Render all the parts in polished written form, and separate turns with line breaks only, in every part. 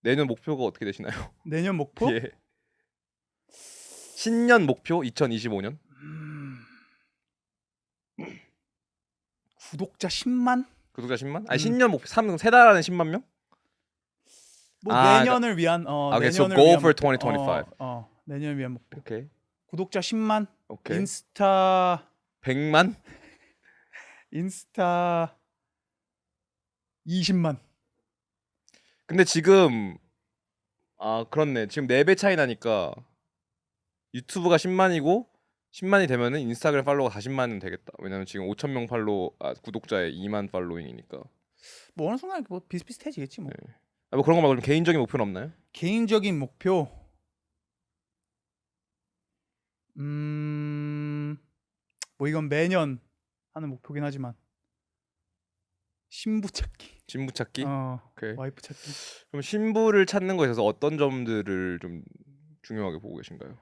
내년 목표가 어떻게 되시나요?
내년 목표?
예. 신년 목표 2025년?
구독자 10만?
구독자 10만? 아니 신년 목표 3달 안에 10만 명?
뭐
아,
내년을 위한
Okay, so
내년을
goal
위한
for
목표.
2025.
내년을 위한 목표.
오케이.
구독자 10만.
오케이.
인스타
100만?
20만.
근데 지금 그렇네. 지금 4배 차이 나니까 유튜브가 10만이고 10만이 되면은 인스타그램 팔로워가 40만은 되겠다. 왜냐면 지금 5,000명 구독자에 2만 팔로잉이니까.
뭐 어느 순간 뭐 비슷비슷해지겠지 뭐.
네. 뭐 그런 거 말고 좀 개인적인 목표는 없나요?
개인적인 목표. 뭐 이건 매년 하는 목표긴 하지만 신부 찾기.
신부 찾기? 오케이.
와이프 찾기.
그럼 신부를 찾는 거에 있어서 어떤 점들을 좀 중요하게 보고 계신가요?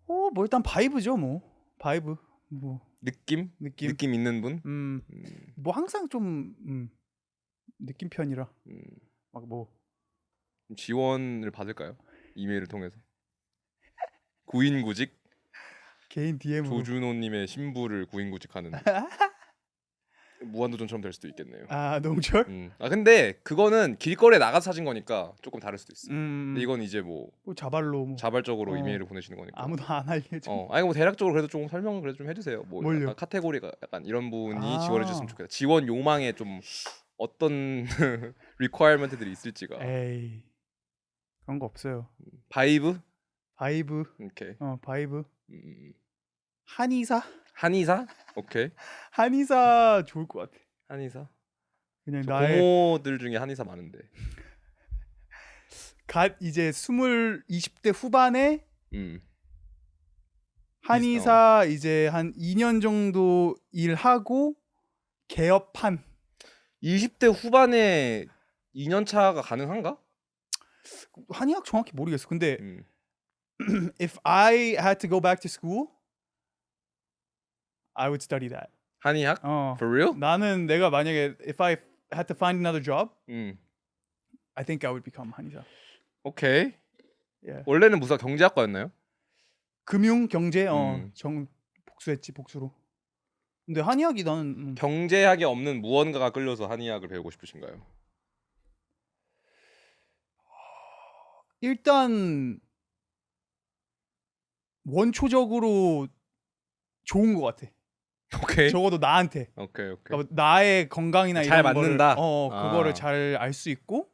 뭐 일단 바이브죠, 뭐. 바이브. 뭐
느낌 있는 분?
뭐 항상 좀 느낌 편이라. 막 뭐
지원을 받을까요? 이메일을 통해서. 구인구직?
개인 DM으로.
조준호님의 신부를 구인구직하는 무한도전처럼 될 수도 있겠네요.
농철?
근데 그거는 길거리에 나가서 사진 거니까 조금 다를 수도 있어. 근데 이건 이제 뭐
자발로
자발적으로 이메일을 보내시는 거니까.
아무도 안 알려줘.
아니 뭐 대략적으로 그래도 조금 설명을 그래도 좀 해주세요. 뭐
뭘요?
약간 카테고리가 약간 이런 분이 지원해 줬으면 좋겠다. 지원 요망에 좀 어떤 리퀘어먼트들이 있을지가.
에이 그런 거 없어요.
바이브? 오케이.
바이브. 한의사?
오케이.
한의사 좋을 것 같아.
한의사?
그냥
나의 고모들 중에 한의사 많은데.
이제 20대 후반에 한의사 이제 한 2년 정도 일하고 개업한.
20대 후반에 2년 차가 가능한가?
한의학 정확히 모르겠어. 근데 if I had to go back to school, I would study that.
한의학? For real?
나는 내가 만약에 if I had to find another job, I think I would become 한의사.
오케이.
Yeah.
원래는 무슨 경제학과였나요?
금융 경제 복수로. 근데 한의학이 나는
경제학이 없는 무언가가 끌려서 한의학을 배우고 싶으신가요?
일단 원초적으로 좋은 것 같아.
오케이.
적어도 나한테.
오케이.
그러니까 나의 건강이나
잘
이런
맞는다.
그거를 잘 알 수 있고,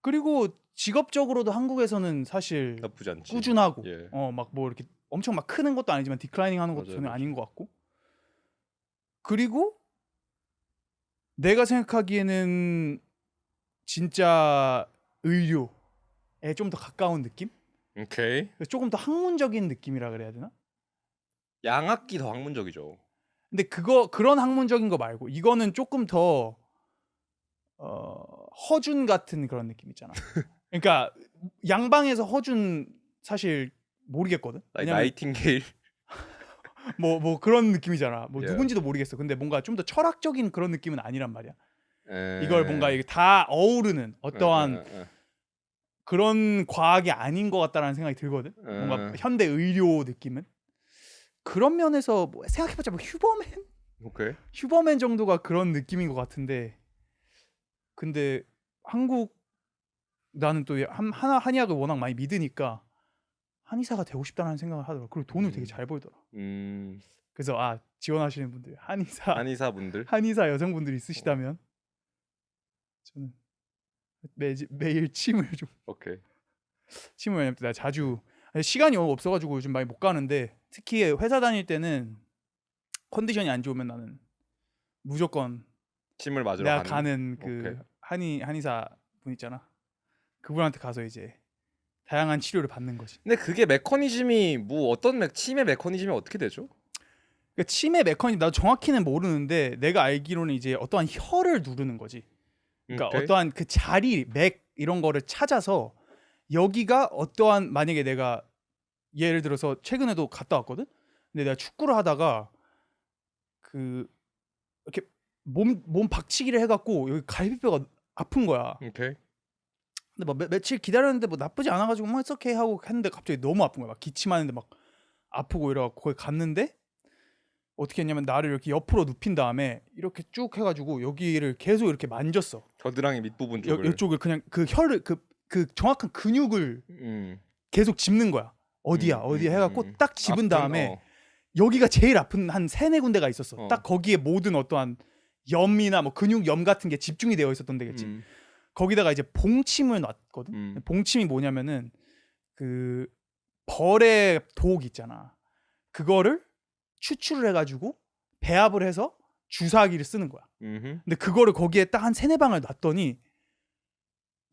그리고 직업적으로도 한국에서는 사실
나쁘지 않지.
꾸준하고,
예.
막 뭐 이렇게 엄청 막 크는 것도 아니지만 디클라이닝하는 것도 전혀 아닌 것 같고, 그리고 내가 생각하기에는 진짜 의료에 좀 더 가까운 느낌?
오케이.
조금 더 학문적인 느낌이라 그래야 되나?
양학기 더 학문적이죠.
근데 그런 학문적인 거 말고 이거는 조금 더 허준 같은 그런 느낌 있잖아. 그러니까 양방에서 허준 사실 모르겠거든.
나이팅게일.
뭐 그런 느낌이잖아. 뭐
Yeah.
누군지도 모르겠어. 근데 뭔가 좀 더 철학적인 그런 느낌은 아니란 말이야. 이걸 뭔가 이게 다 어우르는 어떠한 그런 과학이 아닌 것 같다라는 생각이 들거든. 뭔가 현대 의료 느낌은. 그런 면에서 뭐 생각해봤자 뭐 휴버맨?
오케이.
휴버맨 정도가 그런 느낌인 것 같은데, 근데 나는 또 한의학을 워낙 많이 믿으니까 한의사가 되고 싶다는 생각을 하더라고. 그리고 돈을 되게 잘 벌더라. 그래서 지원하시는 분들
한의사분들
한의사 여성분들 있으시다면 저는 매일 침을 좀.
오케이.
침을 왜냐면 내가 자주 시간이 없어가지고 요즘 많이 못 가는데, 특히 회사 다닐 때는 컨디션이 안 좋으면 나는 무조건
침을 맞으러
내가 가는 그
오케이.
한의사 분 있잖아. 그분한테 가서 이제 다양한 치료를 받는 거지.
근데 그게 메커니즘이 뭐 어떤 침의 메커니즘이 어떻게 되죠?
그러니까 침의 메커니즘 나도 정확히는 모르는데, 내가 알기로는 이제 어떠한 혀를 누르는 거지. 그러니까
오케이.
어떠한 그 자리, 맥 이런 거를 찾아서 여기가 어떠한, 만약에 내가 예를 들어서 최근에도 갔다 왔거든. 근데 내가 축구를 하다가 그 이렇게 몸 박치기를 해갖고 여기 갈비뼈가 아픈 거야.
오케이.
근데 막 며칠 기다렸는데 뭐 나쁘지 않아가지고 뭐 이렇게 하고 했는데 갑자기 너무 아픈 거야. 막 기침하는데 막 아프고 이래갖고 거기 갔는데 어떻게 했냐면 나를 이렇게 옆으로 눕힌 다음에 이렇게 쭉 해가지고 여기를 계속 이렇게 만졌어.
겨드랑이 밑부분 쪽을.
이쪽을 그냥 그 혀를 그 정확한 근육을
음.
계속 짚는 거야. 어디야 해갖고 딱 집은
아픈,
다음에 여기가 제일 아픈 한 3-4군데가 있었어.
어.
딱 거기에 모든 어떠한 염이나 뭐 근육염 같은 게 집중이 되어 있었던 데겠지. 거기다가 이제 봉침을 놨거든. 봉침이 뭐냐면은 그 벌의 독 있잖아. 그거를 추출을 해가지고 배합을 해서 주사기를 쓰는 거야. 근데 그거를 거기에 딱 한 3-4방을 놨더니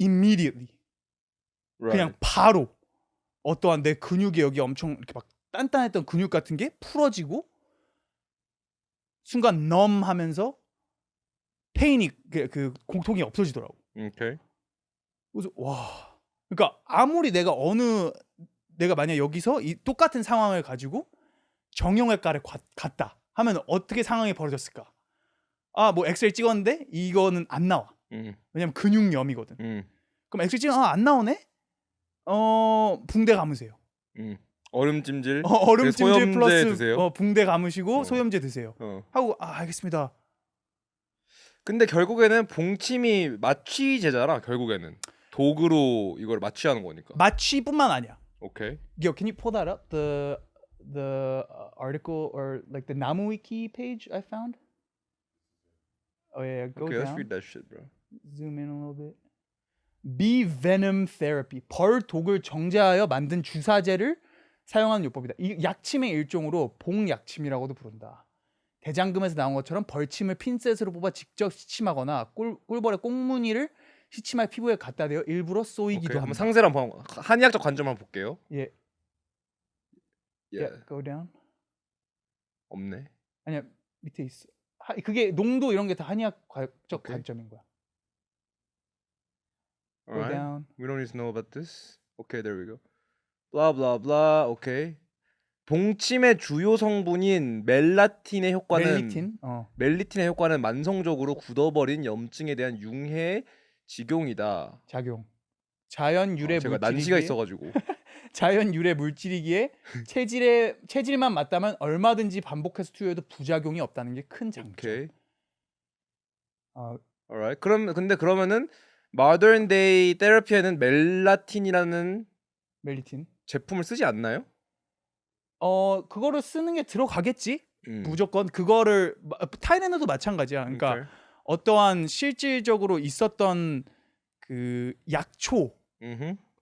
immediately 그냥 바로 어떠한 내 근육이 여기 엄청 이렇게 막 단단했던 근육 같은 게 풀어지고 순간 넘하면서 페인이 그 고통이 없어지더라고.
오케이.
그래서 와, 그러니까 아무리 내가 만약 여기서 이 똑같은 상황을 가지고 정형외과를 갔다 하면 어떻게 상황이 벌어졌을까? 아, 뭐 엑스레이 찍었는데 이거는 안 나와. 왜냐면 근육염이거든. 그럼 엑스레이 찍으면 안 나오네? 붕대 감으세요.
얼음찜질.
얼음찜질
소염제
플러스
드세요.
붕대 감으시고 소염제 드세요. 하고 알겠습니다.
근데 결국에는 봉침이 마취제잖아. 결국에는 도구로 이걸 마취하는 거니까.
마취뿐만 아니야.
오케이.
Yo, can you pull that up? The article or like the 나무위키 page I found? Oh yeah, go
Okay, let's
down.
read that shit, bro.
Zoom in a little bit. Bee venom therapy. 벌 독을 정제하여 만든 주사제를 사용하는 요법이다. 이 약침의 일종으로 봉약침이라고도 부른다. 대장금에서 나온 것처럼 벌침을 핀셋으로 뽑아 직접 시침하거나 꿀벌의 꽁무니를 시침할 피부에 갖다 대어 일부러 쏘이기도
오케이, 한번
합니다.
상세를 한번 한의학적 관점 한번 볼게요.
예.
예.
Go down.
없네.
아니야, 밑에 있어. 그게 농도 이런 게 다 한의학적
오케이.
관점인 거야. Go
Alright.
down.
We don't need to know about this. Okay, there we go. Blah blah blah. Okay. 봉침의 주요 성분인 멜라틴의 효과는 멜리틴의 효과는 만성적으로 굳어버린 염증에 대한 융해 직용이다.
작용. 자연 유래
제가
물질이기에
난시가 있어가지고.
자연 유래 물질이기에 체질만 맞다면 얼마든지 반복해서 투여해도 부작용이 없다는 게 큰 장점.
오케이. Alright. 그러면은 modern day therapy에는 멜라틴이라는
멜리틴.
제품을 쓰지 않나요?
그거를 쓰는 게 들어가겠지. 무조건 그거를 타이레놀도 마찬가지야. 그러니까
오케이.
어떠한 실질적으로 있었던 그 약초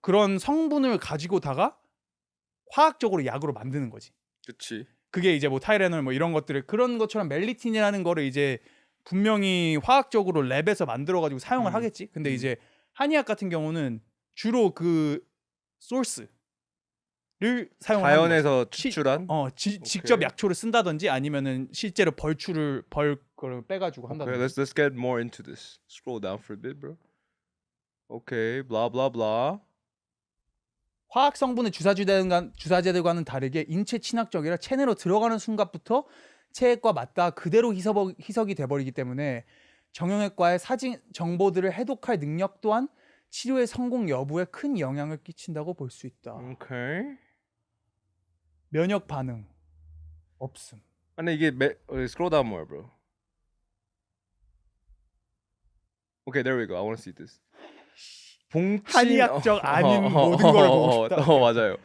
그런 성분을 가지고다가 화학적으로 약으로 만드는 거지.
그렇지.
그게 이제 뭐 타이레놀 뭐 이런 것들을 그런 것처럼 멜리틴이라는 거를 이제 분명히 화학적으로 랩에서 만들어 가지고 사용을 하겠지. 근데 이제 한의학 같은 경우는 주로 그 소스를 사용하는
자연에서 추출한.
직접 약초를 쓴다든지 아니면은 실제로 벌 그걸 빼가지고 한다든지.
Okay, let's get more into this. Scroll down for a bit, bro. Okay, blah blah blah.
화학 성분의 주사제들과는 다르게 인체 친학적이라 체내로 들어가는 순간부터 체액과 맞닿아 그대로 희석이 돼버리기 때문에 정형외과의 사진 정보들을 해독할 능력 또한 치료의 성공 여부에 큰 영향을 끼친다고 볼 수 있다.
Okay.
면역 반응 없음.
아니 이게 scroll down more, bro. Okay, there we go. I want to see this.
한의학적 아닌 모든 걸 보고 싶다.
맞아요.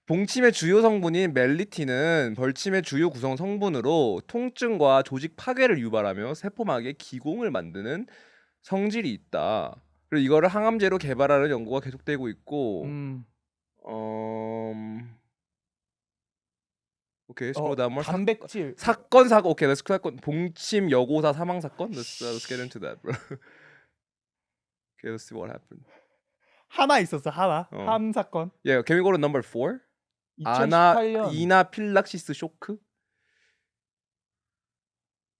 봉침의 주요 성분인 멜리틴은 벌침의 주요 구성 성분으로 통증과 조직 파괴를 유발하며 세포막에 기공을 만드는 성질이 있다. 그리고 이거를 항암제로 개발하는 연구가 계속되고 있고, 오케이, scroll down more.
단백질
사건 사고. 오케이, let's 사건. 봉침 여고사 사망 사건. Let's get into that, bro. Okay, let's see what happened.
하나 있었어. 한 사건.
Yeah, can we go to number 4?
2018년
이나필락시스 쇼크?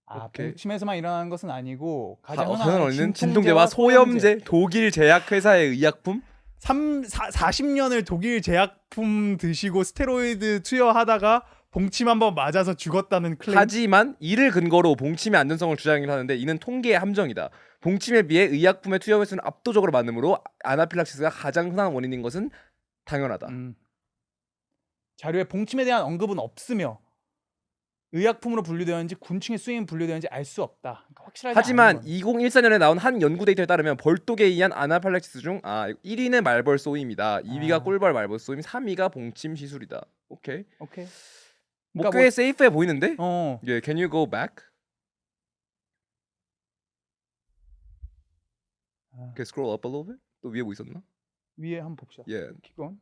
오케이.
봉침에서만 일어나는 것은 아니고 가장
흔한 원인은 진통제와 소염제, 독일 제약 회사의 의약품?
40년을 독일 제약품 드시고 스테로이드 투여하다가 봉침 한번 맞아서 죽었다는 클레임.
하지만 이를 근거로 봉침의 안전성을 주장을 하는데 이는 통계의 함정이다. 봉침에 비해 의약품의 투여 횟수는 압도적으로 많으므로 아나필락시스가 가장 흔한 원인인 것은 당연하다.
자료에 봉침에 대한 언급은 없으며 의약품으로 분류되었는지 군침의 수임이 분류되었는지 알 수 없다. 그러니까 확실하지
하지만
않은 거네.
2014년에 나온 한 연구 데이터에 따르면 벌독에 의한 아나필락시스 중 1위는 말벌 쏘임이다. 2위가 꿀벌 말벌 쏘임, 3위가 봉침 시술이다. 오케이. 뭐
그러니까
꽤 세이프해 보이는데?
뭐,
Can you go back? Okay, scroll up a little bit. 또 위에 뭐 있었나?
위에 한번 봅시다.
Yeah.
Keep going.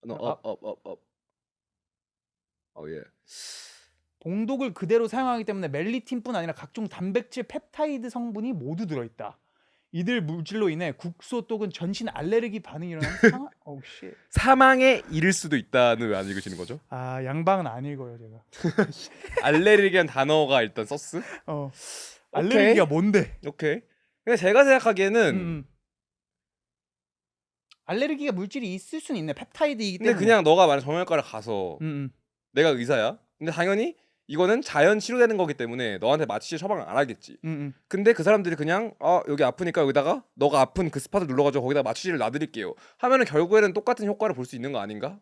No,
up.
up. Oh yeah.
봉독을 그대로 사용하기 때문에 멜리틴뿐 아니라 각종 단백질, 펩타이드 성분이 모두 들어있다. 이들 물질로 인해 국소 또는 전신 알레르기 반응이 일어나는 상황. Oh shit.
사망에 이를 수도 있다는 왜 안 읽으시는 거죠?
아 양방은 안 읽어요 제가.
알레르기란 단어가 일단 썼스?
알레르기가 뭔데?
오케이. 근데 제가 생각하기에는
알레르기가 물질이 있을 수는 있네. 펩타이드이기
근데
때문에.
그냥 너가 만약 정형외과를 가서 내가 의사야. 근데 당연히 이거는 자연 치료되는 거기 때문에 너한테 마취제 처방을 안 하겠지. 근데 그 사람들이 그냥 여기 아프니까 여기다가 너가 아픈 그 스팟을 눌러가지고 거기다 마취제를 놔드릴게요 하면은 결국에는 똑같은 효과를 볼 수 있는 거 아닌가?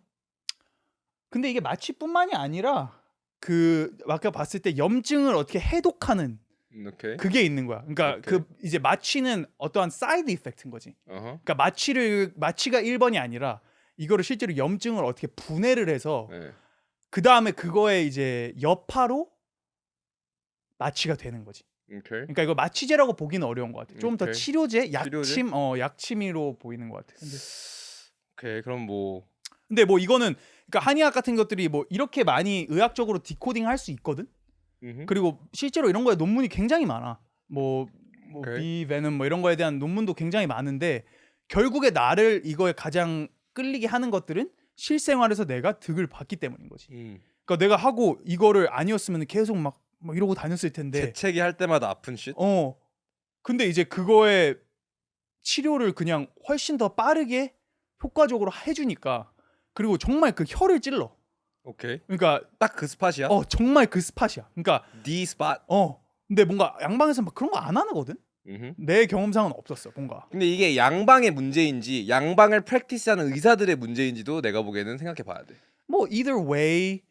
근데 이게 마취뿐만이 아니라 그 아까 봤을 때 염증을 어떻게 해독하는
오케이.
그게 있는 거야. 그러니까
오케이.
그 이제 마취는 어떠한 사이드 이펙트인 거지. 그러니까 마취가 1번이 아니라 이거를 실제로 염증을 어떻게 분해를 해서
네.
그 다음에 그거에 이제 여파로 마취가 되는 거지.
오케이.
그러니까 이거 마취제라고 보기는 어려운 것 같아. 좀 더
오케이.
치료제,
치료제?
약침으로 보이는 것 같아.
오케이. 그럼 뭐
근데 뭐 이거는 그러니까 한의학 같은 것들이 뭐 이렇게 많이 의학적으로 디코딩 할 수 있거든. 그리고 실제로 이런 거에 논문이 굉장히 많아. 뭐
오케이.
비베놈 뭐 이런 거에 대한 논문도 굉장히 많은데 결국에 나를 이거에 가장 끌리게 하는 것들은 실생활에서 내가 득을 봤기 때문인 거지. 그러니까 내가 하고 이거를 아니었으면 계속 막 이러고 다녔을 텐데.
재채기 할 때마다 아픈 쉿?
근데 이제 그거에 치료를 그냥 훨씬 더 빠르게 효과적으로 해주니까 그리고 정말 그 혀를 찔러.
오케이.
그러니까
딱 그 스팟이야?
정말 그 스팟이야. 그러니까
네 스팟.
근데 뭔가 양방에서 막 그런 거 안 하거든. 내 경험상은 없었어 뭔가.
근데 이게 양방의 문제인지 양방을 프랙티스하는 의사들의 문제인지도 내가 보기에는 생각해 봐야 돼.
뭐 either way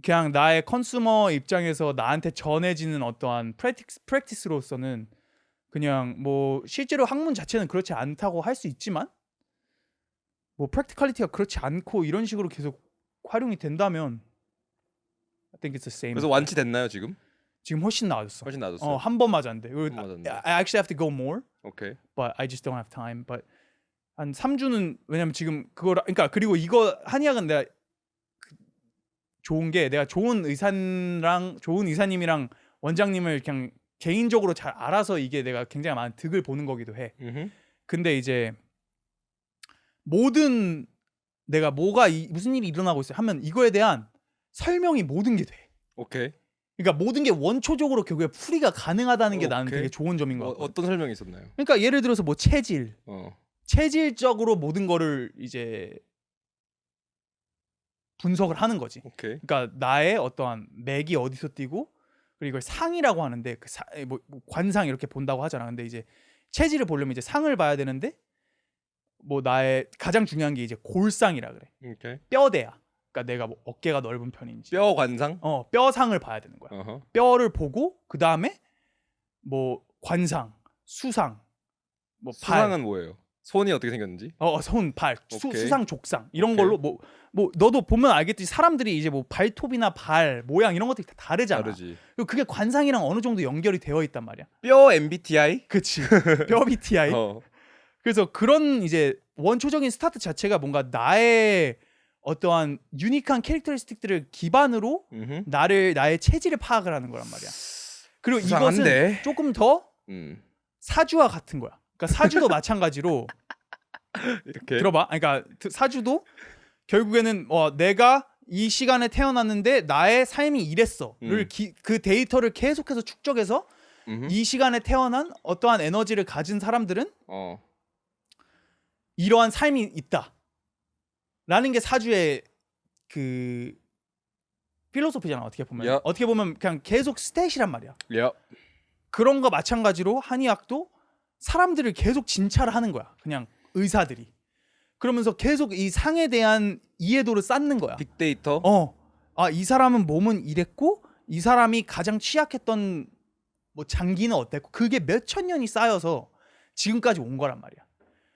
그냥 나의 컨슈머 입장에서 나한테 전해지는 어떠한 프랙티스로서는 그냥 뭐 실제로 학문 자체는 그렇지 않다고 할 수 있지만 뭐 프랙티컬리티가 그렇지 않고 이런 식으로 계속 활용이 된다면 I think it's the same.
그래서 완치됐나요 지금?
지금 훨씬 나아졌어.
훨씬 나아졌어요.
한 번 맞았는데.
맞았는데.
I actually have to go more.
오케이.
But I just don't have time. But 한 3주는 왜냐면 지금 그거를 그러니까 그리고 이거 한의학은 내가 좋은 게 내가 좋은 의사님이랑 원장님을 그냥 개인적으로 잘 알아서 이게 내가 굉장히 많은 득을 보는 거기도 해. 근데 이제 모든 내가 무슨 일이 일어나고 있어요 하면 이거에 대한 설명이 모든 게 돼.
오케이.
그러니까 모든 게 원초적으로 결국에 풀이가 가능하다는 게 나는
오케이.
되게 좋은 점인 것 같아.
어떤 설명이 있었나요?
그러니까 예를 들어서 뭐 체질적으로 모든 거를 이제 분석을 하는 거지.
오케이.
그러니까 나의 어떠한 맥이 어디서 뛰고 그리고 이걸 상이라고 하는데 뭐 관상 이렇게 본다고 하잖아. 근데 이제 체질을 보려면 이제 상을 봐야 되는데 뭐 나의 가장 중요한 게 이제 골상이라 그래.
오케이.
뼈대야. 그러니까 내가 뭐 어깨가 넓은 편인지.
뼈 관상?
뼈상을 봐야 되는 거야. 뼈를 보고 그 다음에 뭐 관상, 수상, 뭐
수상은 뭐예요? 손이 어떻게 생겼는지?
손, 발,
오케이.
수상, 족상 이런
오케이.
걸로 뭐 너도 보면 알겠지. 사람들이 이제 뭐 발톱이나 발 모양 이런 것들이 다 다르잖아.
다르지.
그리고 그게 관상이랑 어느 정도 연결이 되어 있단 말이야.
뼈 MBTI?
그치. 뼈 BTI. 그래서 그런 이제 원초적인 스타트 자체가 뭔가 나의 어떠한 유니크한 캐릭터리스틱들을 기반으로 나의 체질을 파악을 하는 거란 말이야. 그리고
수상한데?
이것은 조금 더 사주와 같은 거야. 그러니까 사주도 마찬가지로
이렇게
들어봐. 그러니까 사주도 결국에는 내가 이 시간에 태어났는데 나의 삶이 이랬어를 그 데이터를 계속해서 축적해서 이 시간에 태어난 어떠한 에너지를 가진 사람들은 이러한 삶이 있다. 라는 게 사주의 그 필로소피잖아. 어떻게 보면
야.
어떻게 보면 그냥 계속 스탯이란 말이야.
야.
그런 거 마찬가지로 한의학도 사람들을 계속 진찰을 하는 거야. 그냥 의사들이. 그러면서 계속 이 상에 대한 이해도를 쌓는 거야.
빅데이터.
이 사람은 몸은 이랬고 이 사람이 가장 취약했던 뭐 장기는 어땠고 그게 몇천 년이 쌓여서 지금까지 온 거란 말이야.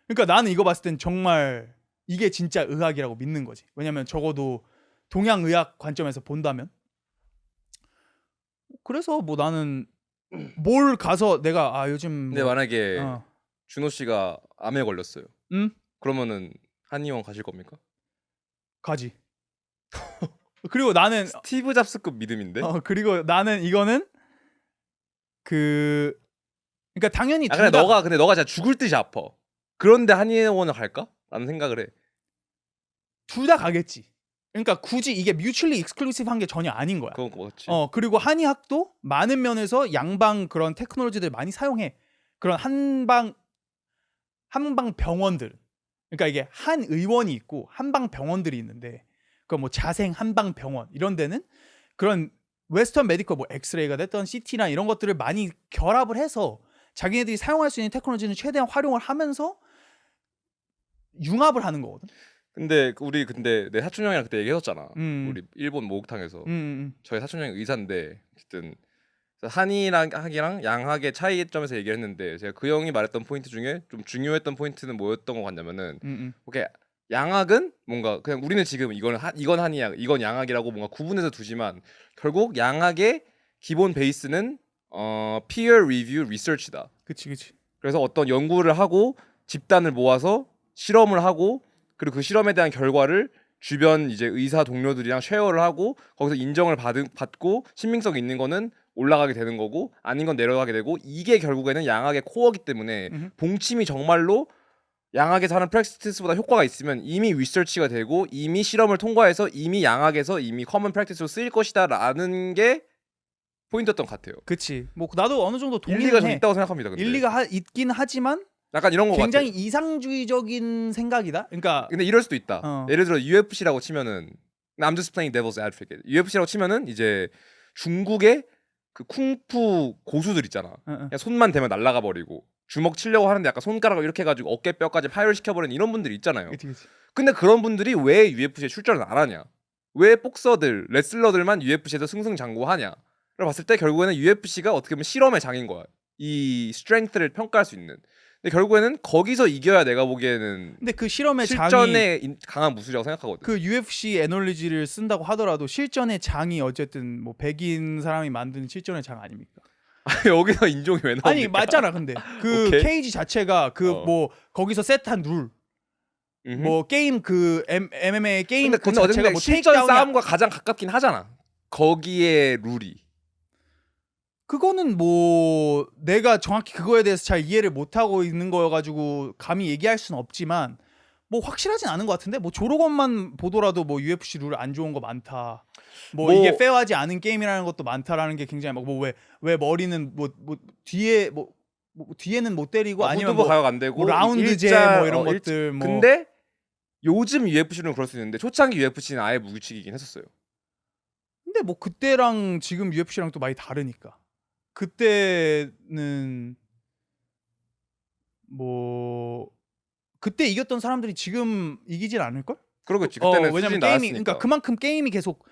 그러니까 나는 이거 봤을 땐 정말 이게 진짜 의학이라고 믿는 거지. 왜냐면 적어도 동양의학 관점에서 본다면. 그래서 뭐 나는 뭘 가서 내가 요즘
근데 만약에
어.
준호 씨가 암에 걸렸어요. 그러면은 한의원 가실 겁니까?
가지. 그리고 나는
스티브 잡스급 믿음인데.
그리고 나는 이거는 그러니까 당연히
근데
둘 다
너가 진짜 죽을 듯이 아파. 그런데 한의원을 갈까? 라는 생각을 해.
둘 다 가겠지. 그러니까 굳이 이게 뮤추얼리 익스클루시브한 게 전혀 아닌 거야.
그건 그렇지.
그리고 한의학도 많은 면에서 양방 그런 테크놀로지들 많이 사용해. 그런 한방 병원들. 그러니까 이게 한 의원이 있고 한방 병원들이 있는데 그 뭐 자생 한방 병원 이런 데는 그런 웨스턴 메디컬 뭐 엑스레이가 됐던 CT나 이런 것들을 많이 결합을 해서 자기네들이 사용할 수 있는 테크놀로지는 최대한 활용을 하면서 융합을 하는 거거든.
근데 내 사촌 형이랑 그때 얘기했었잖아.
음.
우리 일본 목욕탕에서.
음.
저희 사촌 형이 의사인데 어쨌든 한의학이랑 양학의 차이점에서 얘기를 했는데 제가 그 형이 말했던 포인트 중에 좀 중요했던 포인트는 뭐였던 것 같냐면은 오케이 양학은 뭔가 그냥 우리는 지금 이건 한의학 이건 양학이라고 뭔가 구분해서 두지만 결국 양학의 기본 베이스는 peer review research다.
그치.
그래서 어떤 연구를 하고 집단을 모아서 실험을 하고 그리고 그 실험에 대한 결과를 주변 이제 의사 동료들이랑 쉐어를 하고 거기서 인정을 받고 신빙성 있는 거는 올라가게 되는 거고 아닌 건 내려가게 되고 이게 결국에는 양학의 코어기 때문에 봉침이 정말로 양학에서 하는 프랙티스보다 효과가 있으면 이미 리서치가 되고 이미 실험을 통과해서 이미 양학에서 이미 커먼 프랙티스로 쓰일 것이다라는 게 포인트였던 것 같아요.
그치. 뭐 나도 어느 정도
일리가
동의를
좀
해.
있다고 생각합니다. 근데.
일리가 있긴 하지만
약간 이런 거
굉장히
같아.
이상주의적인 생각이다. 그러니까
근데 이럴 수도 있다. 예를 들어 UFC라고 치면은 I'm just playing devil's advocate. UFC라고 치면은 이제 중국의 그 쿵푸 고수들 있잖아. 그냥 손만 대면 날아가 버리고 주먹 치려고 하는데 약간 손가락을 이렇게 해가지고 어깨뼈까지 파열시켜 버리는 이런 분들이 있잖아요.
그치.
근데 그런 분들이 왜 UFC에 출전을 안 하냐? 왜 복서들, 레슬러들만 UFC에서 승승장구하냐? 를 봤을 때 결국에는 UFC가 어떻게 보면 실험의 장인 거야. 이 스트렝스를 평가할 수 있는. 근데 결국에는 거기서 이겨야 내가 보기에는
근데 그 실험의
실전에 강한 무술이라고 생각하거든.
그 UFC 애널리지를 쓴다고 하더라도 실전의 장이 어쨌든 뭐 백인 사람이 만든 실전의 장 아닙니까?
여기서 인종이 왜 나옵니까?
아니 맞잖아. 근데 그
오케이.
케이지 자체가 그 뭐 거기서 세트한 룰, 뭐 게임 그 MMA 게임
근데
자체가
어쨌든
뭐
실전
테이크다운이
싸움과 가장 가깝긴 하잖아. 거기에 룰이.
그거는 뭐 내가 정확히 그거에 대해서 잘 이해를 못 하고 있는 거여가지고 감히 얘기할 수는 없지만 뭐 확실하진 않은 것 같은데 뭐 조로건만 보더라도 뭐 UFC 룰 안 좋은 거 많다. 뭐 이게 페어하지 않은 게임이라는 것도 많다라는 게 굉장히 왜 머리는 뭐 뒤에 뭐 뒤에는 못 때리고 아니면 뭐
가역 안 되고
뭐 라운드제 뭐 이런 것들 뭐
근데 요즘 UFC는 그럴 수 있는데 초창기 UFC는 아예 무규칙이긴 했었어요.
근데 뭐 그때랑 지금 UFC랑 또 많이 다르니까. 그때는 뭐 그때 이겼던 사람들이 지금 이기질 않을걸?
그러겠지. 그때는
왜냐면 게임이 그러니까 그만큼 게임이 계속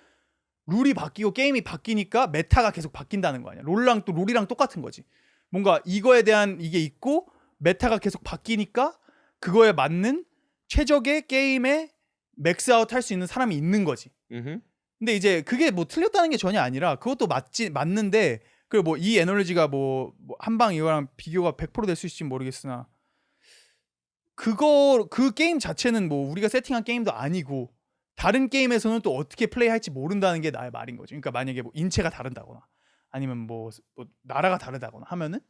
룰이 바뀌고 게임이 바뀌니까 메타가 계속 바뀐다는 거 아니야. 롤이랑 똑같은 거지. 뭔가 이거에 대한 이게 있고 메타가 계속 바뀌니까 그거에 맞는 최적의 게임에 맥스아웃 할 수 있는 사람이 있는 거지. 근데 이제 그게 뭐 틀렸다는 게 전혀 아니라 그것도 맞는데 그리고 뭐 이 애널리지가 뭐 한방 이거랑 비교가 100% 될 수 있을지 모르겠으나 그 게임 자체는 뭐 우리가 세팅한 게임도 아니고 다른 게임에서는 또 어떻게 플레이할지 모른다는 게 나의 말인 거죠. 그러니까 만약에 뭐 인체가 다르다거나 아니면 뭐 나라가 다르다거나 하면은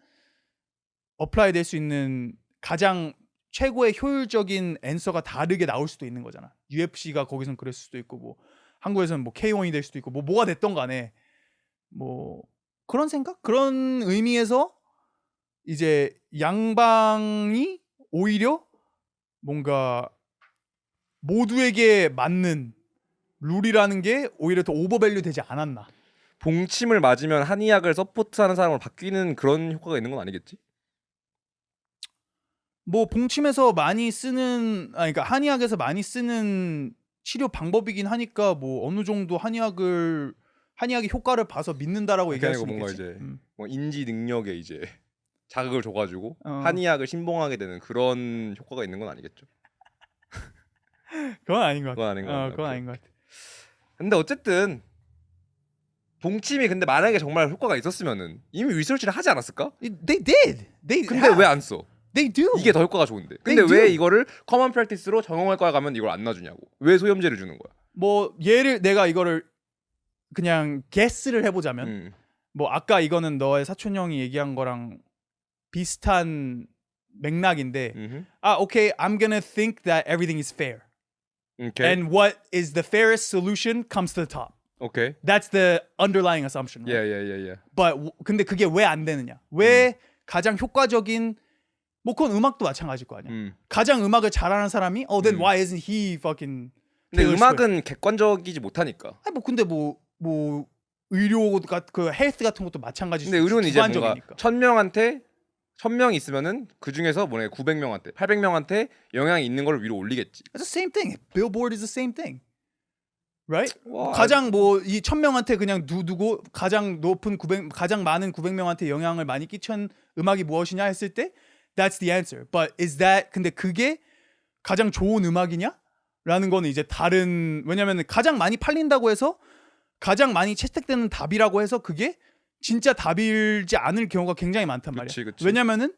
어플라이 될 수 있는 가장 최고의 효율적인 앤서가 다르게 나올 수도 있는 거잖아. UFC가 거기선 그랬을 수도 있고 뭐 한국에서는 뭐 K1이 될 수도 있고 뭐가 됐던 간에 뭐 그런 생각? 그런 의미에서 이제 양방이 오히려 뭔가 모두에게 맞는 룰이라는 게 오히려 더 오버밸류 되지 않았나.
봉침을 맞으면 한의학을 서포트하는 사람으로 바뀌는 그런 효과가 있는 건 아니겠지?
뭐 봉침에서 많이 쓰는 그러니까 한의학에서 많이 쓰는 치료 방법이긴 하니까 뭐 어느 정도 한의학의 효과를 봐서 믿는다라고
그게
얘기할
아니고
수
뭔가
있겠지.
이제 뭐 인지 능력에 이제 자극을 줘가지고
어.
한의학을 신봉하게 되는 그런 효과가 있는 건 아니겠죠?
그건 아닌 것 같아.
그건 아닌 것 같네.
그건
오케이.
아닌 것 같아.
근데 어쨌든 봉침이 근데 만약에 정말 효과가 있었으면은 이미 리서치를 하지 않았을까?
They did.
근데 왜 안 써?
They do.
이게 더 효과가 좋은데. 근데
They
왜
do.
이거를 커먼 프랙티스로 정형외과에 가면 이걸 안 놔주냐고. 왜 소염제를 주는 거야?
뭐 예를 내가 이거를 그냥 guess를 해보자면 뭐 아까 이거는 너의 사촌 형이 얘기한 거랑 비슷한 맥락인데 okay, I'm gonna think that everything is fair.
오케이.
And what is the fairest solution comes to the top.
오케이.
That's the underlying assumption. Right?
예.
But 근데 그게 왜 안 되느냐? 왜 가장 효과적인 뭐 그건 음악도 마찬가지일 거 아니야. 가장 음악을 잘하는 사람이 then why isn't he fucking
근데
Taylor
음악은
Swift?
객관적이지 못하니까.
아니 뭐 근데 뭐 의료가 그 헬스 같은 것도 마찬가지지.
근데 의료는 이제 뭔가
주관적이니까.
1000명이 있으면은 그 중에서 뭐냐 900명한테 800명한테 영향이 있는 걸 위로 올리겠지.
It's the same thing. Billboard is the same thing. Right?
와,
가장 뭐 이 1000명한테 그냥 두고 가장 가장 많은 900명한테 영향을 많이 끼친 음악이 무엇이냐 했을 때 that's the answer. But is that 근데 그게 가장 좋은 음악이냐? 라는 거는 이제 다른 왜냐면 가장 많이 팔린다고 해서 가장 많이 채택되는 답이라고 해서 그게 진짜 답이지 않을 경우가 굉장히 많단 말이야.
그치.
왜냐면은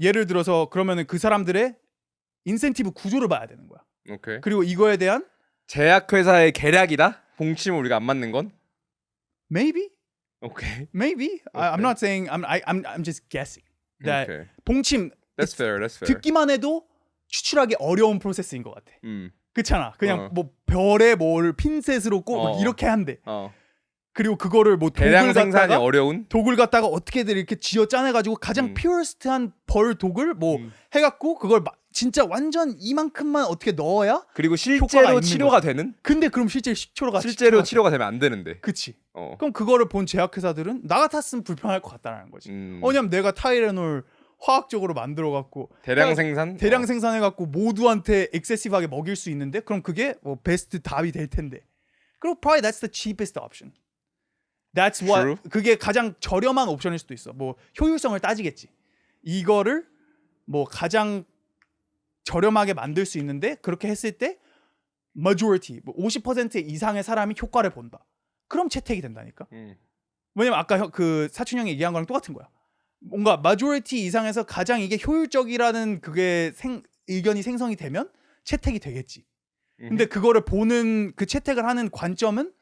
예를 들어서 그러면은 그 사람들의 인센티브 구조를 봐야 되는 거야.
오케이.
그리고 이거에 대한
제약회사의 계략이다. 봉침을 우리가 안 맞는 건.
maybe
오케이.
I'm not saying I'm just guessing that
오케이.
봉침
That's fair.
듣기만 해도 추출하기 어려운 프로세스인 것 같아. 그렇잖아. 그냥 뭐 별에 뭘 핀셋으로 꼭 막 이렇게 한대. 그리고 그거를 뭐
대량 생산이 어려운
독을 갖다가 어떻게든 이렇게 쥐어 짜내가지고 가장 퓨어스트한 벌 독을 뭐 해갖고 그걸 진짜 완전 이만큼만 어떻게 넣어야
그리고
효과가
실제로
있는
치료가
거지.
되는?
근데 그럼 실제로
치료가 되면 안 되는데.
그치. 그럼 그거를 본 제약회사들은 나 같았으면 불편할 것 같다라는 거지. 왜냐면 내가 타이레놀 화학적으로 만들어갖고
대량 생산해갖고
모두한테 엑세시브하게 먹일 수 있는데 그럼 그게 뭐 베스트 답이 될 텐데. 그리고 probably that's the cheapest option. That's what
True.
그게 가장 저렴한 옵션일 수도 있어. 뭐 효율성을 따지겠지. 이거를 뭐 가장 저렴하게 만들 수 있는데 그렇게 했을 때 majority 뭐 50% 이상의 사람이 효과를 본다. 그럼 채택이 된다니까. 왜냐면 아까 그 사춘 형이 얘기한 거랑 똑같은 거야. 뭔가 majority 이상에서 가장 이게 효율적이라는 그게 의견이 생성이 되면 채택이 되겠지. 근데 그거를 보는 그 채택을 하는 관점은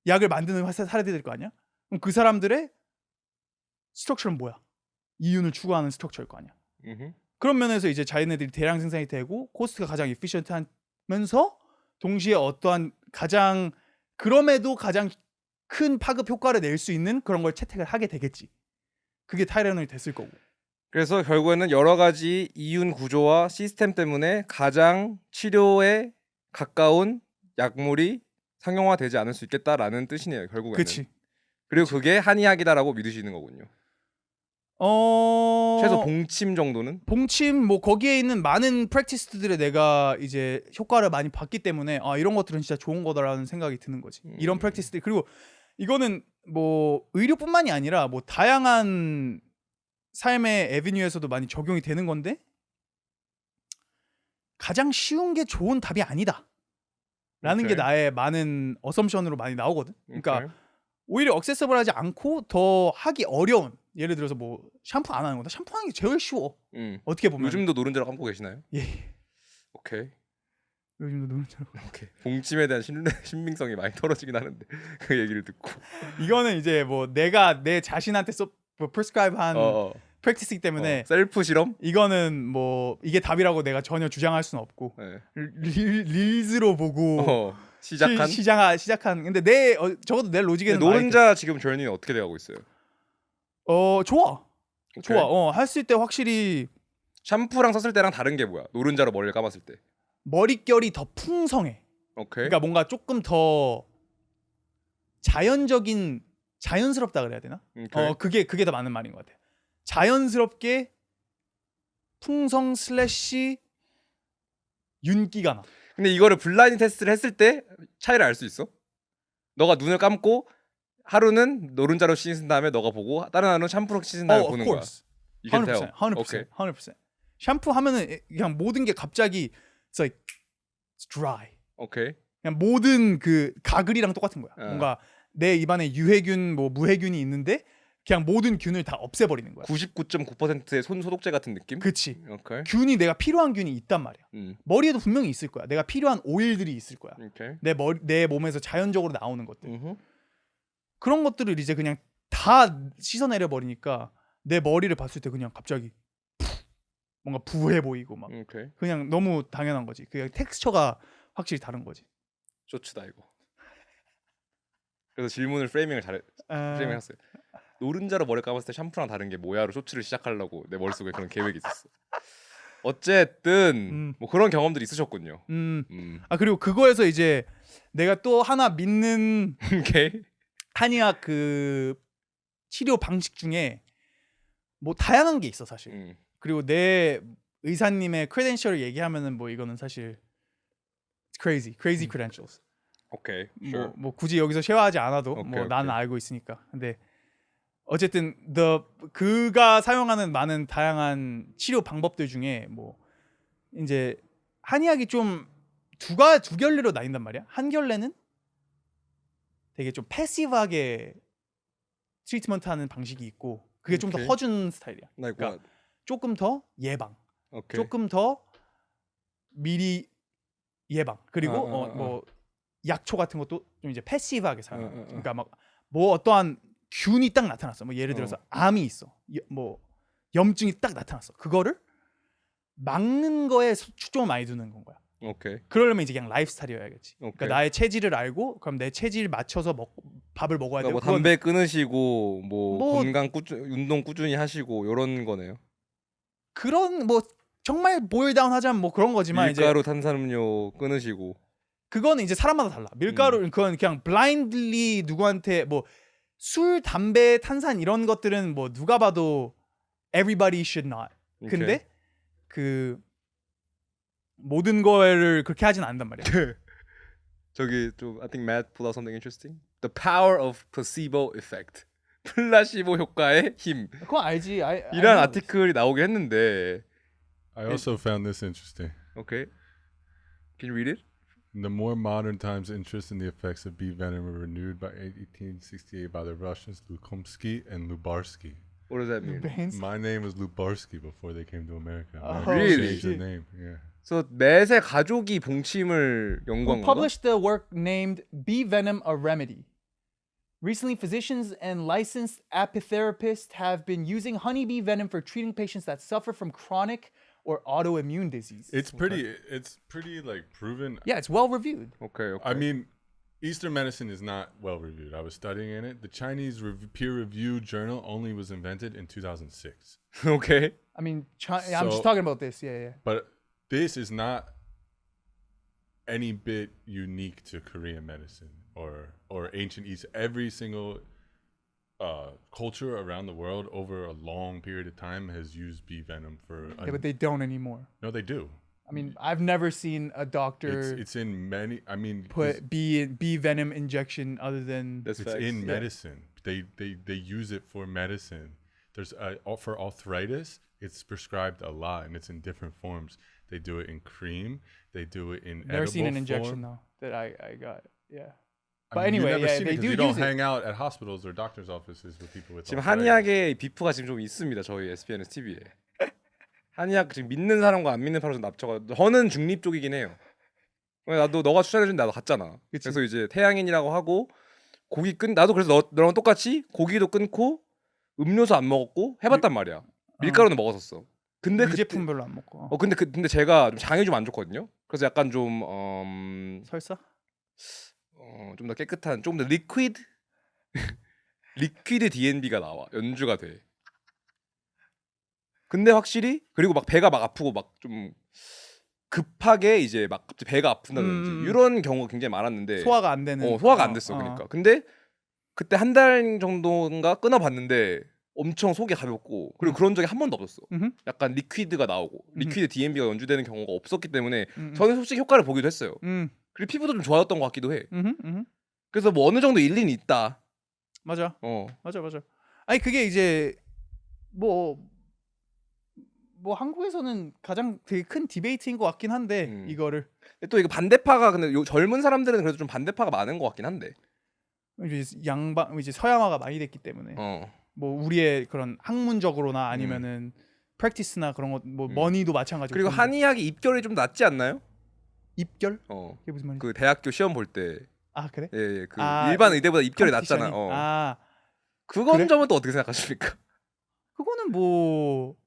약을 만드는 사례들일 거 아니야? 그럼 그 사람들의 스트럭처는 뭐야? 이윤을 추구하는 스트럭처일 거 아니야? 그런 면에서 이제 자기네들이 대량 생산이 되고 코스트가 가장 이피션트하면서 동시에 어떠한 그럼에도 가장 큰 파급 효과를 낼 수 있는 그런 걸 채택을 하게 되겠지. 그게 타이레놀이 됐을 거고.
그래서 결국에는 여러 가지 이윤 구조와 시스템 때문에 가장 치료에 가까운 약물이 상용화되지 않을 수 있겠다라는 뜻이네요. 결국에는.
그렇지.
그리고 그게 한의학이다라고 믿으시는 거군요. 최소 봉침 정도는?
봉침 뭐 거기에 있는 많은 프랙티스들에 내가 이제 효과를 많이 봤기 때문에 이런 것들은 진짜 좋은 거다라는 생각이 드는 거지. 이런 프랙티스들 그리고 이거는 뭐 의료뿐만이 아니라 뭐 다양한 삶의 에비뉴에서도 많이 적용이 되는 건데 가장 쉬운 게 좋은 답이 아니다. 라는 게 나의 많은 어썸션으로 많이 나오거든. 그러니까 오히려 억세서블하지 않고 더 하기 어려운 예를 들어서 뭐 샴푸 안 하는 거다. 샴푸하는 게 제일 쉬워. 어떻게 보면
요즘도 노른자로 감고 계시나요?
예.
오케이.
요즘도 노른자로.
오케이. 봉침에 대한 신빙성이 많이 떨어지긴 하는데 그 얘기를 듣고
이거는 이제 뭐 내가 내 자신한테 프리스크라이브한 프랙티스이기 때문에
셀프 실험?
이거는 뭐 이게 답이라고 내가 전혀 주장할 수는 없고 릴즈로 보고 시작한 근데 적어도 내 로직에는
노른자 지금 저희는 어떻게 돼가고 있어요?
좋아. 했을 때 확실히
샴푸랑 썼을 때랑 다른 게 뭐야? 노른자로 머리를 감았을 때
머릿결이 더 풍성해.
오케이.
그러니까 뭔가 조금 더 자연스럽다 그래야 되나?
오케이.
그게 더 맞는 말인 것 같아. 자연스럽게 풍성 슬래시 윤기가 나.
근데 이거를 블라인드 테스트를 했을 때 차이를 알 수 있어? 너가 눈을 감고 하루는 노른자로 씻은 다음에 너가 보고 다른 하루는 샴푸로 씻은 다음에
of
보는 거야.
course.
You can
100%,
tell.
100%,
오케이.
100%. 샴푸 하면은 그냥 모든 게 갑자기 it's like it's dry.
오케이.
그냥 모든 그 가글이랑 똑같은 거야.
어.
뭔가 내 입안에 유해균 뭐 무해균이 있는데 그냥 모든 균을 다 없애버리는 거야.
99.9%의 손 소독제 같은 느낌?
그치.
오케이.
균이 내가 필요한 균이 있단 말이야.
음.
머리에도 분명히 있을 거야. 내가 필요한 오일들이 있을 거야.
오케이.
내 몸에서 자연적으로 나오는 것들.
음흠.
그런 것들을 이제 그냥 다 씻어내려 버리니까 내 머리를 봤을 때 그냥 갑자기 뭔가 부해 보이고 막
오케이.
그냥 너무 당연한 거지. 그 텍스처가 확실히 다른 거지.
쇼츠다 이거. 그래서 질문을 프레이밍을 했어요. 노른자로 머리 감았을 때 샴푸랑 다른 게 뭐야로 쇼츠를 시작하려고 내 머릿속에 그런 계획이 있었어. 어쨌든 뭐 그런 경험들이 있으셨군요.
그리고 그거에서 이제 내가 또 하나 믿는
오케이.
한의학 그 치료 방식 중에 뭐 다양한 게 있어 사실. 그리고 내 의사님의 크레덴셜을 얘기하면은 뭐 이거는 사실 crazy credentials.
오케이. Sure.
뭐 굳이 여기서 쉐어하지 않아도
오케이,
뭐 나는
오케이.
알고 있으니까. 근데 어쨌든 그가 사용하는 많은 다양한 치료 방법들 중에 뭐 이제 한의학이 좀 두 결례로 나뉜단 말이야. 한 결례는 되게 좀 패시브하게 트리트먼트하는 방식이 있고 그게 좀 더
오케이.
허준 스타일이야.
Like
그러니까
what?
조금 더 예방,
오케이.
조금 더 미리 예방 그리고 뭐 약초 같은 것도 좀 이제 패시브하게 사용. 그러니까 막 뭐 어떠한 균이 딱 나타났어. 뭐 예를 들어서 암이 있어. 뭐 염증이 딱 나타났어. 그거를 막는 거에 초점을 많이 두는 건 거야.
오케이.
그러려면 이제 그냥 라이프 스타일이어야겠지. 그러니까
오케이.
나의 체질을 알고 그럼 내 체질 맞춰서 밥을 먹어야
그러니까
되고
뭐
그건
담배 끊으시고 뭐
뭐-
건강 운동 꾸준히 하시고 이런 거네요.
그런 뭐 정말 보일다운 하자면 뭐 그런 거지만
밀가루
이제
탄산음료 끊으시고.
그거는 이제 사람마다 달라. 밀가루 그건 그냥 블라인드리 누구한테 뭐 술, 담배, 탄산 이런 것들은 뭐 누가 봐도 everybody should not. 근데
오케이.
그 모든 거를 그렇게 하진 않는단 말이야.
저기 좀 I think Matt put out something interesting. The power of placebo effect. 플라시보 효과의 힘.
그건 알지.
이란 아티클이 나오긴 했는데.
I also found this interesting.
Okay. Can you read it?
In the more modern times, interest in the effects of bee venom were renewed by 1868 by the Russians Lukomsky and Lubarsky.
What does that mean?
My name was Lubarsky before they came to America.
Oh,
really?
Changed the name. Yeah.
So 넷의 가족이 봉침을 연구한 건가?
published the work named Bee Venom a Remedy. Recently, physicians and licensed apotherapists have been using honeybee venom for treating patients that suffer from chronic or autoimmune disease.
It's pretty like proven.
Yeah, it's well reviewed.
Okay.
I mean, Eastern medicine is not well reviewed. I was studying in it. The Chinese peer-reviewed journal only was invented in 2006.
Okay.
I mean, I'm just talking about this. Yeah.
But this is not any bit unique to Korean medicine or ancient East. Every single culture around the world over a long period of time has used bee venom for.
Yeah, but they don't anymore.
No, they do.
I mean, I've never seen a doctor
It's in many. I mean,
put bee venom injection other than
That's
it's
facts.
in
Yeah.
medicine. They use it for medicine. There's for arthritis, it's prescribed a lot, and it's in different forms. They do it in cream. They do it in
never seen an
edible
injection
form.
though that I got. Yeah.
I
But
mean,
anyway,
you never
yeah,
seen
they
it 'cause
do
you don't
use it.
hang out at hospitals or doctors' offices with people with
지금
arthritis.
한의학의 비프가 지금 좀 있습니다. 저희 SPNS TV에. 한의학 지금 믿는 사람과 안 믿는 사람 좀 납쳐가. 저는 중립 쪽이긴 해요. 나도 너가 추천해준 나도 갔잖아.
그치.
그래서 이제 태양인이라고 하고 고기 나도 그래서 너랑 똑같이 고기도 끊고 음료수 안 먹었고 해봤단 말이야. 밀가루는 먹었었어. 근데
유제품 별로 안 먹고.
근데 제가 좀 장이 좀 안 좋거든요. 그래서 약간 좀
설사?
좀 더 깨끗한 조금 더 리퀴드 리퀴드 DNB가 나와 연주가 돼. 근데 확실히 그리고 막 배가 막 아프고 막 좀 급하게 이제 막 갑자기 배가 아픈다든지 이런 경우가 굉장히 많았는데
소화가 안 되는.
소화가 안 됐어. 그러니까. 근데 그때 한 달 정도인가 끊어봤는데 엄청 속이 가볍고 그리고 그런 적이 한 번도 없었어. 약간 리퀴드가 나오고 리퀴드 DMB가 연주되는 경우가 없었기 때문에 저는 솔직히 효과를 보기도 했어요. 그리고 피부도 좀 좋아졌던 것 같기도 해. 그래서 뭐 어느 정도 일리는 있다.
맞아.
어.
맞아. 아니 그게 이제 뭐 한국에서는 가장 되게 큰 디베이트인 것 같긴 한데 이거를
근데 또 이거 반대파가 근데 젊은 사람들은 그래도 좀 반대파가 많은 것 같긴 한데.
이제 이제 서양화가 많이 됐기 때문에 뭐 우리의 그런 학문적으로나 아니면은 프랙티스나 그런 거 뭐 머니도 마찬가지고.
그리고
그런데.
한의학이 입결이 좀 낫지 않나요?
입결?
어.
그게 무슨 말이야?
그 대학교 시험 볼 때.
아 그래?
예, 그 일반 의대보다 입결이 낫잖아.
아
그건
그래?
점은 또 어떻게 생각하십니까?
그거는 뭐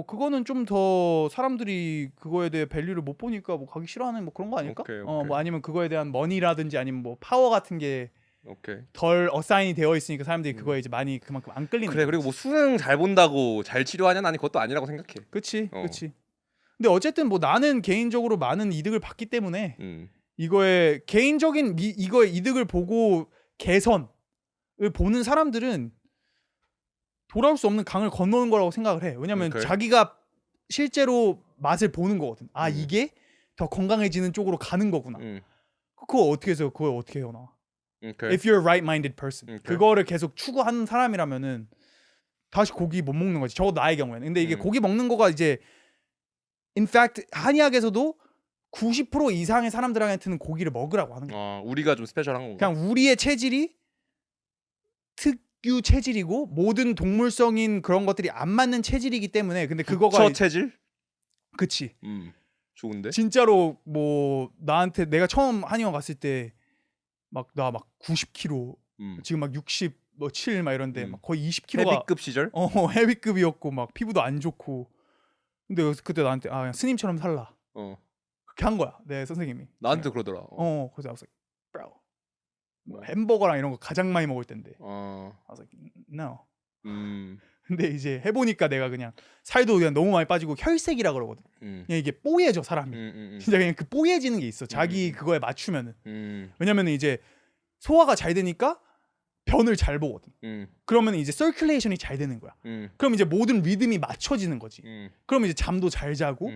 그거는 좀 더 사람들이 그거에 대해 밸류를 못 보니까 뭐 가기 싫어하는 뭐 그런 거 아닐까?
오케이.
뭐 아니면 그거에 대한 머니라든지 아니면 뭐 파워 같은 게
오케이.
덜 어사인이 되어 있으니까 사람들이 그거에 이제 많이 그만큼 안 끌리는
그래.
거지.
그리고 뭐 수능 잘 본다고 잘 치료하냐? 나는 그것도 아니라고 생각해.
그치. 근데 어쨌든 뭐 나는 개인적으로 많은 이득을 봤기 때문에 이거에 개인적인 이거의 이득을 보고 개선을 보는 사람들은 돌아올 수 없는 강을 건너는 거라고 생각을 해. 왜냐면
오케이.
자기가 실제로 맛을 보는 거거든. 아 이게 더 건강해지는 쪽으로 가는 거구나. 그걸 어떻게 해요 나?
오케이.
If you're a right-minded person,
오케이.
그거를 계속 추구하는 사람이라면은 다시 고기 못 먹는 거지. 적어도 나의 경우에는. 근데 이게 고기 먹는 거가 이제 in fact 한의학에서도 90% 이상의 사람들한테는 고기를 먹으라고 하는 거야.
우리가 좀 스페셜한 건가?
그냥 우리의 체질이 특유 체질이고 모든 동물성인 그런 것들이 안 맞는 체질이기 때문에. 근데 그거가
저 체질?
그치.
좋은데?
진짜로 뭐 나한테 내가 처음 한의원 갔을 때 막 나 막 90kg 지금 막 67 막 이런데 막 거의 20kg가
헤비급 시절?
헤비급이었고 막 피부도 안 좋고. 근데 그때 나한테 그냥 스님처럼 살라. 그렇게 한 거야 내 선생님이.
나한테 그러더라.
그래서 I was like, bro, 뭐 햄버거랑 이런 거 가장 많이 먹을 텐데. I was like, no. 근데 이제 해보니까 내가 그냥 살도 그냥 너무 많이 빠지고 혈색이라 그러거든. 그냥 이게 뽀얘져 사람이. 진짜 그냥 그 뽀얘지는 게 있어. 자기 그거에 맞추면은. 왜냐면은 이제 소화가 잘 되니까 변을 잘 보거든. 그러면 이제 서큘레이션이 잘 되는 거야. 그럼 이제 모든 리듬이 맞춰지는 거지. 그럼 이제 잠도 잘 자고.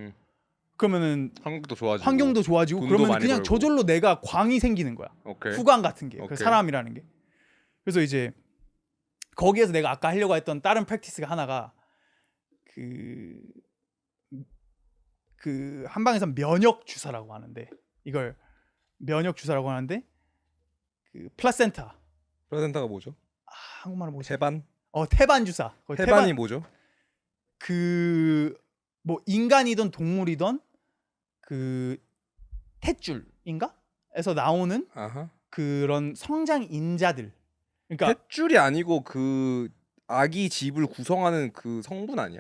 그러면은 환경도 좋아지고 그러면 그냥
벌고.
저절로 내가 광이 생기는 거야.
오케이.
후광 같은 게. 그
오케이.
사람이라는 게. 그래서 이제 거기에서 내가 아까 하려고 했던 다른 프랙티스가 하나가 그 한방에서 면역 주사라고 하는데 이걸 면역 주사라고 하는데 그 플라센타가
뭐죠?
한국말로 뭐지?
태반?
태반 주사.
태반이 뭐죠?
그 뭐 인간이든 동물이든 그 탯줄인가? 에서 나오는 그런 성장 인자들. 그러니까
탯줄이 아니고 그 아기 집을 구성하는 그 성분 아니야?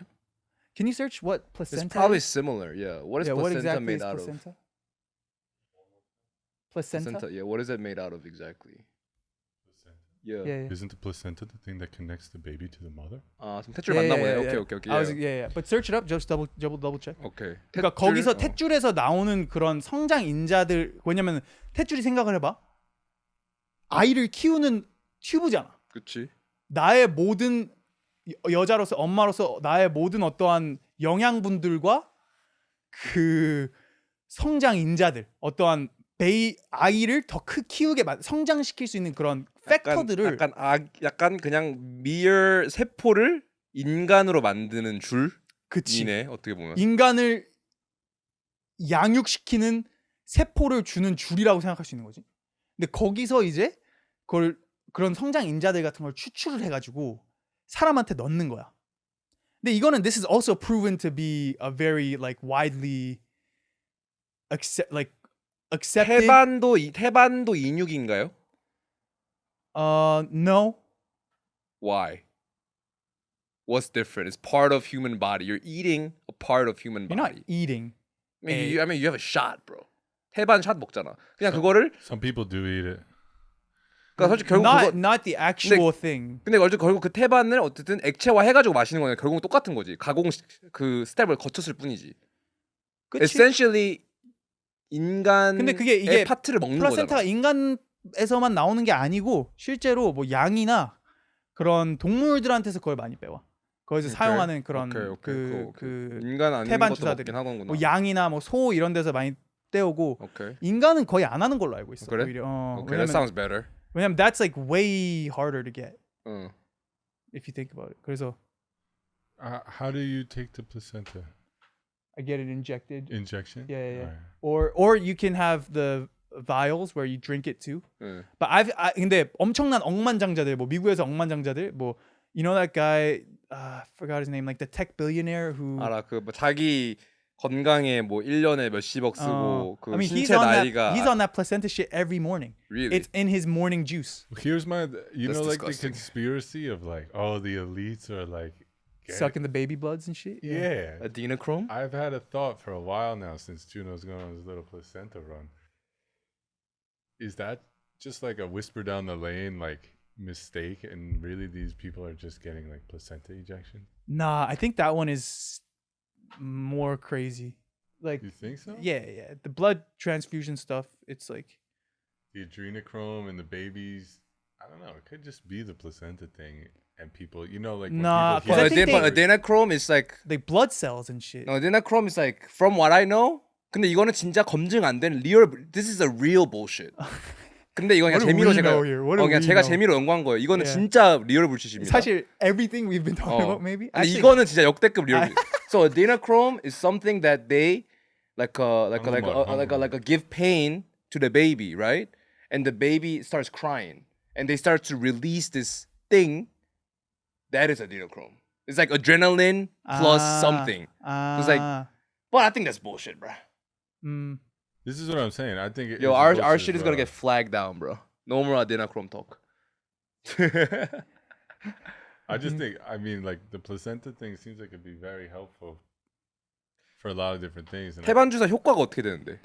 Can you search what
It's
placenta
probably
is?
similar. Yeah. What is
Yeah, what
placenta
exactly
made
is
out of?
placenta?
Yeah. What is it made out of exactly? Yeah.
Yeah.
Isn't the placenta the thing that connects the baby to the mother?
지금 탯줄 맞나 보네. 오케이.
I was, yeah. But search it up. Just double check.
오케이.
그러니까 거기서 탯줄에서 나오는 그런 성장 인자들. 왜냐면 탯줄이 생각을 해봐. 아이를 키우는 튜브잖아.
그렇지.
나의 모든 여자로서 엄마로서 나의 모든 어떠한 영양분들과 그 성장 인자들, 어떠한 아이를 더 키우게 성장시킬 수 있는 그런 팩터들을
약간 그냥 미어 세포를 인간으로 만드는 줄이네. 어떻게 보면
인간을 양육시키는 세포를 주는 줄이라고 생각할 수 있는 거지. 근데 거기서 이제 그런 성장 인자들 같은 걸 추출을 해가지고 사람한테 넣는 거야. 근데 이거는 this is also proven to be a very like widely accepted.
태반도 인육인가요?
No.
Why? What's different? It's part of human body. You're eating a part of human
You're not
body.
eating.
I mean, you have a shot, bro. 태반 샷 먹잖아. 그냥 그거를
Some people do eat it.
그러니까 솔직히 결국
not the actual thing.
근데 결국 그 태반을 어쨌든 액체화 해가지고 마시는 거는 결국 똑같은 거지. 가공 그 스텝을 거쳤을 뿐이지.
그치?
essentially 인간의
근데 그게 이게
파트를 먹는
플라센타가
거잖아.
인간에서만 나오는 게 아니고 실제로 뭐 양이나 그런 동물들한테서 그걸 많이 빼와. 거기서
오케이.
사용하는 그런
그 인간 아닌
태반
것도
주사들이
먹긴 하는구나.
뭐 양이나 뭐 소 이런 데서 많이 떼오고
오케이.
인간은 거의 안 하는 걸로 알고 있어.
그래?
오히려.
Okay, that sounds better.
왜냐면 that's like way harder to get
응.
if you think about it. 그래서
How do you take the placenta?
I get it injected.
Injection?
Yeah.
Alright.
Or you can have the vials where you drink it too.
응.
But 근데 엄청난 억만장자들 뭐 미국에서 억만장자들 뭐 you know that guy forgot his name like the tech billionaire who
알아. 그 뭐 자기 건강에 뭐 1년에 몇십억 쓰고 그
I mean
신체 나이가
he's on that placenta shit every morning.
really?
It's in his morning juice.
Here's my, you
That's
know, like
disgusting.
the conspiracy of like, oh, the elites are like,
Sucking the baby bloods and shit.
yeah.
Adrenochrome?
I've had a thought for a while now since Juno's gone on his little placenta run. Is that just like a whisper down the lane, like mistake, and really these people are just getting like placenta ejection?
Nah, I think that one is more crazy. Like
You think so?
yeah. The blood transfusion stuff, it's like
The adrenochrome and the babies. I don't know. It could just be the placenta thing, and people, you know, like when
Nah,
people
'cause I
hear
think
But adrenochrome is like
blood cells and shit.
no, adrenochrome is like from what I know. 근데 이거는 진짜 검증 안 된 real. This is a real bullshit. 근데 이거 그냥
What do
재미로
we
제가
know here? What do
그냥
we
제가
know?
재미로 연구한 거예요. 이거는
Yeah.
진짜 리얼 불시입니다.
사실 everything we've been talking about maybe.
근데
Actually,
이거는 진짜 역대급 리얼. So adrenochrome is something that they like a give pain to the baby, right? And the baby starts crying, and they start to release this thing. That is adrenochrome. It's like adrenaline plus something. It's like, but I think that's bullshit, bro.
This is what I'm saying. I think
Yo,
it's
our
bullshit
shit is
as
gonna
well.
get flagged down, bro. No more adrenochrome talk.
I just think, I mean, like the placenta thing seems like it'd be very helpful for a lot of different things. And
태반 주사 효과가 어떻게 되는데?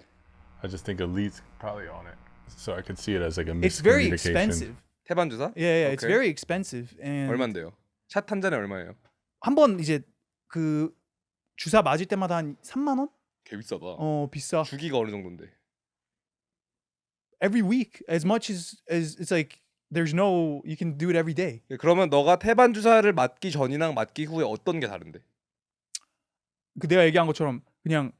I just think elites probably on it, so I could see it as like a
it's very
miscommunication.
expensive.
태반 주사?
Yeah, it's
Okay.
very expensive. And
얼마인데요? 샷 한 잔에 얼마예요?
한번 이제 그 주사 맞을 때마다 한 3만 원?
개 비싸다.
비싸.
주기가 어느 정도인데?
Every week, as much as it's like there's no you can do it every day.
그러면 너가 태반 주사를 맞기 전이랑 맞기 후에 어떤 게 다른데?
그 내가 얘기한 것처럼 그냥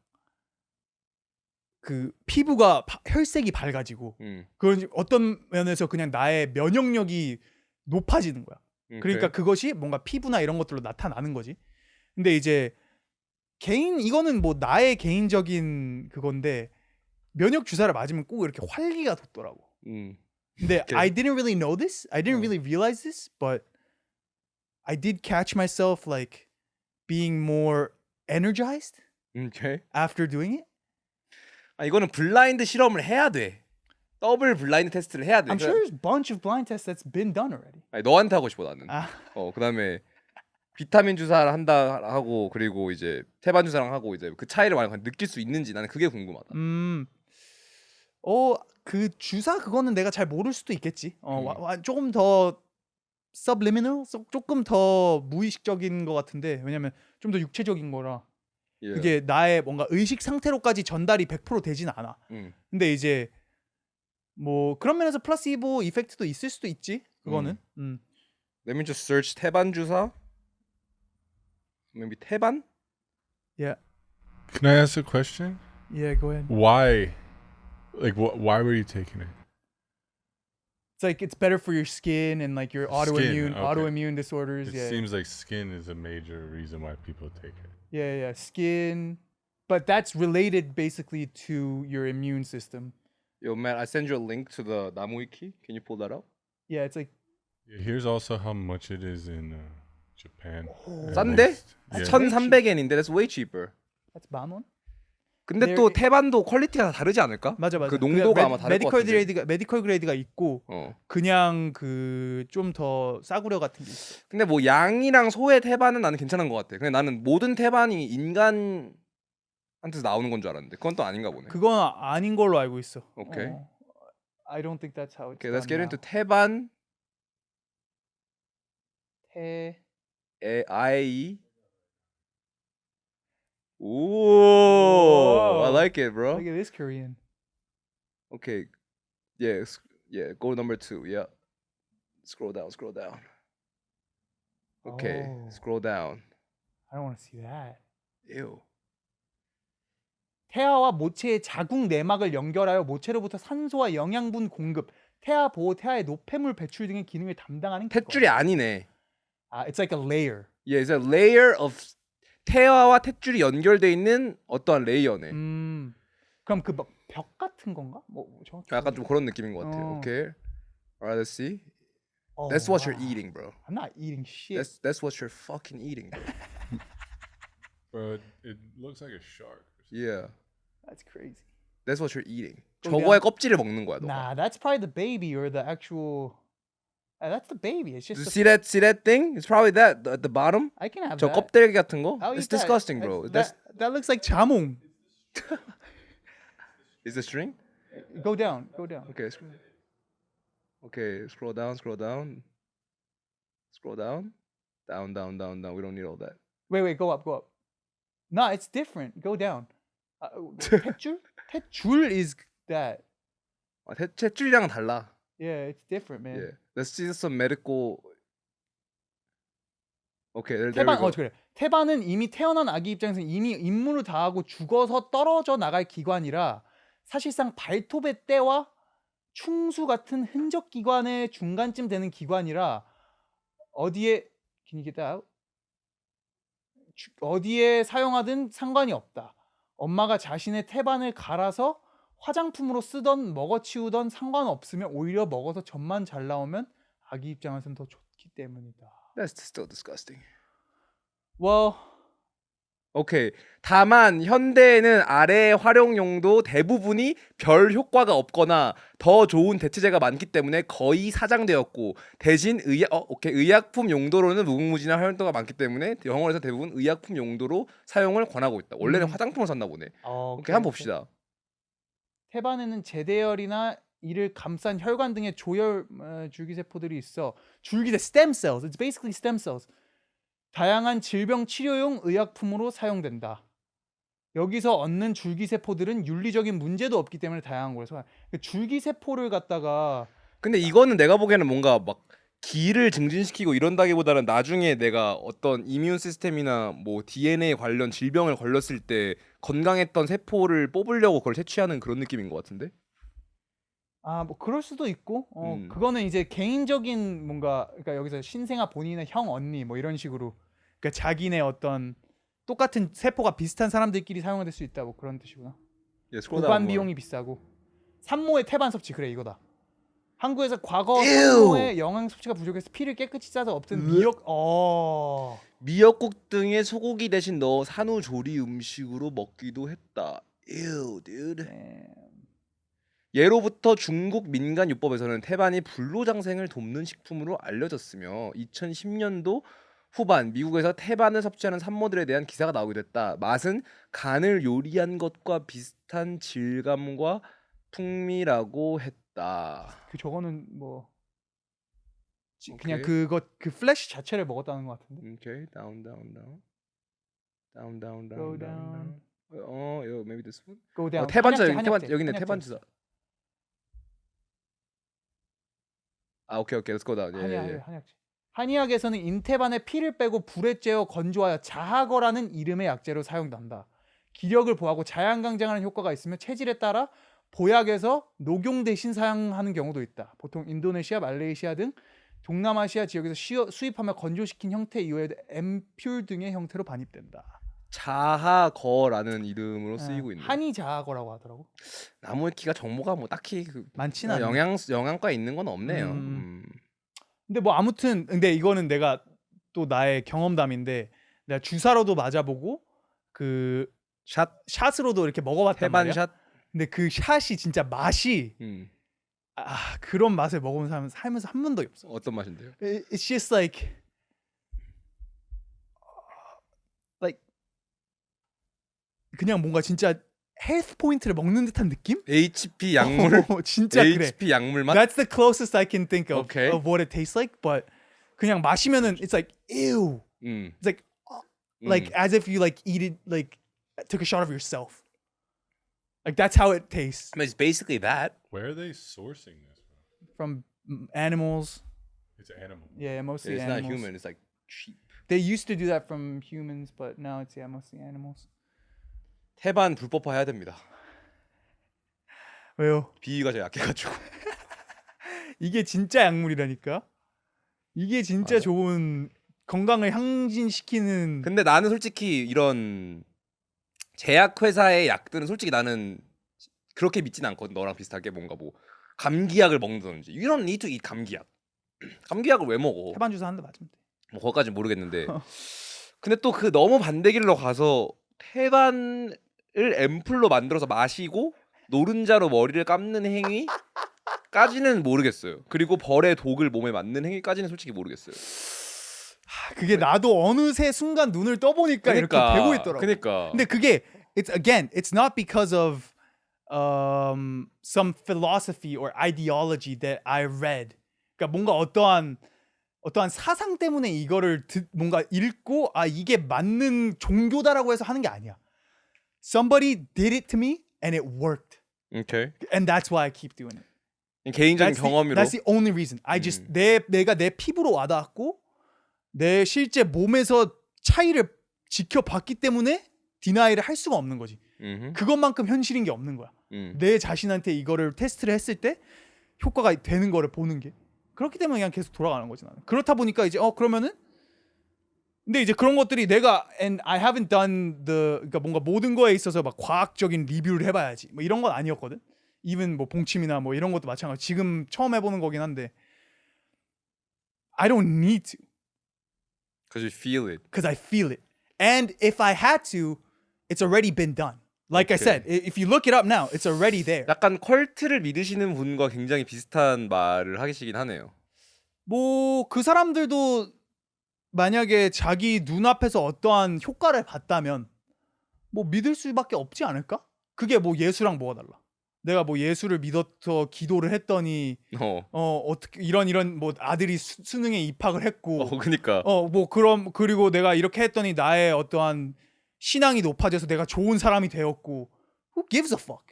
그 피부가 혈색이 밝아지고 그건 어떤 면에서 그냥 나의 면역력이 높아지는 거야. 그러니까 그것이 뭔가 피부나 이런 것들로 나타나는 거지. 근데 이제 이거는 뭐 나의 개인적인 그건데 면역 주사를 맞으면 꼭 이렇게 활기가 돋더라고. 근데
Okay.
I didn't really know this. I didn't really realize this, but I did catch myself like being more energized
오케이.
after doing it.
아 이거는 블라인드 실험을 해야 돼. 더블 블라인드 테스트를 해야 돼.
I'm sure there's a bunch of blind tests that's been done already.
아니, 너한테 하고 싶어 나는.
아.
그다음에 비타민 주사를 한다 하고 그리고 이제 태반 주사랑 하고 이제 그 차이를 완전 느낄 수 있는지 나는 그게 궁금하다.
그 주사 그거는 내가 잘 모를 수도 있겠지. 조금 더 subliminal, 조금 더 무의식적인 것 같은데 왜냐면 좀 더 육체적인 거라
예.
그게 나의 뭔가 의식 상태로까지 전달이 100% 되진 않아. 근데 이제 뭐 그런 면에서 플라시보 이펙트도 있을 수도 있지. 그거는.
Let me just search 태반 주사. Maybe 태반?
Yeah.
Can I ask a question?
Yeah, go ahead.
Why? Like, why were you taking it?
It's like it's better for your skin and like your
Skin, okay.
autoimmune disorders.
It
Yeah.
seems like skin is a major reason why people take it.
Yeah, skin. But that's related basically to your immune system.
Yo man, I send you a link to the 나무위키. Can you pull that up?
Yeah, it's like
Here's also how much it is in Japan. at
싼데?
least. Yeah.
1,300엔인데 that's way cheaper.
that's 10,000원?
근데
There-
또 태반도 퀄리티가 다 다르지 않을까?
맞아.
그 농도가 아마 다를 것 같은데.
메디컬 그레이드가 있고 그냥 그 좀 더 싸구려 같은 게 있어.
근데 뭐 양이랑 소의 태반은 나는 괜찮은 것 같아. 근데 나는 모든 태반이 인간한테서 나오는 건 줄 알았는데 그건 또 아닌가 보네.
그건 아닌 걸로 알고 있어.
오케이.
I don't think that's how it's
Okay, let's
done
get into
now.
태반.
태
I Ooh, I like it, bro.
Look at this Korean.
Okay, yeah, go number 2. Yeah, scroll down. Okay,
Oh.
scroll down.
I don't want to see that.
Ew.
태아와 모체의 자궁 내막을 연결하여 모체로부터 산소와 영양분 공급, 태아 보호, 태아의 노폐물 배출 등의 기능을 담당하는 기관.
탯줄이 아니네.
It's like a layer.
Yeah, it's a layer of 태아와 탯줄이 연결돼 있는 어떠한 레이어네.
그럼 그 막 벽 같은 건가? 뭐 정확히
약간 좀 그런 느낌인 것 같아.
어.
Okay. Alright, let's see.
Oh,
That's what you're
wow.
eating, bro.
I'm not eating shit.
That's what you're fucking eating, bro.
Bro, it looks like a shark.
Yeah.
That's crazy.
That's what you're eating.
또
저거의
그냥-
껍질을 먹는 거야, 너가.
Nah, that's probably the baby or the actual. That's the baby. It's just.
See that thing? It's probably that at the bottom.
I can have
저
that.
껍데기 같은 거.
I'll
It's
eat that.
disgusting, bro.
That looks like 자몽.
Is the string?
Go down. Go down.
Okay. Okay, scroll down. Down. We don't need all that.
Wait. Go up. No, it's different. Go down. 탯줄? 탯줄 is that.
아, 탯줄이랑은 달라.
Yeah, it's different, man.
Yeah. Let's see some medical. Okay, there we
태반
go.
그래. 태반은 이미 태어난 아기 입장에서 이미 임무를 다하고 죽어서 떨어져 나갈 기관이라 사실상 발톱의 때와 충수 같은 흔적 기관의 중간쯤 되는 기관이라 어디에 can you get that out? 어디에 사용하든 상관이 없다. 엄마가 자신의 태반을 갈아서 화장품으로 쓰던 먹어치우던 상관없으며 오히려 먹어서 젖만 잘 나오면 아기 입장에서는 더 좋기 때문이다.
That's still disgusting.
Well,
오케이. 다만 현대에는 아래의 활용 용도 대부분이 별 효과가 없거나 더 좋은 대체제가 많기 때문에 거의 사장되었고 대신 의약품 용도로는 무궁무진한 활용도가 많기 때문에 영어에서 대부분 의약품 용도로 사용을 권하고 있다. 원래는 화장품을 썼나 보네. 오케이, 한번 봅시다.
태반에는 제대열이나 이를 감싼 혈관 등의 조혈 줄기세포들이 있어. stem cells. It's basically stem cells. 다양한 질병 치료용 의약품으로 사용된다. 여기서 얻는 줄기세포들은 윤리적인 문제도 없기 때문에 다양한 거라서 줄기세포를 갖다가
근데 이거는 내가 보기에는 뭔가 막 기를 증진시키고 이런다기보다는 나중에 내가 어떤 이뮨 시스템이나 뭐 DNA 관련 질병을 걸렸을 때 건강했던 세포를 뽑으려고 그걸 채취하는 그런 느낌인 것 같은데?
뭐 그럴 수도 있고 그거는 이제 개인적인 뭔가 그러니까 여기서 신생아 본인의 형 언니 뭐 이런 식으로 그러니까 자기네 어떤 똑같은 세포가 비슷한 사람들끼리 사용될 수 있다 뭐 그런 뜻이구나. 보관 비용이 비싸고 산모의 태반 섭취 그래 이거다. 한국에서 과거 산모의 영양 섭취가 부족해서 피를 깨끗이 짜서 없던
미역국 등의 소고기 대신 넣어 산후조리 음식으로 먹기도 했다. Ew, dude. 예로부터 중국 민간 요법에서는 태반이 불로장생을 돕는 식품으로 알려졌으며 2010년도 후반 미국에서 태반을 섭취하는 산모들에 대한 기사가 나오게 됐다. 맛은 간을 요리한 것과 비슷한 질감과 풍미라고 했다.
저거는 뭐
오케이.
그냥 그 플래시 자체를 먹었다는 것 같은데.
Okay, down.
Go down.
maybe this one.
Go down.
태반지사
한약재.
여기 있네. 태반지사. 오케이. Let's go down.
한약재. 한의학에서는 인태반의 피를 빼고 불에 쬐어 건조하여 자하거라는 이름의 약재로 사용된다. 기력을 보하고 자양강장하는 효과가 있으며 체질에 따라 보약에서 녹용 대신 사용하는 경우도 있다. 보통 인도네시아, 말레이시아 등 동남아시아 지역에서 수입하며 건조시킨 형태 이외에도 앰퓰 등의 형태로 반입된다.
자하거라는 이름으로 쓰이고 있네.
한의 자하거라고 하더라고.
나무의 키가 정보가 뭐 딱히
많지는 않아.
영양과에 있는 건 없네요.
근데 뭐 아무튼 근데 이거는 내가 또 나의 경험담인데 내가 주사로도 맞아보고 그 샷으로도 이렇게 먹어봤단 말이야.
태반샷.
근데 그 샷이 진짜 맛이 그런 맛을 먹어본 사람은 살면서 한 번도 없어.
어떤 맛인데요?
It's just like 그냥 뭔가 진짜 헬스 포인트를 먹는 듯한 느낌?
HP 약물.
진짜 그래.
HP 약물 맛.
That's the closest I can think of
Okay.
of what it tastes like. But 그냥 마시면은 it's like ew. It's like like as if you like eat it like took a shot of yourself. Like that's how it tastes
I mean, it's basically that.
Where are they sourcing this
from
from?
animals.
It's animal.
Yeah, mostly
It's
animals.
not human. It's like cheap.
They used to do that from humans, but now it's mostly animals.
태반 불법화 해야 됩니다.
왜요?
비위가 제일 약해가지고.
이게 진짜 약물이라니까. 이게 진짜
맞아.
좋은 건강을 향진시키는.
근데 나는 솔직히 이런 제약 회사의 약들은 솔직히 나는 그렇게 믿진 않거든. 너랑 비슷하게 뭔가 뭐 감기약을 먹는다든지. You don't need to eat 감기약. 감기약을 왜 먹어?
태반 주사 한 대 맞으면 돼.
뭐 거기까지 모르겠는데. 근데 또 그 너무 반대길로 가서 태반을 앰플로 만들어서 마시고 노른자로 머리를 감는 행위까지는 모르겠어요. 그리고 벌의 독을 몸에 맞는 행위까지는 솔직히 모르겠어요.
그게 나도 어느새 순간 눈을 떠보니까 이렇게 되고 있더라고.
그러니까.
근데 그게 it's not because of some philosophy or ideology that I read. 그러니까 뭔가 어떠한 사상 때문에 이거를 뭔가 읽고 아 이게 맞는 종교다라고 해서 하는 게 아니야. Somebody did it to me and it worked.
오케이.
And that's why I keep doing it.
개인적인 경험으로.
That's the only reason. I just 내가 내 피부로 와닿았고 내 실제 몸에서 차이를 지켜봤기 때문에 디나이를 할 수가 없는 거지. 그것만큼 현실인 게 없는 거야. 내 자신한테 이거를 테스트를 했을 때 효과가 되는 거를 보는 게. 그렇기 때문에 그냥 계속 돌아가는 거지 나는. 그렇다 보니까 이제 그러면은 근데 이제 그런 것들이 내가 and I haven't done 그러니까 뭔가 모든 거에 있어서 막 과학적인 리뷰를 해봐야지 뭐 이런 건 아니었거든. even 뭐 봉침이나 뭐 이런 것도 마찬가지. 지금 처음 해보는 거긴 한데 I don't need to.
Because you feel it.
Because I feel it. And if I had to, it's already been done. Like I
Okay.
said, if you look it up now, it's already there.
약간 컬트를 믿으시는 분과 굉장히 비슷한 말을 하시긴 하네요.
뭐 그 사람들도 만약에 자기 눈앞에서 어떠한 효과를 봤다면 뭐 믿을 수밖에 없지 않을까? 그게 뭐 예수랑 뭐가 달라? 내가 뭐 예수를 믿어서 기도를 했더니 어떻게 이런 뭐 아들이 수능에 입학을 했고
그니까.
뭐 그리고 내가 이렇게 했더니 나의 어떠한 신앙이 높아져서 내가 좋은 사람이 되었고 who gives a fuck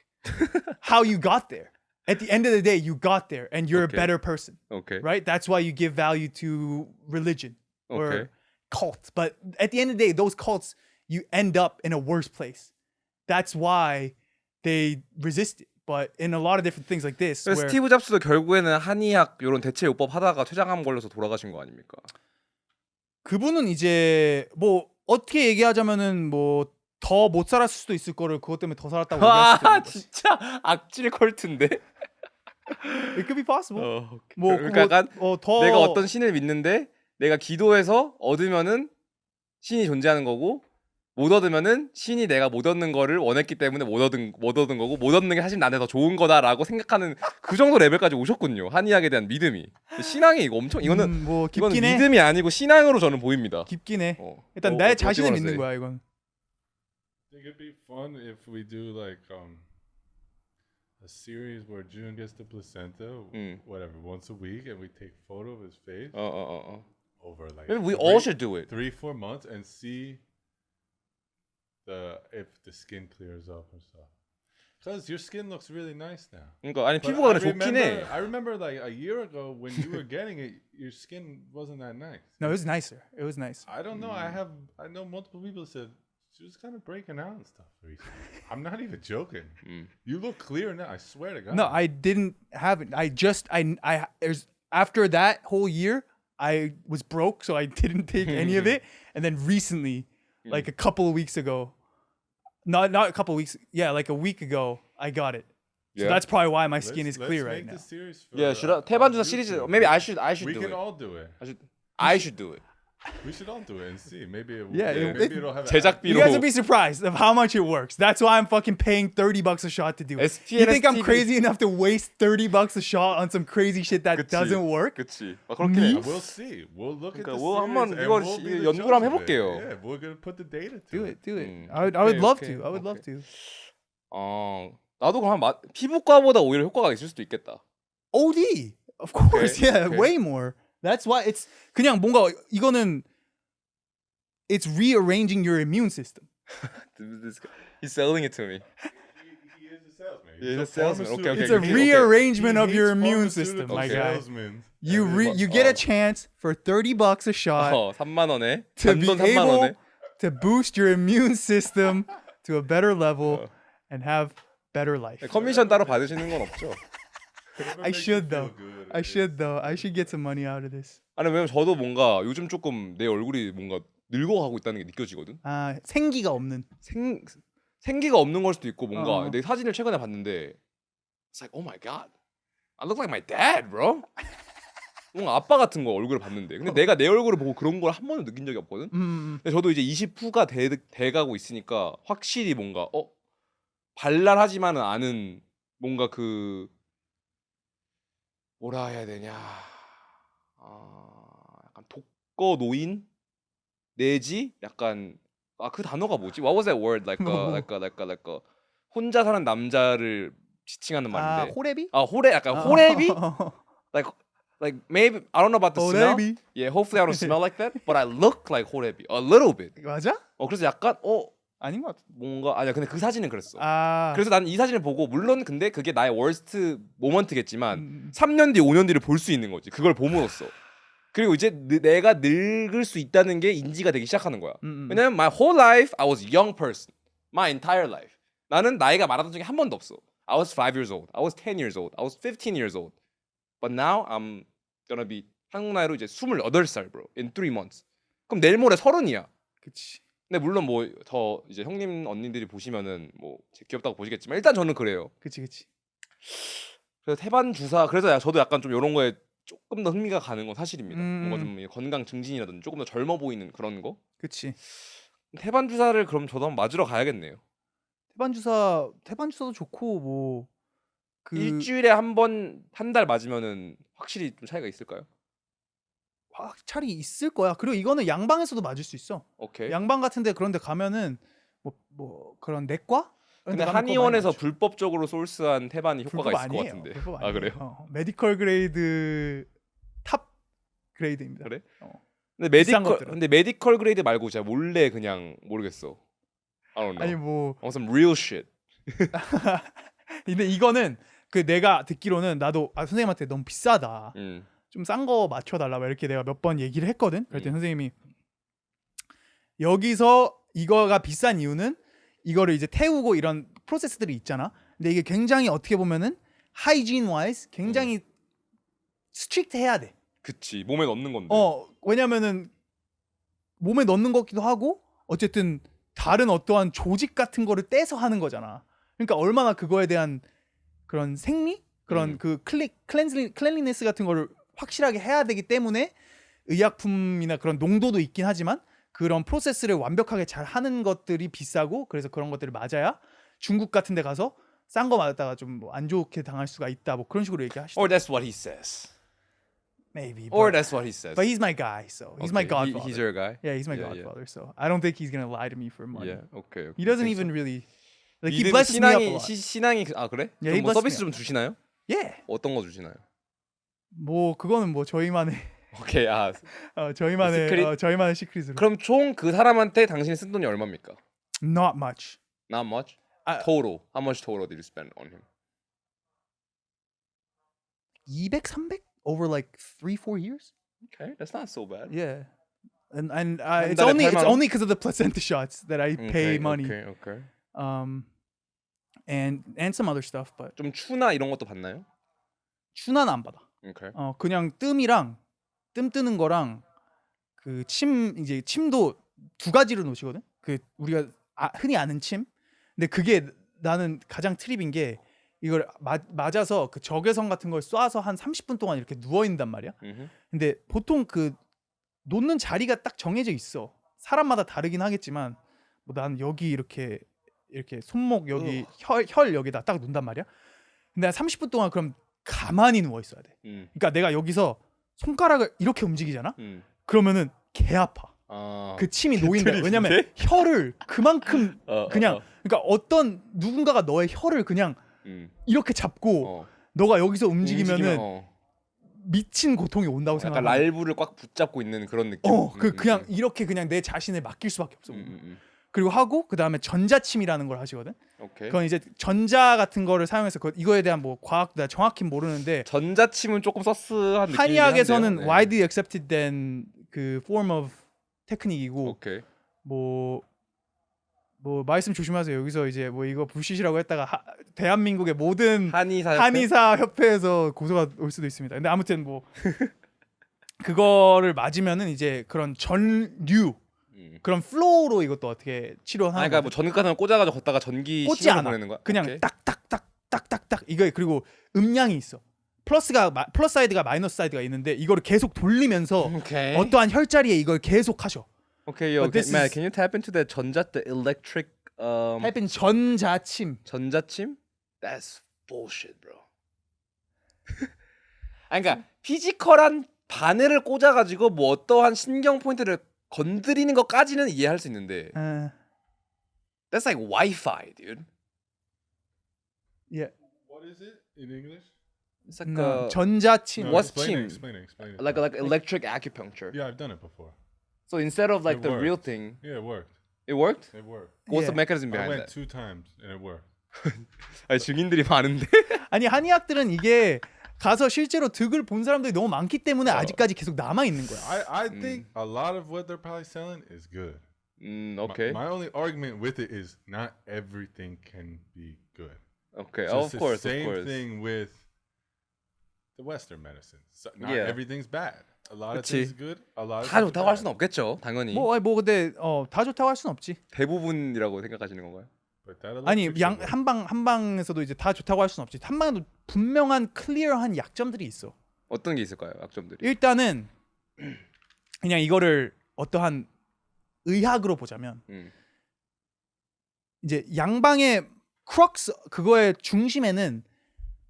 how you got there? At the end of the day, you got there and you're
Okay.
a better person,
오케이.
right? That's why you give value to religion or
Okay.
cults. But at the end of the day, those cults, you end up in a worse place. That's why they resist it. But in a lot of different things like this, where
스티브 잡스도 결국에는 한의학 이런 대체 요법 하다가 췌장암 걸려서 돌아가신 거 아닙니까?
그분은 이제 뭐 어떻게 얘기하자면은 뭐 더 못 살았을 수도 있을 거를 그것 때문에 더 살았다고 얘기할 수도 있는 거지.
진짜 악질 컬트인데.
It could be possible.
오케이.
뭐
그러니까 약간
더
내가 어떤 신을 믿는데 내가 기도해서 얻으면은 신이 존재하는 거고 못 얻으면은 신이 내가 못 얻는 거를 원했기 때문에 못 얻은 거고 못 얻는 게 사실 나한테 더 좋은 거다라고 생각하는 그 정도 레벨까지 오셨군요. 한의학에 대한 믿음이. 신앙이 이거 엄청 이거는
뭐
이거는
깊긴 해.
믿음이 아니고 신앙으로 저는 보입니다.
깊긴 해. 일단 내 자신을 믿는 거야 이건.
I think it'd be fun if we do like a series where June gets the placenta, whatever, once a week, and we take photo of his face over like
Maybe we all should do it.
3-4 months and see if the skin clears up and stuff. Because your skin looks really nice now.
그러니까 아니
But
피부가 그래 좋긴 해.
I remember like a year ago when you were getting it, your skin wasn't that nice.
No, it was nicer. It was nice.
I don't know. I know multiple people said she was kind of breaking out and stuff recently. I'm not even joking. You look clear now. I swear to God.
No, I didn't have it. There's after that whole year, I was broke, so I didn't take any of it. And then recently, like a couple of weeks ago, not a couple of weeks, yeah, like a week ago, I got it. So
Yeah.
that's probably why my skin is clear right
make
now.
the series for,
Yeah, should I, 태반주사 시리즈.
YouTube.
Maybe I should
We
do
can
it.
all do it.
I should do it.
We should all do it and see. Maybe it will.
Yeah,
maybe it'll have.
You
제작비로
guys would be surprised of how much it works. That's why I'm fucking paying $30 a shot to do it. You think I'm
SPNS TV.
crazy enough to waste $30 a shot on some crazy shit that
그치.
doesn't work?
그치. 그렇긴 해.
We'll see. We'll look at the
그러니까 뭐 한번
series and
이걸
we'll be the
연구를 한번
judge of it.
해볼게요.
Yeah, we're gonna put the data to
Do
it.
it. I would
오케이,
love
오케이,
to. I would love
오케이.
to.
나도 그럼 피부과보다 오히려 효과가 있을 수도 있겠다.
OD. Of course.
Okay,
Yeah,
okay.
way more. That's why it's 그냥 뭔가 이거는 it's rearranging your immune system.
He's selling it to me.
He is a salesman.
He's a salesman. Okay, okay.
It's a
okay.
rearrangement of
He
your
hates
immune system,
pharmaceutical
my guy.
salesmen.
You get a chance for $30 a shot
3만 원에
to be
단돈 3만
able
원에.
to boost your immune system to a better level and have better life.
커미션 따로 받으시는 건 없죠.
I should though. I should though. I should get some money out of this.
아니 왜냐면 저도 뭔가 요즘 조금 내 얼굴이 뭔가 늙어가고 있다는 게 느껴지거든.
아 생기가 없는.
생기가 없는 걸 수도 있고 뭔가
어.
내 사진을 최근에 봤는데 It's like, oh my god, I look like my dad, bro. 뭔가 아빠 같은 거 얼굴을 봤는데 근데 내가 내 얼굴을 보고 그런 걸 한 번도 느낀 적이 없거든. 근데 저도 이제 20 후가 돼가고 있으니까 확실히 뭔가 발랄하지만은 않은 뭔가 그 뭐라 해야 되냐, 약간 독거 노인 내지 약간 그 단어가 뭐지? What was that word? Like a 혼자 사는 남자를 지칭하는
아
말인데.
호레비?
약간 호레비? Like maybe I don't know about the smell.
호레비.
Yeah, hopefully I don't smell like that. But I look like 호레비 a little bit.
맞아?
그래서 약간
아닌 것 같아.
뭔가 아니야. 근데 그 사진은 그랬어.
아
그래서 난 이 사진을 보고 물론 근데 그게 나의 월스트 모먼트겠지만 3년 뒤, 5년 뒤를 볼 수 있는 거지. 그걸 봄으로써. 그리고 이제 내가 늙을 수 있다는 게 인지가 되기 시작하는 거야. 왜냐면 my whole life I was a young person. My entire life. 나는 나이가 많았던 적이 한 번도 없어. I was 5 years old. I was 10 years old. I was 15 years old. But now I'm gonna be 한국 나이로 이제 28살 bro. In 3 months. 그럼 내일 모레 30이야.
그치.
근데 물론 뭐 더 이제 형님 언니들이 보시면은 뭐 귀엽다고 보시겠지만 일단 저는 그래요.
그치.
그래서 태반 주사 그래서 저도 약간 좀 이런 거에 조금 더 흥미가 가는 건 사실입니다. 뭔가 좀 건강 증진이라든지 조금 더 젊어 보이는 그런 거.
그치.
태반 주사를 그럼 저도 한번 맞으러 가야겠네요.
태반 주사도 좋고 뭐 그
일주일에 한 번 한 달 맞으면은 확실히 좀 차이가 있을까요?
차리 있을 거야. 그리고 이거는 양방에서도 맞을 수 있어.
오케이.
양방 같은데 그런데 가면은 뭐 그런 내과?
근데 한의원에서 불법적으로 소스한 태반이 효과가 있을 것 같은데.
불법
아
아니에요.
그래요?
메디컬 그레이드 탑 그레이드입니다.
그래?
비싼
근데
것들은.
근데 메디컬 그레이드 말고 제가 몰래 그냥 모르겠어. I don't know.
아니 뭐
some real shit.
근데 이거는 그 내가 듣기로는 나도 선생님한테 너무 비싸다. 좀 싼 거 맞춰달라 이렇게 내가 몇 번 얘기를 했거든. 그랬더니 선생님이 여기서 이거가 비싼 이유는 이거를 이제 태우고 이런 프로세스들이 있잖아. 근데 이게 굉장히 어떻게 보면은 하이진 와이즈 굉장히 스트릭트 해야 돼.
그치 몸에 넣는 건데.
왜냐면은 몸에 넣는 거기도 하고 어쨌든 다른 어떠한 조직 같은 거를 떼서 하는 거잖아. 그러니까 얼마나 그거에 대한 그런 생리? 그런 그 클렌리네스 같은 거를 확실하게 해야 되기 때문에 의약품이나 그런 농도도 있긴 하지만 그런 프로세스를 완벽하게 잘 하는 것들이 비싸고 그래서 그런 것들을 맞아야 중국 같은 데 가서 싼 거 맞았다가 좀 뭐 안 좋게 당할 수가 있다 뭐 그런 식으로 얘기하시죠.
Or that's what he says.
Maybe.
Or that's what he says.
But he's my guy, so he's my
Okay,
godfather.
He's your guy.
Yeah, he's my godfather. So I don't think he's gonna lie to me for money.
Yeah. Okay.
He doesn't even really like he blesses me up a lot.
신앙이 그래?
Yeah, he
뭐
blesses
서비스
me
좀 주시나요?
Yeah.
어떤 거 주시나요?
뭐 그거는 뭐 저희만의
오케이.
저희만의 시크릿으로.
그럼 총 그 사람한테 당신이 쓴 돈이 얼마입니까?
Not much.
Not much. Total. How much total did you spend on him?
200, 300 over like 3-4 years.
Okay, that's not so bad.
Yeah. And
한
it's
달에
only
8만 원?
only because of the placenta shots that I pay money.
Okay.
And some other stuff, but
좀 추나 이런 것도 받나요?
추나는 안 받아.
Okay.
그냥 뜸이랑 뜸 뜨는 거랑 그 이제 침도 두 가지로 놓으시거든. 그 우리가 흔히 아는 침. 근데 그게 나는 가장 트립인 게 이걸 맞아서 그 적외선 같은 걸 쏴서 한 30분 동안 이렇게 누워 있는단 말이야. 근데 보통 그 놓는 자리가 딱 정해져 있어. 사람마다 다르긴 하겠지만 뭐 난 여기 이렇게 손목 여기 혈 여기다 딱 놓는단 말이야. 근데 한 30분 동안 그럼 가만히 누워 있어야 돼. 그러니까 내가 여기서 손가락을 이렇게 움직이잖아. 그러면은 개 아파. 그 침이 놓인다. 왜냐면 혈을 그만큼 그냥 그러니까 어떤 누군가가 너의 혈을 그냥 이렇게 잡고 너가 여기서 움직이면은 미친 고통이 온다고
약간
생각해.
랄부를 꽉 붙잡고 있는 그런 느낌.
그냥 이렇게 그냥 내 자신을 맡길 수밖에 없어. 그리고 하고 그 다음에 전자침이라는 걸 하시거든.
오케이.
그건 이제 전자 같은 거를 사용해서 이거에 대한 뭐 과학 나 정확히 모르는데
전자침은 조금 서스한 느낌이
한의학에서는
한데요. 네.
widely accepted 된 그 form of 테크닉이고
오케이.
뭐 말씀 조심하세요. 여기서 이제 뭐 이거 불시시라고 했다가 대한민국의 모든 한의사 협회에서 고소가 올 수도 있습니다. 근데 아무튼 뭐 그거를 맞으면은 이제 그런 전류 그런 플로우로 이것도 어떻게 치료하는
그러니까 뭐 전극 같은 거 꽂아가지고 걷다가 전기
꽂지
신호를
않아.
보내는 거야?
그냥
오케이.
딱딱딱딱딱딱 이거 그리고 음량이 있어. 플러스 사이드가 마이너스 사이드가 있는데 이거를 계속 돌리면서
오케이.
어떠한 혈자리에 이걸 계속 하셔.
Okay, yo,
But this
man,
is-
can you tap into the the electric
해빈 전자침.
전자침? That's bullshit, bro. 아니, 그러니까 피지컬한 바늘을 꽂아가지고 뭐 어떠한 신경 포인트를 건드리는 것까지는 이해할 수 있는데 that's like Wi-Fi, dude.
예.
What is it in English?
It's like
No, 전자침.
What's
explain
chim?
it. Explain it.
like electric acupuncture.
Yeah, I've done it before.
So instead of like
It
the
worked.
real thing,
Yeah, it worked.
it worked.
It worked.
What's the
Yeah.
mechanism
I
behind
went
that?
2 times and it worked.
아니, 증인들이 많은데.
아니 한의학들은 이게 가서 실제로 득을 본 사람들이 너무 많기 때문에 아직까지 계속 남아 있는 거야.
I think a lot of what they're probably selling is good.
Okay.
My only argument with it is not everything can be good.
Okay.
So
Of
it's the
course, of
same
course.
thing with the Western medicine. So not
Yeah.
everything's bad. A lot of
그치.
things good. A lot of
다
things
좋다고 할
bad.
수는 없겠죠, 당연히.
뭐 근데 다 좋다고 할 수는 없지.
대부분이라고 생각하시는 건가요?
But that
아니
electric shit works.
한방에서도 이제 다 좋다고 할 수는 없지. 한방에도 분명한 클리어한 약점들이 있어.
어떤 게 있을까요, 약점들이?
일단은 그냥 이거를 어떠한 의학으로 보자면 이제 양방의 크럭스 그거의 중심에는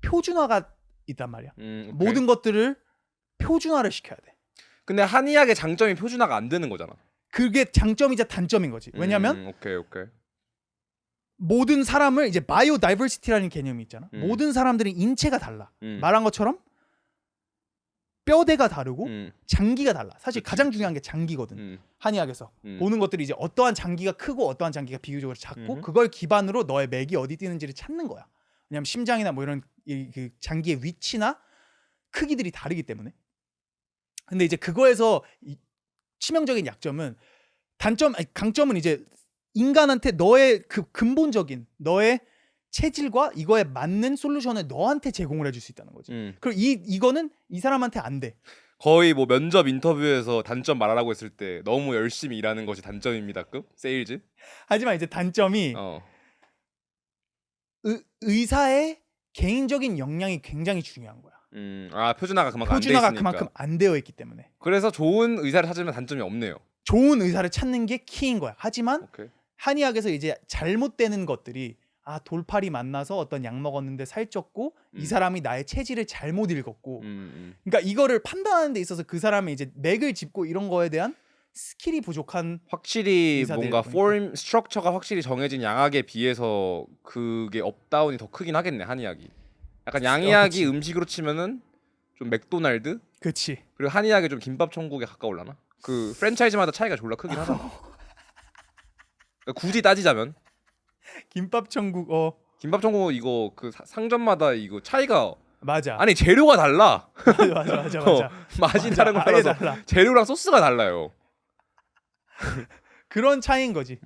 표준화가 있단 말이야.
오케이.
모든 것들을 표준화를 시켜야 돼.
근데 한의학의 장점이 표준화가 안 되는 거잖아.
그게 장점이자 단점인 거지. 왜냐면
오케이.
모든 사람을 이제 바이오 다이버시티라는 개념이 있잖아. 모든 사람들은 인체가 달라. 말한 것처럼 뼈대가 다르고 장기가 달라. 사실
그치,
가장
그치.
중요한 게 장기거든. 한의학에서
음.
보는 것들이 이제 어떠한 장기가 크고 어떠한 장기가 비교적으로 작고 그걸 기반으로 너의 맥이 어디 뛰는지를 찾는 거야. 왜냐면 심장이나 뭐 이런 그 장기의 위치나 크기들이 다르기 때문에. 근데 이제 그거에서 치명적인 약점은 강점은 이제 인간한테 너의 그 근본적인 너의 체질과 이거에 맞는 솔루션을 너한테 제공을 해줄 수 있다는 거지. 그리고 이거는 이 사람한테 안 돼.
거의 뭐 면접 인터뷰에서 단점 말하라고 했을 때 너무 열심히 일하는 것이 단점입니다급 세일즈.
하지만 이제 단점이 의사의 개인적인 역량이 굉장히 중요한 거야.
표준화가 그만큼
표준화가
안 돼 있으니까.
그만큼 안 되어 있기 때문에
그래서 좋은 의사를 찾으면 단점이 없네요.
좋은 의사를 찾는 게 키인 거야. 하지만
오케이.
한의학에서 이제 잘못되는 것들이 돌팔이 만나서 어떤 약 먹었는데 살쪘고 이 사람이 나의 체질을 잘못 읽었고 그러니까 이거를 판단하는 데 있어서 그 사람이 이제 맥을 짚고 이런 거에 대한 스킬이 부족한
확실히
의사들이
뭔가
보니까.
폼 스트럭처가 확실히 정해진 양학에 비해서 그게 업다운이 더 크긴 하겠네, 한의학이. 약간 양의학이
그치.
음식으로 치면은 좀 맥도날드
그치.
그리고 한의학이 좀 김밥 천국에 가까울라나? 그 프랜차이즈마다 차이가 졸라 크긴 하잖아. 그러니까 굳이 따지자면
김밥 천국
김밥 천국 이거 그 상점마다 이거 차이가
맞아.
아니 재료가 달라.
맞아.
맛이
맞아,
다른 거
아예
따라서
달라.
재료랑 소스가 달라요.
그런 차이인 거지.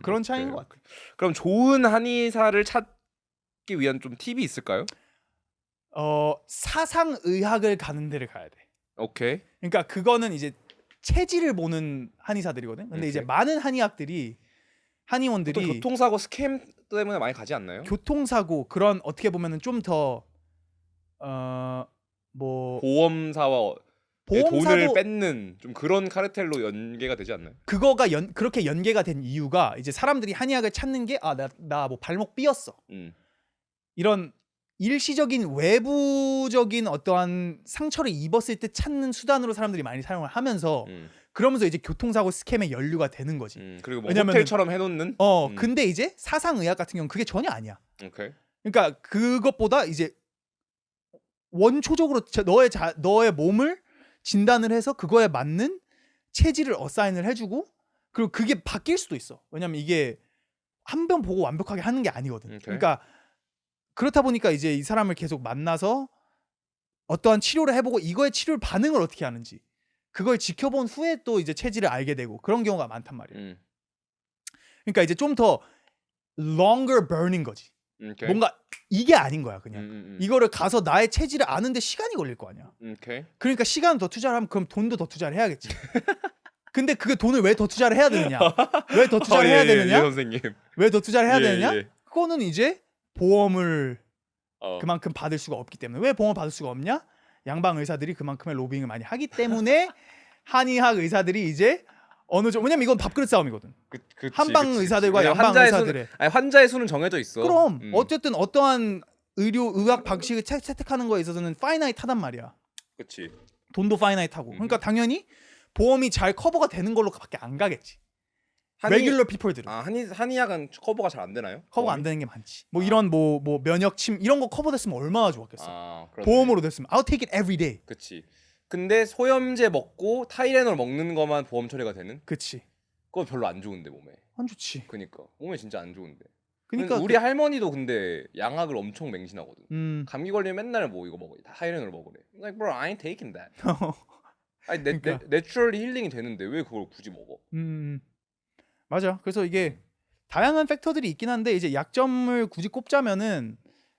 그런 차이인
오케이,
것 같아.
그럼 좋은 한의사를 찾기 위한 좀 팁이 있을까요?
사상 의학을 가는 데를 가야 돼.
오케이.
그러니까 그거는 이제 체질을 보는 한의사들이거든. 근데 이제
오케이.
많은 한의원들이
또 교통사고 스캠 때문에 많이 가지 않나요?
교통사고 그런 어떻게 보면은 좀 더 뭐
보험사와
보험사도
돈을 뺏는 좀 그런 카르텔로 연계가 되지 않나요?
그거가 그렇게 연계가 된 이유가 이제 사람들이 한의학을 찾는 게 나 뭐 발목 삐었어. 이런 일시적인 외부적인 어떠한 상처를 입었을 때 찾는 수단으로 사람들이 많이 사용을 하면서 그러면서 이제 교통사고 스캠에 연루가 되는 거지.
그리고 뭐
왜냐면은-
호텔처럼 해놓는.
근데 이제 사상의학 같은 경우는 그게 전혀 아니야.
오케이.
그러니까 그것보다 이제 원초적으로 너의 몸을 진단을 해서 그거에 맞는 체질을 어사인을 해주고 그리고 그게 바뀔 수도 있어. 왜냐면 이게 한 번 보고 완벽하게 하는 게 아니거든.
오케이.
그러니까 그렇다 보니까 이제 이 사람을 계속 만나서 어떠한 치료를 해보고 이거의 치료 반응을 어떻게 하는지 그걸 지켜본 후에 또 이제 체질을 알게 되고 그런 경우가 많단 말이에요. 그러니까 이제 좀 더 longer burning 거지.
오케이.
뭔가 이게 아닌 거야 그냥. 이거를 가서 나의 체질을 아는데 시간이 걸릴 거 아니야.
오케이.
그러니까 시간 더 투자를 하면 그럼 돈도 더 투자를 해야겠지. 근데 그게 돈을 왜 더 투자를 해야 되느냐? 왜 더 투자를 해야 되느냐?
예, 선생님.
왜 더 투자를 해야
예,
되느냐?
예.
그거는 이제 보험을
어.
그만큼 받을 수가 없기 때문에. 왜 보험을 받을 수가 없냐? 양방 의사들이 그만큼의 로빙을 많이 하기 때문에 한의학 의사들이 이제 어느 정도, 왜냐면 이건 밥그릇 싸움이거든.
그치,
한방
그치,
의사들과
그치.
양방
환자의
의사들의.
수는, 아니 환자의 수는 정해져 있어.
그럼 어쨌든 어떠한 의학 방식을 채택하는 거에 있어서는 파이나이트하단 말이야.
그렇지.
돈도 파이나이트하고. 그러니까 당연히 보험이 잘 커버가 되는 걸로밖에 안 가겠지. 레귤러 피플들은
한의학은 커버가 잘 안 되나요?
커버가 안 되는 게 많지. 뭐 이런 뭐 면역침 이런 거 커버됐으면 얼마나 좋았겠어.
그렇네.
보험으로 됐으면 I'll take it every day.
그치. 근데 소염제 먹고 타이레놀 먹는 것만 보험 처리가 되는?
그치.
그건 별로 안 좋은데 몸에.
안 좋지.
그니까 몸에 진짜 안 좋은데.
그러니까
우리 할머니도 근데 양학을 엄청 맹신하거든.
그
감기 걸리면 맨날 뭐 이거 먹어, 타이레놀 먹으래. Like bro, I ain't taking that. 아니
그러니까.
내추럴리 힐링이 되는데 왜 그걸 굳이 먹어?
맞아. 그래서 이게 다양한 팩터들이 있긴 한데 이제 약점을 굳이 꼽자면은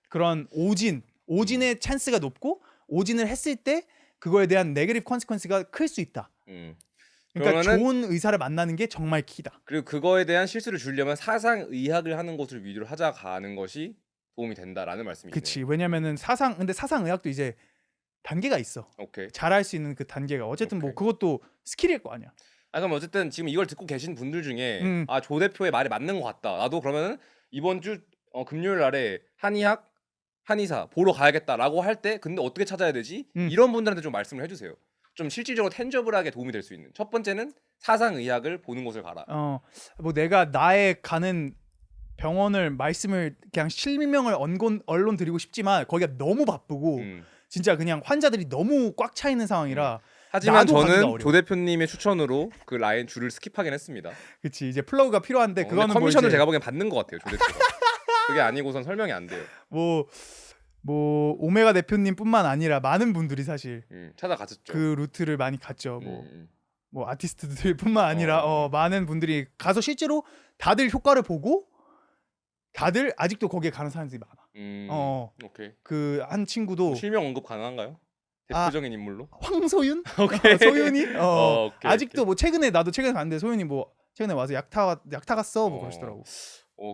그런 오진의 찬스가 높고 오진을 했을 때 그거에 대한 네거티브 컨시퀀스가 클 수 있다. 그러니까
그러면은-
좋은 의사를 만나는 게 정말 키다.
그리고 그거에 대한 실수를 줄려면 사상 의학을 하는 것을 위주로 하자가는 것이 도움이 된다라는 말씀이시네요.
그치. 왜냐면은 근데 사상 의학도 이제 단계가 있어.
오케이.
잘할 수 있는 그 단계가 어쨌든 뭐
오케이.
그것도 스킬일 거 아니야.
그럼 어쨌든 지금 이걸 듣고 계신 분들 중에 조 대표의 말이 맞는 것 같다. 나도 그러면은 이번 주 금요일 날에 한의학 한의사 보러 가야겠다라고 할 때 근데 어떻게 찾아야 되지? 이런 분들한테 좀 말씀을 해주세요. 좀 실질적으로 텐저블하게 도움이 될 수 있는. 첫 번째는 사상 의학을 보는 곳을 가라.
뭐 내가 나의 가는 병원을 말씀을 그냥 실명을 언론 드리고 싶지만 거기가 너무 바쁘고 진짜 그냥 환자들이 너무 꽉 차 있는 상황이라.
하지만
나도 가기가
저는
어려워.
조 대표님의 추천으로 그 라인 줄을 스킵하긴 했습니다.
그치. 이제 플러그가 필요한데
근데
그거는
커미션을
뭐 이제
제가 보기엔 받는 것 같아요, 조 대표가. 그게 아니고선 설명이 안 돼요.
뭐 오메가 대표님뿐만 아니라 많은 분들이 사실
찾아갔었죠.
그 루트를 많이 갔죠. 뭐 아티스트들뿐만 아니라 많은 분들이 가서 실제로 다들 효과를 보고 다들 아직도 거기에 가는 사람들이 많아.
오케이.
그 한 친구도
실명 언급 가능한가요? 대표적인 인물로?
황소윤?
오케이.
소윤이?
오케이,
아직도 뭐 나도 최근에 갔는데 소윤이 뭐 최근에 와서 약타 갔어 뭐 그러시더라고.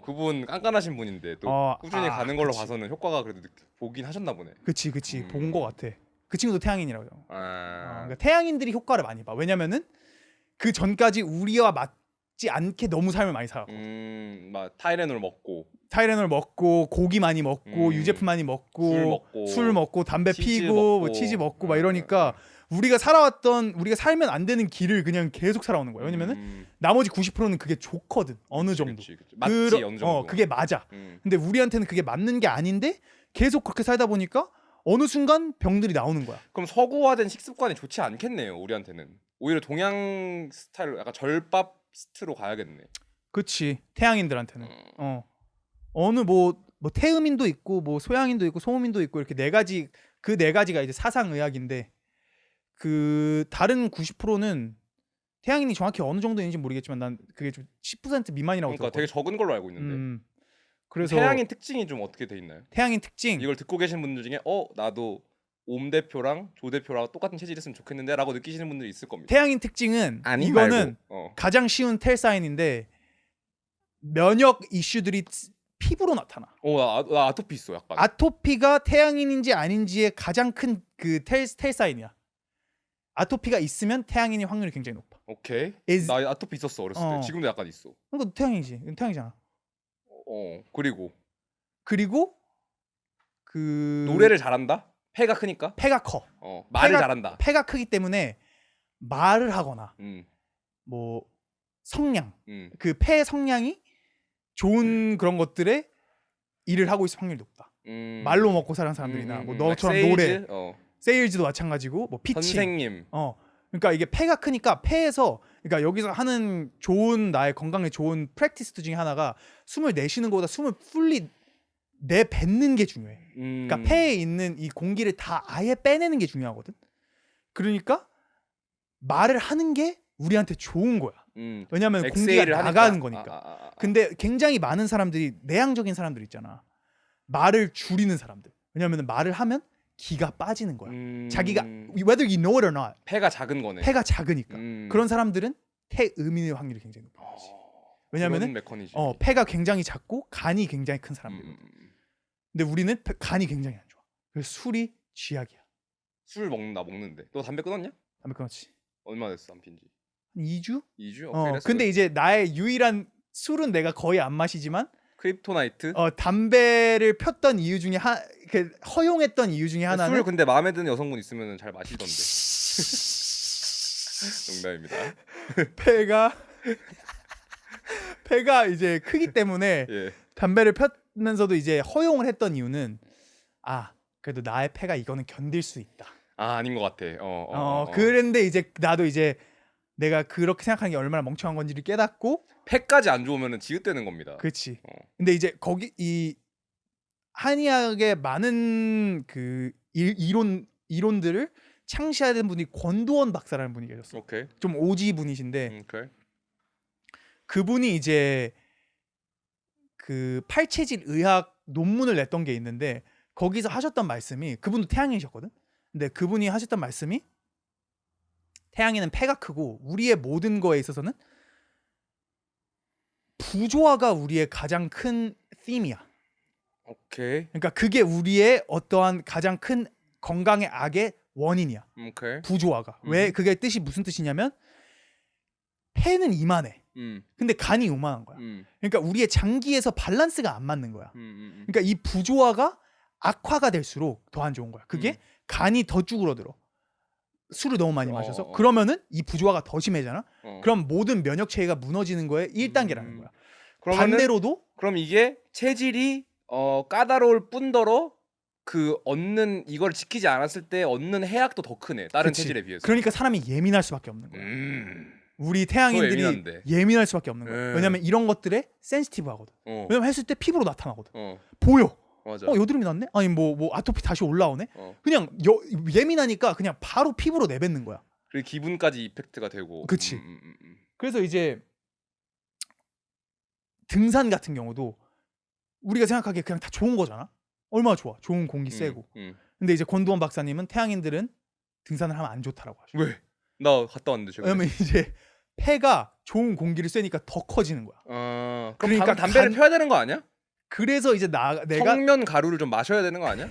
그분 깐깐하신 분인데 또 꾸준히 가는 걸로
그치.
봐서는 효과가 그래도 보긴 하셨나 보네.
그치 본 거 같아. 그 친구도 태양인이라고 해요.
아,
그러니까 태양인들이 효과를 많이 봐. 왜냐면은 그 전까지 우리와 맞지 않게 너무 삶을 많이 살았고
막 타이레놀 먹고
타이레놀 먹고 고기 많이 먹고 유제품 많이 먹고 술 먹고 담배
치즈
피고
먹고.
뭐 치즈 먹고 막 이러니까 우리가 살면 안 되는 길을 그냥 계속 살아오는 거야. 왜냐면은 나머지 90%는 그게 좋거든. 어느 정도.
그치. 맞지 어느 정도.
그게 맞아. 근데 우리한테는 그게 맞는 게 아닌데 계속 그렇게 살다 보니까 어느 순간 병들이 나오는 거야.
그럼 서구화된 식습관이 좋지 않겠네요. 우리한테는 오히려 동양 스타일로 약간 절밥 스트로 가야겠네.
그치. 태양인들한테는. 어느 뭐 태음인도 있고 뭐 소양인도 있고 소음인도 있고 이렇게 그 네 가지가 이제 사상 의학인데 그 다른 90%는 태양인이 정확히 어느 정도인지 모르겠지만 난 그게 좀 10% 미만이라고
그러니까
들었거든.
되게 적은 걸로 알고 있는데.
그래서
태양인 특징이 좀 어떻게 돼 있나요?
태양인 특징
이걸 듣고 계신 분들 중에 나도 옴 대표랑 조 대표랑 똑같은 체질이었으면 좋겠는데라고 느끼시는 분들이 있을 겁니다.
태양인 특징은
아니
이거는
말고.
가장 쉬운 텔사인인데 면역 이슈들이 피부로 나타나.
나 아토피 있어 약간.
아토피가 태양인인지 아닌지의 가장 큰 그 텔사인이야. 아토피가 있으면 태양인이 확률이 굉장히 높아.
오케이. 나 아토피 있었어 어렸을 때. 지금도 약간 있어.
그러니까 태양이지. 태양이잖아. 그리고 그
노래를 잘한다? 폐가 크니까?
폐가 커.
말을 잘한다.
폐가 크기 때문에 말을 하거나 뭐 성량 그 폐 성량이 좋은 그런 것들에 일을 하고 있을 확률이 높다. 말로 먹고 사는 사람들이나 뭐 너처럼
세일즈?
노래 세일즈도 마찬가지고 뭐 피칭
선생님.
그러니까 이게 폐가 크니까 폐에서 그러니까 여기서 하는 좋은 나의 건강에 좋은 프랙티스 중에 하나가 숨을 내쉬는 것보다 숨을 풀리 내뱉는 게 중요해. 그러니까 폐에 있는 이 공기를 다 아예 빼내는 게 중요하거든. 그러니까 말을 하는 게 우리한테 좋은 거야. 왜냐하면 공기가
엑세일을
나가는
하니까.
거니까. 근데 굉장히 많은 사람들이 내향적인 사람들 있잖아. 말을 줄이는 사람들. 왜냐하면 말을 하면 기가 빠지는 거야. 자기가 whether you know it or not
폐가 작은 거네.
폐가 작으니까. 그런 사람들은 폐음인의 확률이 굉장히 높은 거지. 왜냐면은
메커니즘.
폐가 굉장히 작고 간이 굉장히 큰 사람들. 근데 우리는 간이 굉장히 안 좋아. 그래서 술이 쥐약이야.
술 먹는데. 너 담배 끊었냐?
담배 끊었지.
얼마 됐어 안 핀지?
한 2주?
2주?
근데 이제 나의 유일한 술은 내가 거의 안 마시지만
크립토나이트?
담배를 폈던 이유 중에 허용했던 이유 중에 하나는
술 근데 마음에 드는 여성분 있으면 잘 마시던데. 농담입니다.
폐가 이제 크기 때문에
예.
담배를 폈면서도 이제 허용을 했던 이유는 그래도 나의 폐가 이거는 견딜 수 있다.
아닌 것 같아.
그런데 이제 나도 이제 내가 그렇게 생각하는 게 얼마나 멍청한 건지를 깨닫고
폐까지 안 좋으면 지읒되는 겁니다.
그렇지. 근데 이제 거기 이 한의학의 많은 그 이론들을 창시하는 분이 권도원 박사라는 분이 계셨어.
오케이.
좀 오지 분이신데
오케이.
그분이 이제 그 팔체질 의학 논문을 냈던 게 있는데 거기서 하셨던 말씀이 그분도 태양인이셨거든. 근데 그분이 하셨던 말씀이 태양인은 폐가 크고 우리의 모든 거에 있어서는 부조화가 우리의 가장 큰 theme이야.
오케이.
그러니까 그게 우리의 어떠한 가장 큰 건강의 악의 원인이야.
오케이.
부조화가. 왜 그게 뜻이 무슨 뜻이냐면 폐는 이만해. 근데 간이 요만한 거야. 그러니까 우리의 장기에서 밸런스가 안 맞는 거야. 그러니까 이 부조화가 악화가 될수록 더 안 좋은 거야. 그게 간이 더 쭈그러들어. 술을 너무 많이 마셔서 그러면은 이 부조화가 더 심해잖아. 그럼 모든 면역 체계가 무너지는 거에 1단계라는 거야. 반대로도
그럼 이게 체질이 까다로울 뿐더러 그 얻는 이걸 지키지 않았을 때 얻는 해악도 더 크네. 다른
그치.
체질에 비해서.
그러니까 사람이 예민할 수밖에 없는 거야. 우리 태양인들이
예민한데.
예민할 수밖에 없는 거야. 왜냐면 이런 것들에 센시티브하거든. 왜냐면 했을 때 피부로 나타나거든. 보여.
맞아.
여드름이 났네? 아니 뭐 아토피 다시 올라오네? 그냥 예민하니까 그냥 바로 피부로 내뱉는 거야.
그리고 기분까지 이펙트가 되고.
그치. 그래서 이제 등산 같은 경우도 우리가 생각하기에 그냥 다 좋은 거잖아. 얼마나 좋아. 좋은 공기 쐬고. 근데 이제 권도원 박사님은 태양인들은 등산을 하면 안 좋다라고 하셔.
왜? 나 갔다 왔는데 최근에.
왜냐면 이제 폐가 좋은 공기를 쐬니까 더 커지는 거야.
그럼
그러니까
담배를 펴야 되는 거 아니야?
그래서 이제 내가
성면 가루를 좀 마셔야 되는 거 아니야?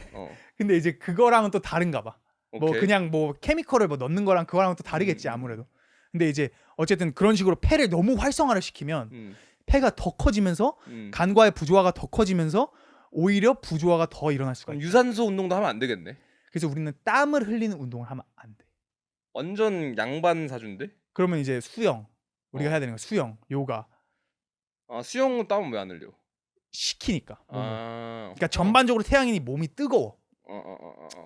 근데 이제 그거랑은 또 다른가 봐. 뭐
오케이.
그냥 뭐 케미컬을 뭐 넣는 거랑 그거랑은 또 다르겠지 아무래도. 근데 이제 어쨌든 그런 식으로 폐를 너무 활성화를 시키면 폐가 더 커지면서 간과의 부조화가 더 커지면서 오히려 부조화가 더 일어날 수가
그럼
있어.
유산소 운동도 하면 안 되겠네.
그래서 우리는 땀을 흘리는 운동을 하면 안 돼.
완전 양반 사준데?
그러면 이제 수영 우리가 해야 되는 거 수영, 요가
수영 땀은 왜 안 흘려?
시키니까.
그러니까
그러니까 전반적으로 태양인이 몸이 뜨거워.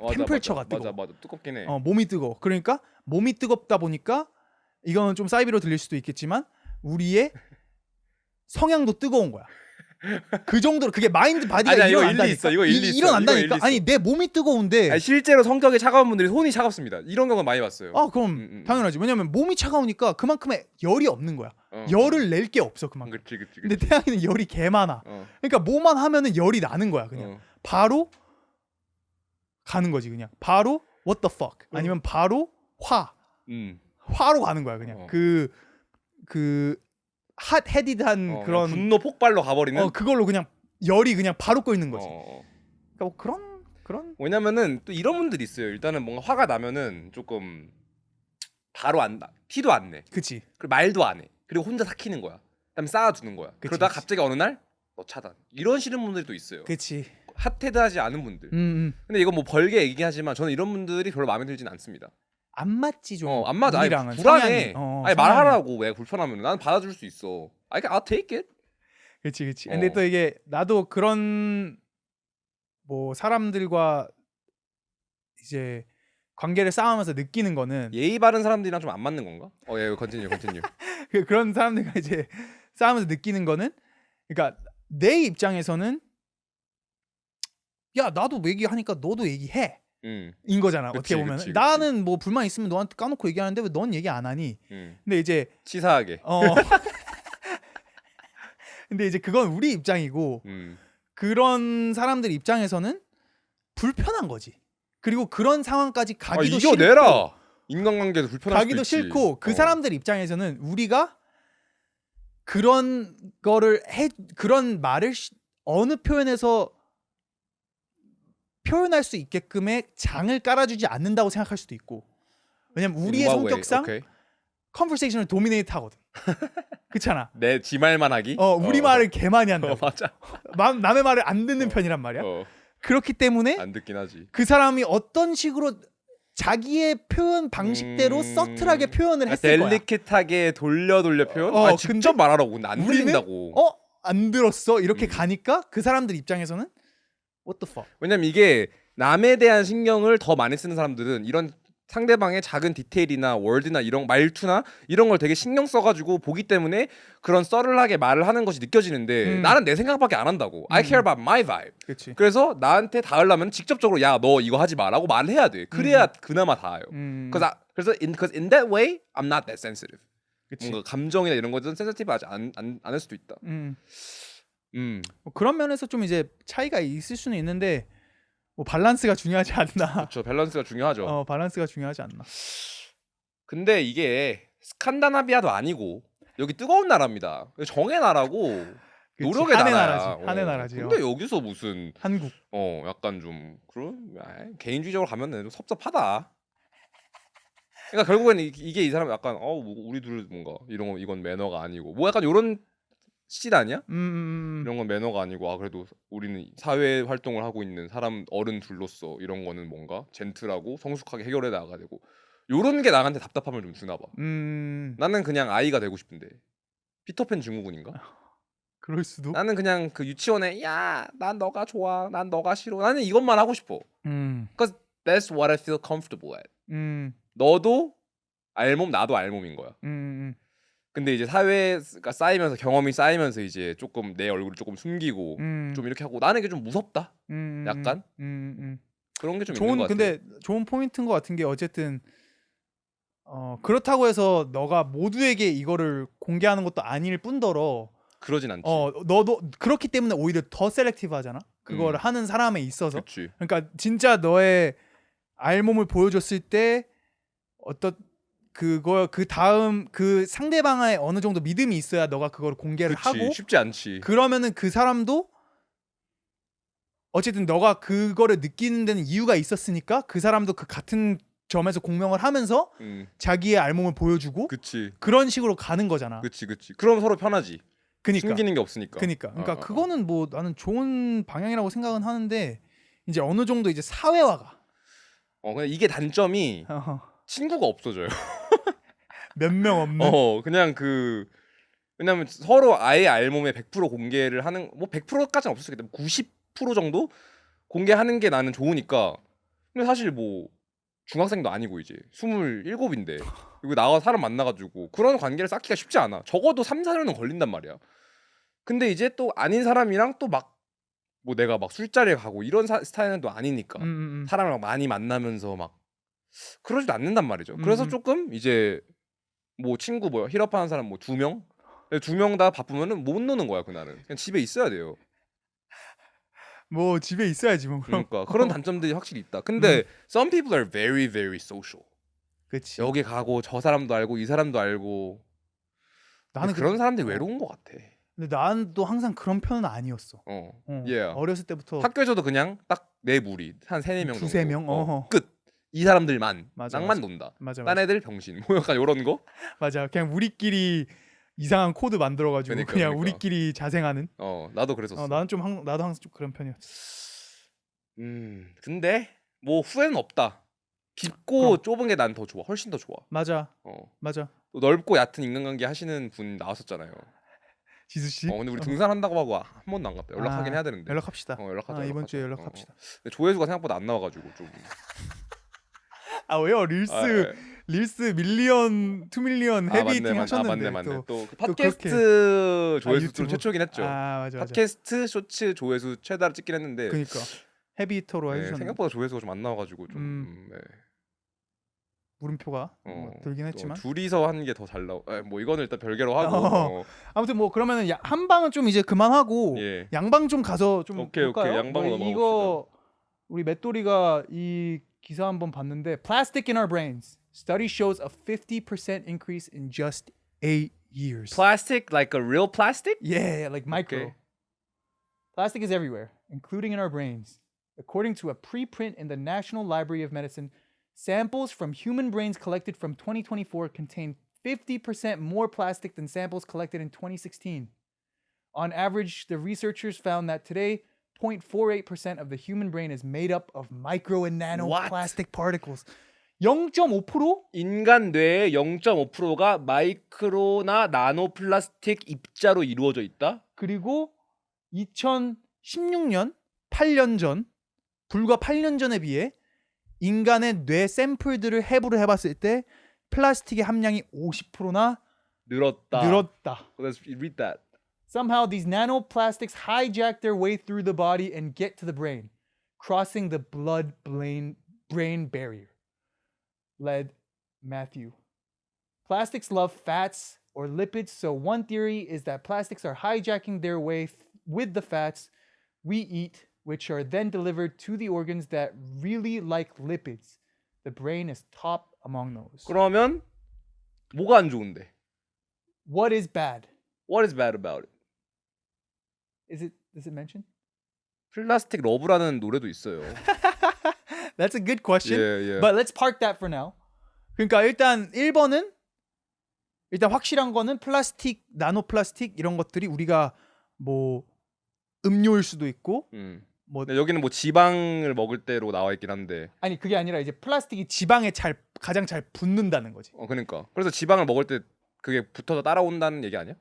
맞아,
템플처가 뜨거워.
맞아 뜨겁긴 해.
몸이 뜨거워. 그러니까 몸이 뜨겁다 보니까 이거는 좀 사이비로 들릴 수도 있겠지만 우리의 성향도 뜨거운 거야. 그 정도로 그게 마인드 바디가
아니야, 이거
일어난다니까.
일리 있어. 이거 일리 있어.
일어난다니까.
이거 일리 있어.
아니 내 몸이 뜨거운데.
아니, 실제로 성격이 차가운 분들이 손이 차갑습니다. 이런 경우 많이 봤어요.
그럼 당연하지. 왜냐면 몸이 차가우니까 그만큼의 열이 없는 거야. 열을 낼 게 없어 그만큼.
그치.
근데 태양이는 열이 개 많아. 그러니까 뭐만 하면은 열이 나는 거야 그냥. 바로 가는 거지 그냥. 바로 what the fuck 아니면 바로 화로 가는 거야 그냥. 그 핫 헤디드한 그런
분노 폭발로 가버리는.
그걸로 그냥 열이 그냥 바로 끓는 거지. 그러니까 뭐 그런.
왜냐면은 또 이런 분들이 있어요. 일단은 뭔가 화가 나면은 조금 바로 안 나. 티도 안 내.
그치.
그리고 말도 안 해. 그리고 혼자 삭히는 거야. 그다음에 쌓아두는 거야. 그러다 갑자기 어느 날 너 차단. 이런 싫은 분들이 또 있어요.
그치.
핫헤드하지 않은 분들. 근데 이거 뭐 벌게 얘기하지만 저는 이런 분들이 별로 마음에 들진 않습니다.
안 맞지 좀.
안 맞아. 아니,
우리랑은
불안해.
성향이.
아니 말하라고 왜 불편하면 난 받아줄 수 있어. I'll take it.
그치. 근데 또 이게 나도 그런 뭐 사람들과 이제 관계를 쌓으면서 느끼는 거는
예의 바른 사람들이랑 좀 안 맞는 건가? 예, 컨티뉴.
그런 사람들과 이제 싸우면서 느끼는 거는 그러니까 내 입장에서는 야 나도 얘기하니까 너도 얘기해 인 거잖아.
그치,
어떻게 보면
그치.
나는 뭐 불만 있으면 너한테 까놓고 얘기하는데 왜 넌 얘기 안 하니? 근데 이제
치사하게.
근데 이제 그건 우리 입장이고 그런 사람들 입장에서는 불편한 거지. 그리고 그런 상황까지 가기도
이겨내라. 인간관계도 불편할
가기도
수도 있지.
싫고 그 사람들 입장에서는 우리가 그런 거를 그런 말을 어느 표현에서 표현할 수 있게끔의 장을 깔아주지 않는다고 생각할 수도 있고 왜냐면 우리의
In what way?
성격상
오케이.
컨버세이션을 도미네이트 하거든. 그렇잖아.
내 지 말만 하기?
우리 말을 개 많이 한다.
맞아.
남의 말을 안 듣는 편이란 말이야. 그렇기 때문에
안 듣긴 하지.
그 사람이 어떤 식으로 자기의 표현 방식대로 서툴하게 표현을 했을 거야.
델리케트하게 돌려 표현? 직접 말하라고. 근데 안
우리는
들린다고.
안 들었어. 이렇게 가니까 그 사람들 입장에서는 what the fuck.
왜냐면 이게 남에 대한 신경을 더 많이 쓰는 사람들은 이런 상대방의 작은 디테일이나 월드나 이런 말투나 이런 걸 되게 신경 써가지고 보기 때문에 그런 썰을하게 말을 하는 것이 느껴지는데 나는 내 생각밖에 안 한다고. I care about my vibe.
그치.
그래서 나한테 닿으려면 직접적으로 야 너 이거 하지 마라고 말을 해야 돼. 그래야 그나마 닿아요. 그래서 in that way I'm not that sensitive.
그치.
뭔가 감정이나 이런 것들은 센시티브하지 않을 수도 있다.
뭐 그런 면에서 좀 이제 차이가 있을 수는 있는데 뭐 밸런스가 중요하지 않나.
그렇죠. 밸런스가 중요하죠.
밸런스가 중요하지 않나.
근데 이게 스칸다나비아도 아니고 여기 뜨거운 나라입니다. 정의 나라고
그치,
노력의
한의
나라야.
나라지. 한의 나라지.
근데 여기서 무슨
한국.
약간 좀 그런 개인주의적으로 가면 좀 섭섭하다. 그러니까 결국엔 이게 이 사람 약간 우리 둘 뭔가 이건 매너가 아니고 뭐 약간 이런 시 아니야? 이런 건 매너가 아니고 그래도 우리는 사회 활동을 하고 있는 사람 어른 둘로서 이런 거는 뭔가 젠틀하고 성숙하게 해결해 나가야 되고 요런 게 나한테 답답함을 좀 주나 봐. 나는 그냥 아이가 되고 싶은데 피터팬 증후군인가?
그럴 수도.
나는 그냥 그 유치원에 야, 난 너가 좋아, 난 너가 싫어. 나는 이것만 하고 싶어. Cause that's what I feel comfortable at. 너도 알몸, 나도 알몸인 거야. 근데 이제 사회가 쌓이면서 경험이 쌓이면서 이제 조금 내 얼굴을 조금 숨기고 좀 이렇게 하고 나는 이게 좀 무섭다. 약간 그런 게 좀 있는 것 같아.
근데 좋은 포인트인 것 같은 게 어쨌든 그렇다고 해서 너가 모두에게 이거를 공개하는 것도 아닐 뿐더러
그러진 않지.
너도 그렇기 때문에 오히려 더 셀렉티브하잖아. 그거를 하는 사람에 있어서.
그치.
그러니까 진짜 너의 알몸을 보여줬을 때 어떤 그 다음 그 상대방의 어느 정도 믿음이 있어야 너가 그걸 공개를
그치,
하고
쉽지 않지.
그러면은 그 사람도 어쨌든 너가 그거를 느끼는 데는 이유가 있었으니까 그 사람도 그 같은 점에서 공명을 하면서 자기의 알몸을 보여주고
그치.
그런 식으로 가는 거잖아.
그치. 그럼 서로 편하지.
그니까.
숨기는 게 없으니까.
그러니까 그거는 뭐 나는 좋은 방향이라고 생각은 하는데 이제 어느 정도 이제 사회화가
근데 이게 단점이 친구가 없어져요.
몇 명 없는.
그냥 왜냐면 서로 아예 알몸에 100% 공개를 하는 뭐 100%까지는 없을 수 있겠다. 90% 정도 공개하는 게 나는 좋으니까. 근데 사실 뭐 중학생도 아니고 이제 27인데 그리고 나와 사람 만나가지고 그런 관계를 쌓기가 쉽지 않아. 적어도 3-4년은 걸린단 말이야. 근데 이제 또 아닌 사람이랑 또 막 뭐 내가 막 술자리에 가고 이런 스타일은 또 아니니까 사람을 막 많이 만나면서 막 그러지도 않는단 말이죠. 그래서 조금 이제 뭐 친구 힐업하는 사람 뭐 2명? 2명 다 바쁘면은 못 노는 거야 그날은. 그냥 집에 있어야 돼요.
뭐 집에 있어야지 뭐.
그러니까 그런 단점들이 확실히 있다. 근데 some people are very very social.
그치.
여기 가고 저 사람도 알고 이 사람도 알고. 나는 그런 사람들이 외로운 것 같아.
근데 난 또 항상 그런 편은 아니었어.
yeah.
어렸을 때부터
학교에서도 그냥 딱 내 무리 한 3-4명 정도.
2-3명.
끝. 이 사람들만
맞아,
낭만
맞아.
논다.
맞아.
딴 애들 병신. 뭐 약간 이런 거?
맞아. 그냥 우리끼리 이상한 코드 만들어가지고 그냥 우리끼리 자생하는.
나도 그랬었어.
나도 항상 좀 그런 편이었어.
근데 뭐 후회는 없다. 깊고 좁은 게 난 더 좋아. 훨씬 더 좋아.
맞아. 맞아.
또 넓고 얕은 인간관계 하시는 분 나왔었잖아요.
지수 씨.
근데 우리 등산한다고 하고 한 번도 안 갔다. 연락하긴 해야 되는데.
연락합시다.
연락하자.
이번 주에 연락합시다.
근데 조회수가 생각보다 안 나와가지고 좀.
아 왜요? 릴스 밀리언, 2밀리언 헤비히팅 하셨는데
맞네.
또
또
또
팟캐스트 조회수
유튜브?
최초긴 했죠.
아 맞아.
팟캐스트 쇼츠 조회수 최다를 찍긴 했는데
그러니까 헤비히터로
네,
해주셨는데
생각보다 조회수가 좀 안 나와가지고 좀 네.
물음표가 들긴
또
했지만
둘이서 하는 게 더 잘 나오. 뭐 이거는 일단 별개로 하고.
아무튼 뭐 그러면은 한 방은 좀 이제 그만하고
예.
양방 좀 가서 좀
오케이,
볼까요?
양방으로 넘어가
이거 우리 맷돌이가 이 기사 한번 봤는데 Plastic in our brains. Study shows a 50% increase in just 8 years.
Plastic, like a real plastic?
Yeah, like micro.
Okay.
Plastic is everywhere, including in our brains. According to a preprint in the National Library of Medicine, samples from human brains collected from 2024 contain 50% more plastic than samples collected in 2016. On average, the researchers found that today, 0.48% of the human brain is made up of micro and nano
What?
plastic particles. 0.5%?
인간 뇌의 0.5%가 마이크로나 나노 플라스틱 입자로 이루어져 있다.
그리고 2016년 8년 전 불과 8년 전에 비해 인간의 뇌 샘플들을 해부를 해봤을 때 플라스틱의 함량이 50%나 늘었다.
Let's read that.
Somehow these nanoplastics hijack their way through the body and get to the brain, crossing the blood-brain barrier. Led Matthew. Plastics love fats or lipids, so one theory is that plastics are hijacking their way with the fats we eat, which are then delivered to the organs that really like lipids. The brain is top among those.
그러면 뭐가 안 좋은데?
What is bad?
What is bad about it?
Does it mention?
플라스틱 러브라는 노래도 있어요.
That's a good question.
Yeah.
But let's park that for now. 그러니까 일단 1번은 일단 확실한 거는 플라스틱, 나노 플라스틱 이런 것들이 우리가 뭐 음료일 수도 있고 뭐
근데 여기는 뭐 지방을 먹을 때로 나와 있긴 한데.
아니 그게 아니라 이제 플라스틱이 지방에 가장 잘 붙는다는 거지.
그러니까. 그래서 지방을 먹을 때 그게 붙어서 따라온다는 얘기 아니야?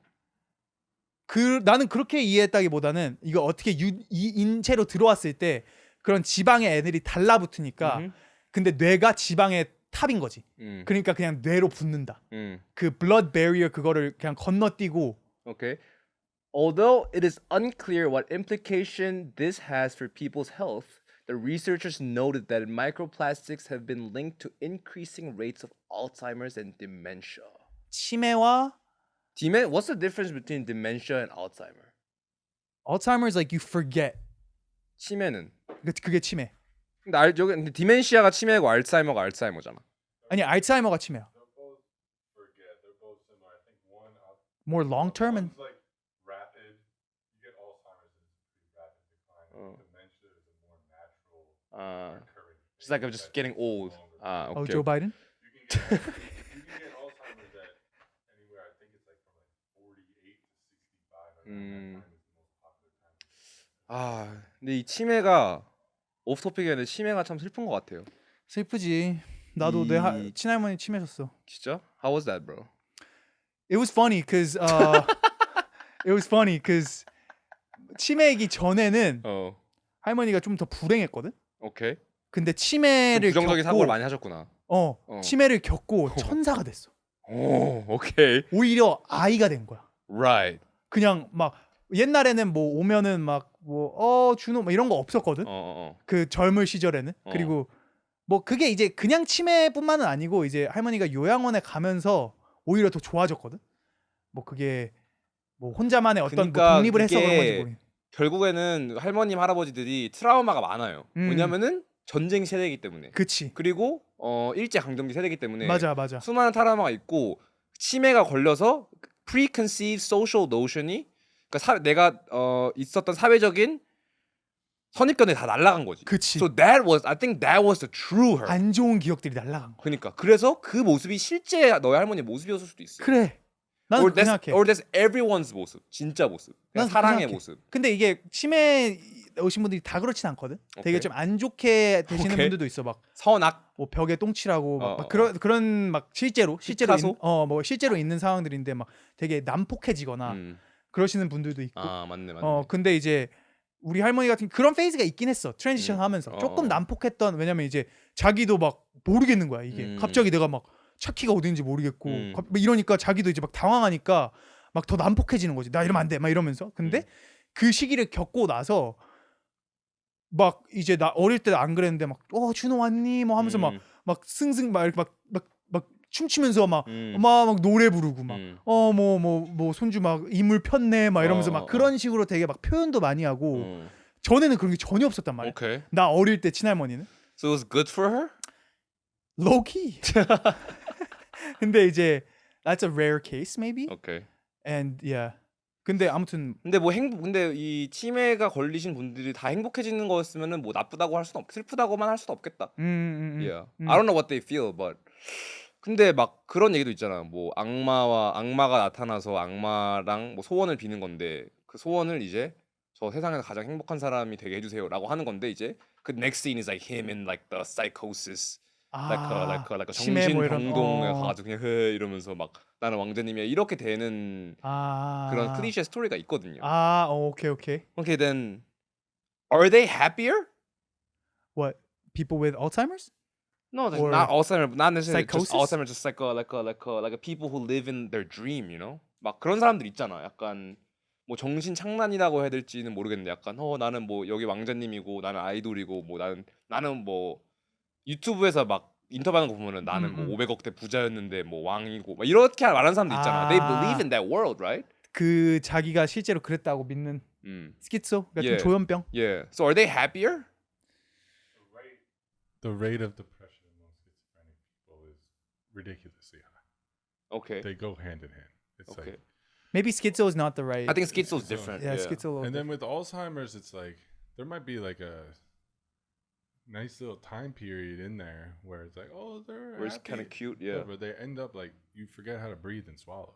나는 그렇게 이해했다기보다는 이거 어떻게 이 인체로 들어왔을 때 그런 지방의 애들이 달라붙으니까 근데 뇌가 지방의 탑인 거지. 그러니까 그냥 뇌로 붙는다. 그 blood barrier 그거를 그냥 건너뛰고.
Okay. Although it is unclear what implication this has for people's health, the researchers noted that microplastics have been linked to increasing rates of Alzheimer's and dementia.
치매와
What's the difference between dementia and Alzheimer?
Alzheimer's like you forget.
치매는?
그게 치매.
근데 디멘시아가 치매고 알츠하이머가 알츠하이머잖아.
아니 알츠하이머가 치매야. More long term and
like rapid. You get Alzheimer's is pretty rapid decline. Dementia is a more natural occurring.
It's like I'm just getting old. Okay.
Oh, Joe Biden?
You can get Alzheimer's at anywhere. I think it's like from like 48 to 65. That time is the most popular time.
근데 이 치매가 오프토픽인데 치매가 참 슬픈 것 같아요.
슬프지. 나도 내 친할머니 치매셨어.
진짜? How was that, bro?
It was funny because 치매이기 전에는 할머니가 좀 더 불행했거든.
오케이.
근데 치매를
부정적인
겪고
사고를 많이 하셨구나.
치매를 겪고 천사가 됐어.
오케이.
오히려 아이가 된 거야.
Right.
그냥 막 옛날에는 뭐 오면은 막 뭐 준호 뭐 이런 거 없었거든. 그 젊을 시절에는. 그리고 뭐 그게 이제 그냥 치매뿐만은 아니고 이제 할머니가 요양원에 가면서 오히려 더 좋아졌거든. 뭐 그게 뭐 혼자만의 어떤
그러니까
뭐 독립을 해서 그런 건지 모르겠네.
결국에는 할머님 할아버지들이 트라우마가 많아요. 왜냐면은 전쟁 세대이기 때문에.
그치.
그리고 일제 강점기 세대이기 때문에
맞아.
수많은 트라우마가 있고 치매가 걸려서 preconceived social notion이 그러니까 내가 있었던 사회적인 선입견이 다 날아간 거지.
그치.
So I think that was the true her.
안 좋은 기억들이 날아간 거야.
그러니까 그래서 그 모습이 실제 너의 할머니 모습이었을 수도 있어.
그래. 나는 그렇게 생각해.
Or that's everyone's 모습. 진짜 모습. 그냥 사랑의 모습.
근데 이게 치매 오신 분들이 다 그렇진 않거든. 되게 좀 안 좋게 되시는 분들도 있어. 막
선악.
뭐 벽에 똥칠하고 막 그런 막 실제로 뭐 실제로 있는 상황들인데 막 되게 난폭해지거나 그러시는 분들도 있고.
맞네.
근데 이제 우리 할머니 같은 그런 페이즈가 있긴 했어. 트랜지션 하면서 조금 난폭했던 왜냐면 이제 자기도 막 모르겠는 거야 이게. 갑자기 내가 막 차키가 어딘지 모르겠고 막 이러니까 자기도 이제 막 당황하니까 막 더 난폭해지는 거지. 나 이러면 안 돼. 막 이러면서. 근데 그 시기를 겪고 나서 막 이제 나 어릴 때 안 그랬는데 막 준호 왔니? 뭐 하면서 막 승승 막 이렇게 막 춤추면서 막 노래 부르고 막 뭐 손주 막 이물 폈네 막 이러면서 막 그런 식으로 되게 막 표현도 많이 하고 전에는 그런 게 전혀 없었단 말이야.
Okay.
나 어릴 때 친할머니는
So it was good for her?
low key. 근데 이제 that's a rare case maybe.
Okay.
And yeah. 근데 아무튼
근데 뭐 근데 이 치매가 걸리신 분들이 다 행복해지는 거였으면은 뭐 나쁘다고 할 수는 슬프다고만 할 수는 없겠다. Yeah. I don't know what they feel, but 근데 막 그런 얘기도 있잖아. 뭐 악마가 나타나서 악마랑 뭐 소원을 비는 건데 그 소원을 이제 저 세상에서 가장 행복한 사람이 되게 해주세요라고 하는 건데 이제 그 next scene is like him in like the psychosis, like a
치매 뭐 이런-
정신병동에 가가지고 그냥 이러면서 막 나는 왕자님이야 이렇게 되는 그런 클리셰 스토리가 있거든요.
오케이.
Okay, then are they happier?
What? People with Alzheimer's?
No,
Or
not Alzheimer's, not necessarily just
psychosis?
Alzheimer's, just like a people who live in their dream, you know? 막 그런 사람들 있잖아. 약간 뭐 정신 창난이라고 해야 될지는 모르겠는데 약간 나는 뭐 여기 왕자님이고 나는 아이돌이고 뭐 나는 뭐 유튜브에서 막 인터뷰하는 거 보면은 나는 뭐 500억대 부자였는데 뭐 왕이고 막 이렇게 말하는 사람들 있잖아. They believe in that world, right?
그 자기가 실제로 그랬다고 믿는 스키조 같은
Yeah.
조현병.
Yeah. So are they happier?
The rate of depression among schizophrenic people is ridiculously high.
Okay.
They go hand in hand. It's
Okay.
like,
Maybe schizo is not the right.
I think schizo's different.
yeah, schizo.
and then with Alzheimer's, it's like there might be like a nice little time period in there where it's like, they're
Where it's
happy.
kind of cute, yeah.
But they end up like you forget how to breathe and swallow.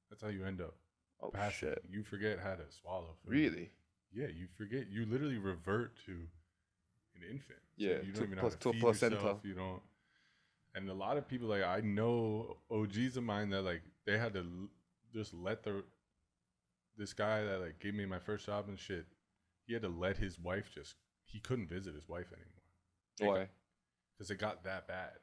That's how you end up.
Oh
Passing.
shit.
You forget how to swallow food.
Really?
Yeah, you forget. You literally revert to an infant. So
Yeah,
you
to
don't even know how
to
to
a
feed
placenta.
yourself. You don't. And a lot of people, like I know OGs of mine that like they had to just let this guy that like gave me my first job and shit. He had to let his wife he couldn't visit his wife anymore.
Why?
Because it got that bad.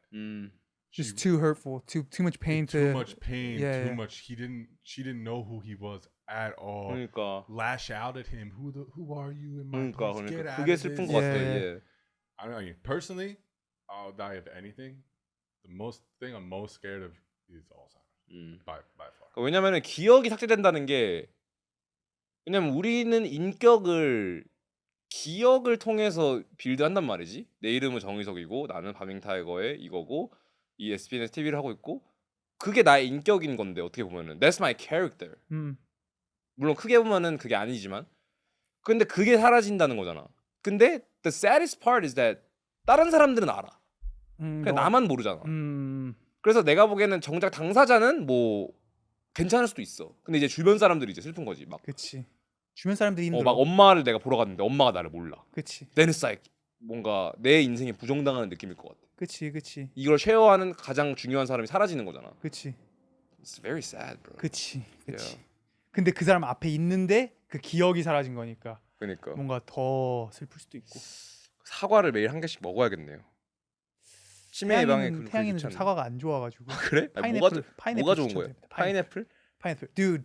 Just too hurtful, too much pain
too
to.
much pain,
yeah,
too
yeah.
much. She didn't know who he was at all.
그러니까.
Lash out at him. Who are you in my place? Get out
그게
of
슬픈
this.
것 같아.
Yeah.
Yeah.
I mean, personally, I'll die of anything. The thing I'm most scared of is Alzheimer's. By far.
그러니까 왜냐면은 기억이 삭제된다는 게 왜냐면 우리는 기억을 통해서 빌드한단 말이지. 내 이름은 정의석이고 나는 바밍타이거의 이거고 이 SBS TV를 하고 있고 그게 나의 인격인 건데 어떻게 보면은 That's my character. 물론 크게 보면은 그게 아니지만 근데 그게 사라진다는 거잖아. 근데 the saddest part is that 다른 사람들은 알아. 그냥 나만 모르잖아. 그래서 내가 보기에는 정작 당사자는 뭐 괜찮을 수도 있어. 근데 이제 주변 사람들이 이제 슬픈 거지. 막,
그치. 주변 사람들이 힘들어.
막 엄마를 내가 보러 갔는데 엄마가 나를 몰라.
그치.
Then it's like 뭔가 내 인생에 부정당하는 느낌일 것 같아.
그치.
이걸 쉐어하는 가장 중요한 사람이 사라지는 거잖아.
그치.
It's very sad, bro.
그치.
Yeah.
근데 그 사람 앞에 있는데 그 기억이 사라진 거니까
그러니까
뭔가 더 슬플 수도 있고.
사과를 매일 한 개씩 먹어야겠네요. 치매 예방에
태양이는 좀 사과가 안 좋아가지고.
그래? 아니, 뭐가 좋은 거예요? 파인애플?
파인애플. Dude,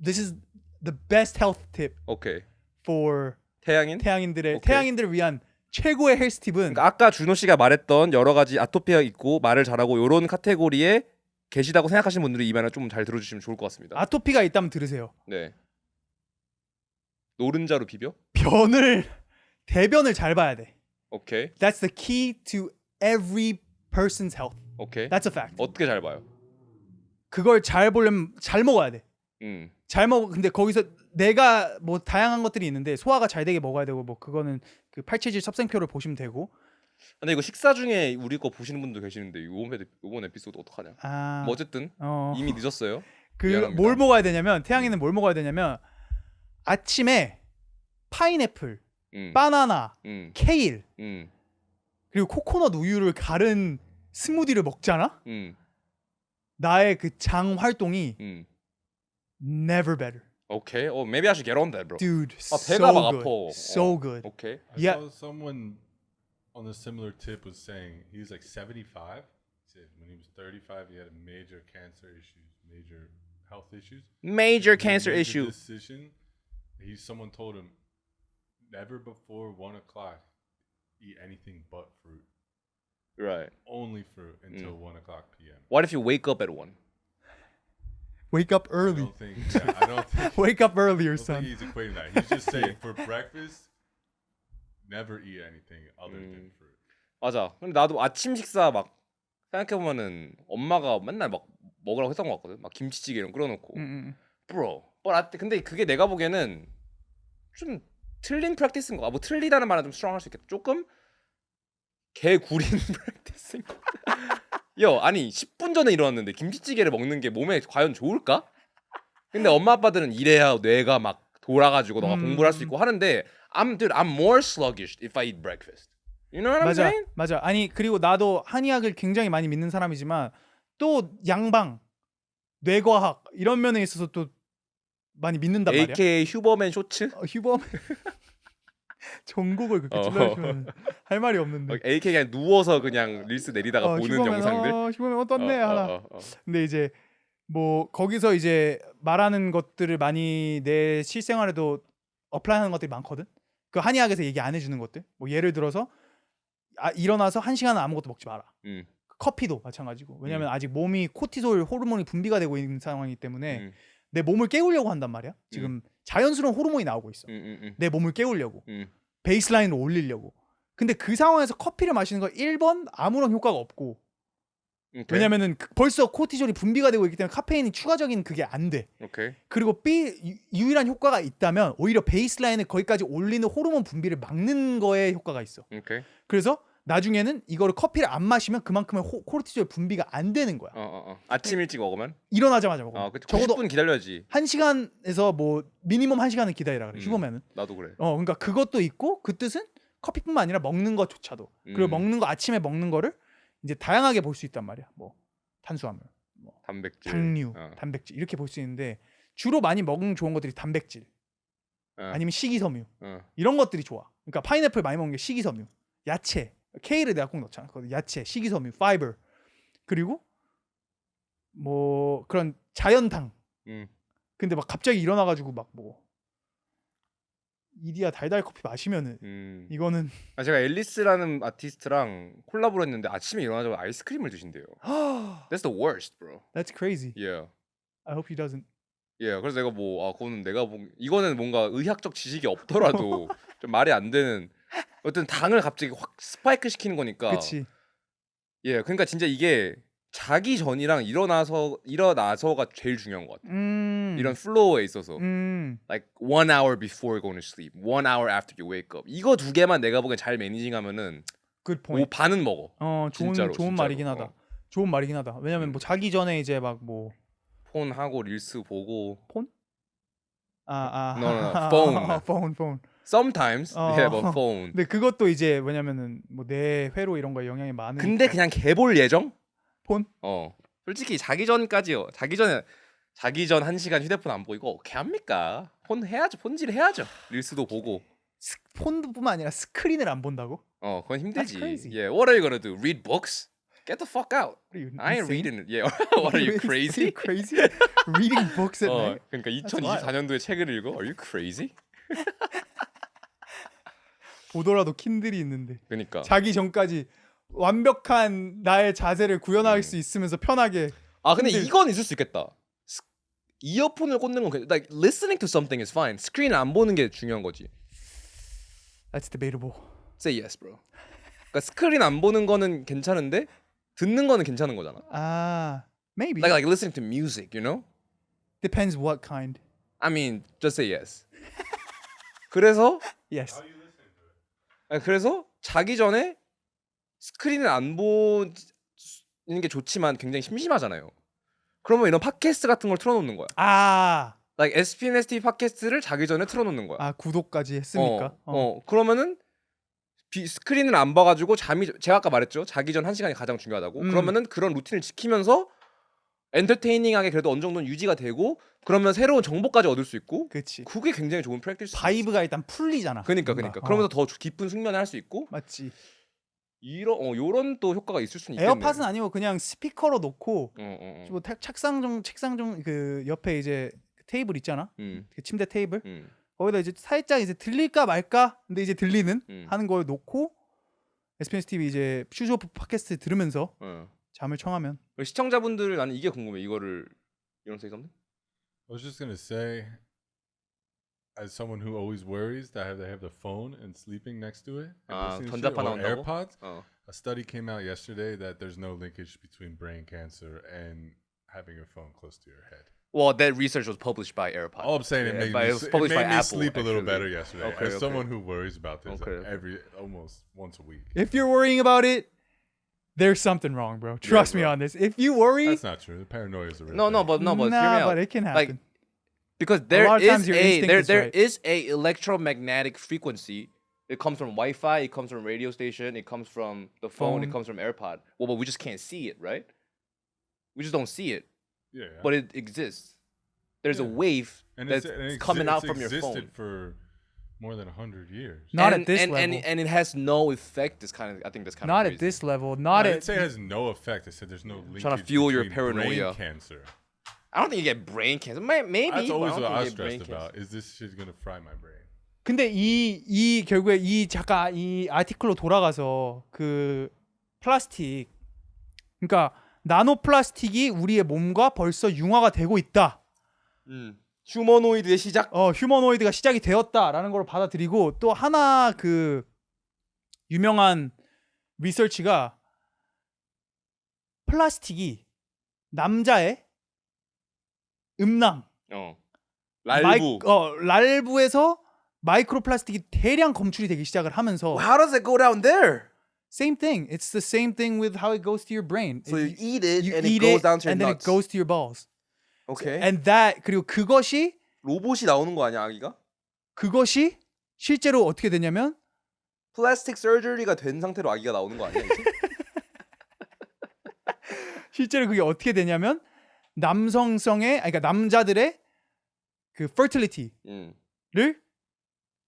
this is the best health tip
오케이.
for 태양인들을
오케이.
태양인들을 위한 최고의 헬스 팁은
그러니까 아까 준호 씨가 말했던 여러 가지 아토피가 있고 말을 잘하고 이런 카테고리에 계시다고 생각하시는 분들이 이 말을 좀 잘 들어주시면 좋을 것 같습니다.
아토피가 있다면 들으세요.
네. 노른자로 비벼?
대변을 잘 봐야 돼.
오케이.
That's the key to every person's health.
오케이.
That's a fact.
어떻게 잘 봐요?
그걸 잘 보려면 잘 먹어야 돼. 잘 먹어. 근데 거기서 내가 뭐 다양한 것들이 있는데 소화가 잘 되게 먹어야 되고 뭐 그거는 그 팔체질 섭생표를 보시면 되고.
근데 이거 식사 중에 우리 거 보시는 분도 계시는데 이번 에피소드 어떡하냐? 뭐 어쨌든 이미 늦었어요.
그
미안합니다.
뭘 먹어야 되냐면 태양이는 뭘 먹어야 되냐면 아침에 파인애플, 바나나, 케일 그리고 코코넛 우유를 갈은 스무디를 먹잖아. 나의 그 장 활동이 never better.
Okay. Oh, maybe I should get on that, bro.
Dude,
배가 막
so good.
아파.
So good.
Okay.
I
Yeah.
saw someone on a similar tip was saying he was like 75. He said when he was 35, he had major cancer issues, major health issues.
Major
He
cancer
made the
issue.
Decision. Someone told him never before 1 o'clock eat anything but fruit.
Right.
Only fruit until 1 o'clock p.m.
What if you wake up at 1?
Wake up
I
early.
don't think. Yeah, I don't think.
Wake up earlier,
I don't think
son.
he's equating that. He's just saying for breakfast, never eat anything other than fruit.
맞아. 근데 나도 아침 식사 막 생각해보면은 엄마가 맨날 막 먹으라고 했던 것 같거든. 막 김치찌개 이런 거 끓여놓고. Bro. 근데 그게 내가 보기에는 좀 틀린 프랙티스인 거. 뭐 틀리다는 말은 좀 스트롱할 수 있겠다. 조금 개구린 프랙티스인 거. 여 아니 10분 전에 일어났는데 김치찌개를 먹는 게 몸에 과연 좋을까? 근데 엄마 아빠들은 이래야 뇌가 막 돌아가지고 너가 공부를 할 수 있고 하는데 I'm more sluggish if I eat breakfast. You know what I'm
맞아,
saying?
맞아. 아니 그리고 나도 한의학을 굉장히 많이 믿는 사람이지만 또 양방, 뇌과학 이런 면에 있어서 또 많이 믿는단 말이야.
AKA 휴버맨 쇼츠?
휴범 전곡을 그렇게 찔러주면 할 말이 없는데.
AKA 그냥 누워서 그냥 릴스 내리다가 보는 영상들.
휴범맨 어떻네 하나. 근데 이제 뭐 거기서 이제 말하는 것들을 많이 내 실생활에도 어플라이하는 것들이 많거든. 그 한의학에서 얘기 안 해주는 것들. 뭐 예를 들어서 일어나서 1시간은 아무것도 먹지 마라. 커피도 마찬가지고. 왜냐면 아직 몸이 코티솔 호르몬이 분비가 되고 있는 상황이기 때문에 내 몸을 깨우려고 한단 말이야. 지금 자연스러운 호르몬이 나오고 있어. 내 몸을 깨우려고. 베이스라인을 올리려고. 근데 그 상황에서 커피를 마시는 거 1번 아무런 효과가 없고. 왜냐면은 벌써 코티솔이 분비가 되고 있기 때문에 카페인이 추가적인 그게 안 돼. 그리고 유일한 효과가 있다면 오히려 베이스라인을 거기까지 올리는 호르몬 분비를 막는 거에 효과가 있어. 그래서 나중에는 이거를 커피를 안 마시면 그만큼의 코르티솔 분비가 안 되는 거야.
아침 일찍 먹으면?
일어나자마자 먹으면.
적어도 90분 기다려야지.
1시간에서 뭐 미니멈 1시간은 기다리라 그래. 휴범에는.
나도 그래.
그러니까 그것도 있고 그 뜻은 커피뿐만 아니라 먹는 것조차도. 그리고 먹는 거 아침에 먹는 거를 이제 다양하게 볼 수 있단 말이야. 뭐 탄수화물, 뭐
단백질,
당류, 단백질 이렇게 볼 수 있는데 주로 많이 먹는 좋은 것들이 단백질, 아니면 식이섬유 이런 것들이 좋아. 그러니까 파인애플 많이 먹는 게 식이섬유, 야채, 케일을 내가 꼭 넣잖아. 야채, 식이섬유, 파이버, 그리고 뭐 그런 자연당. 근데 막 갑자기 일어나가지고 막 뭐 이디야 달달 커피 마시면은 이거는
제가 앨리스라는 아티스트랑 콜라보를 했는데 아침에 일어나자마자 아이스크림을 드신대요. That's the worst, bro.
That's crazy.
Yeah.
I hope he doesn't.
Yeah. 그래서 내가 그거는 이거는 뭔가 의학적 지식이 없더라도 좀 말이 안 되는 어떤 당을 갑자기 확 스파이크 시키는 거니까.
그렇지.
예. 그러니까 진짜 이게 자기 전이랑 일어나서가 제일 중요한 것 같아. 이런 플로우에 있어서 like 1 hour before going to sleep, 1 hour after you wake up. 이거 두 개만 내가 보기엔 잘 매니징하면은
Good point.
반은 먹어.
좋은 말이긴 하다. 좋은 말이긴 하다. 왜냐면 뭐 자기 전에 이제 막 뭐
폰 하고 릴스 보고.
폰?
No,
phone.
Sometimes, yeah, but phone.
근데 그것도 이제 왜냐면은 뭐 내 회로 이런 거에 영향이 많으니까.
근데 그냥 개볼 예정?
폰?
솔직히 자기 전 1시간 휴대폰 안 보고 이거 어떻게 합니까? 폰 해야죠. 폰질 해야죠. 릴스도 보고.
폰뿐만 아니라 스크린을 안 본다고?
그건 힘들지.
That's crazy.
Yeah, what are you gonna do? Read books? Get the fuck out.
What are you,
I ain't
insane?
reading it. Yeah, what are you crazy?
crazy? Reading books at night?
그러니까 2024년도에 책을 읽어? Are you crazy?
보더라도 킨들이 있는데.
그러니까.
자기 전까지 완벽한 나의 자세를 구현할 수 있으면서 편하게.
근데 이건 있을 수 있겠다. 이어폰을 꽂는 건 like listening to something is fine. 스크린 안 보는 게 중요한 거지.
That's debatable.
Say yes, bro. 그러니까 스크린 안 보는 거는 괜찮은데 듣는 거는 괜찮은 거잖아.
Maybe.
Like listening to music, you know?
Depends what kind.
I mean, just say yes. 그래서
Yes.
그래서 자기 전에 스크린을 안 보는 게 좋지만 굉장히 심심하잖아요. 그러면 이런 팟캐스트 같은 걸 틀어놓는 거야. like SPNST 팟캐스트를 자기 전에 틀어놓는 거야.
구독까지 했으니까.
그러면은 스크린을 안 봐가지고 제가 아까 말했죠. 자기 전 1시간이 가장 중요하다고. 그러면은 그런 루틴을 지키면서 엔터테이닝하게 그래도 어느 정도는 유지가 되고 그러면 새로운 정보까지 얻을 수 있고
그렇지.
그게 굉장히 좋은 프랙티스.
바이브가 일단 풀리잖아.
그러니까
뭔가.
그러니까. 그러면서 더 깊은 숙면을 할 수 있고
맞지.
요런 또 효과가 있을 수는 있겠네.
에어팟은 아니고 그냥 스피커로 놓고
어.
뭐 책상 좀 그 옆에 이제 테이블 있잖아. 그 침대 테이블. 거기다 이제 살짝 이제 들릴까 말까 근데 이제 들리는 하는 걸 놓고 SBS TV 이제 슈즈오프 팟캐스트 들으면서 잠을 청하면
시청자분들 나는 이게 궁금해. 이거를 이런 say something?
I was just gonna say, as someone who always worries that they have the phone and sleeping next to it, and listening to
전자파
it, or
나온다고?
AirPods. A study came out yesterday that there's no linkage between brain cancer and having your phone close to your head.
Well, that research was published by AirPods.
All I'm saying,
Yeah,
it
but
made
it
me,
was
it
published
made
by
me
Apple,
sleep a little
actually.
better yesterday.
Okay,
As
okay.
someone who worries about this
Okay.
almost once a week.
if you're worrying about it, there's something wrong, bro. Trust me
bro.
on this. If you worry,
That's not true. The paranoia is a real
No,
thing.
but hear me
nah,
out.
but it can
Like,
happen.
because
lot
there
of times
is
your
a
instinct
there
is right.
is a electromagnetic frequency. It comes from Wi-Fi. It comes from radio station. It comes from the phone. It
Phone.
comes from AirPod. Well, but we just can't see it, right? We just don't see it,
Yeah.
but it exists. There's a
Yeah.
wave
And
that's coming out from your
existed
phone.
for more than 100 years.
Not
and,
at this
and,
level.
And it has no effect. This kind of I think that's kind
Not
of
at this level. Not
I
at
didn't say it has no effect. I said there's no linkage
Trying to fuel your
between
paranoia.
brain cancer.
I don't think you get brain cancer. Maybe.
That's
but
always
I
what
don't
I was
think you get brain
stressed
cancer.
about. Is this shit gonna fry my brain?
근데 이 결국에 이 잠깐 이 아티클로 돌아가서 그 플라스틱 그러니까 나노 플라스틱이 우리의 몸과 벌써 융화가 되고 있다.
휴머노이드의 시작.
휴머노이드가 시작이 되었다라는 걸 받아들이고 또 하나 그 유명한 리서치가 플라스틱이 남자의 음낭 랄부에서 마이크로 플라스틱이 대량 검출이 되기 시작을 하면서
How does it go down there?
same thing. It's the same thing with how it goes to your brain.
So you eat it
You
and
eat
it goes
it
down to your
and then
nuts.
it goes to your balls.
Okay.
And that 그리고 그것이
로봇이 나오는 거 아니야, 아기가?
실제로 어떻게 되냐면
플라스틱 서저리가 된 상태로 아기가 나오는 거 아니야, 이제?
실제로 그게 어떻게 되냐면 그러니까 남자들의 그 fertility를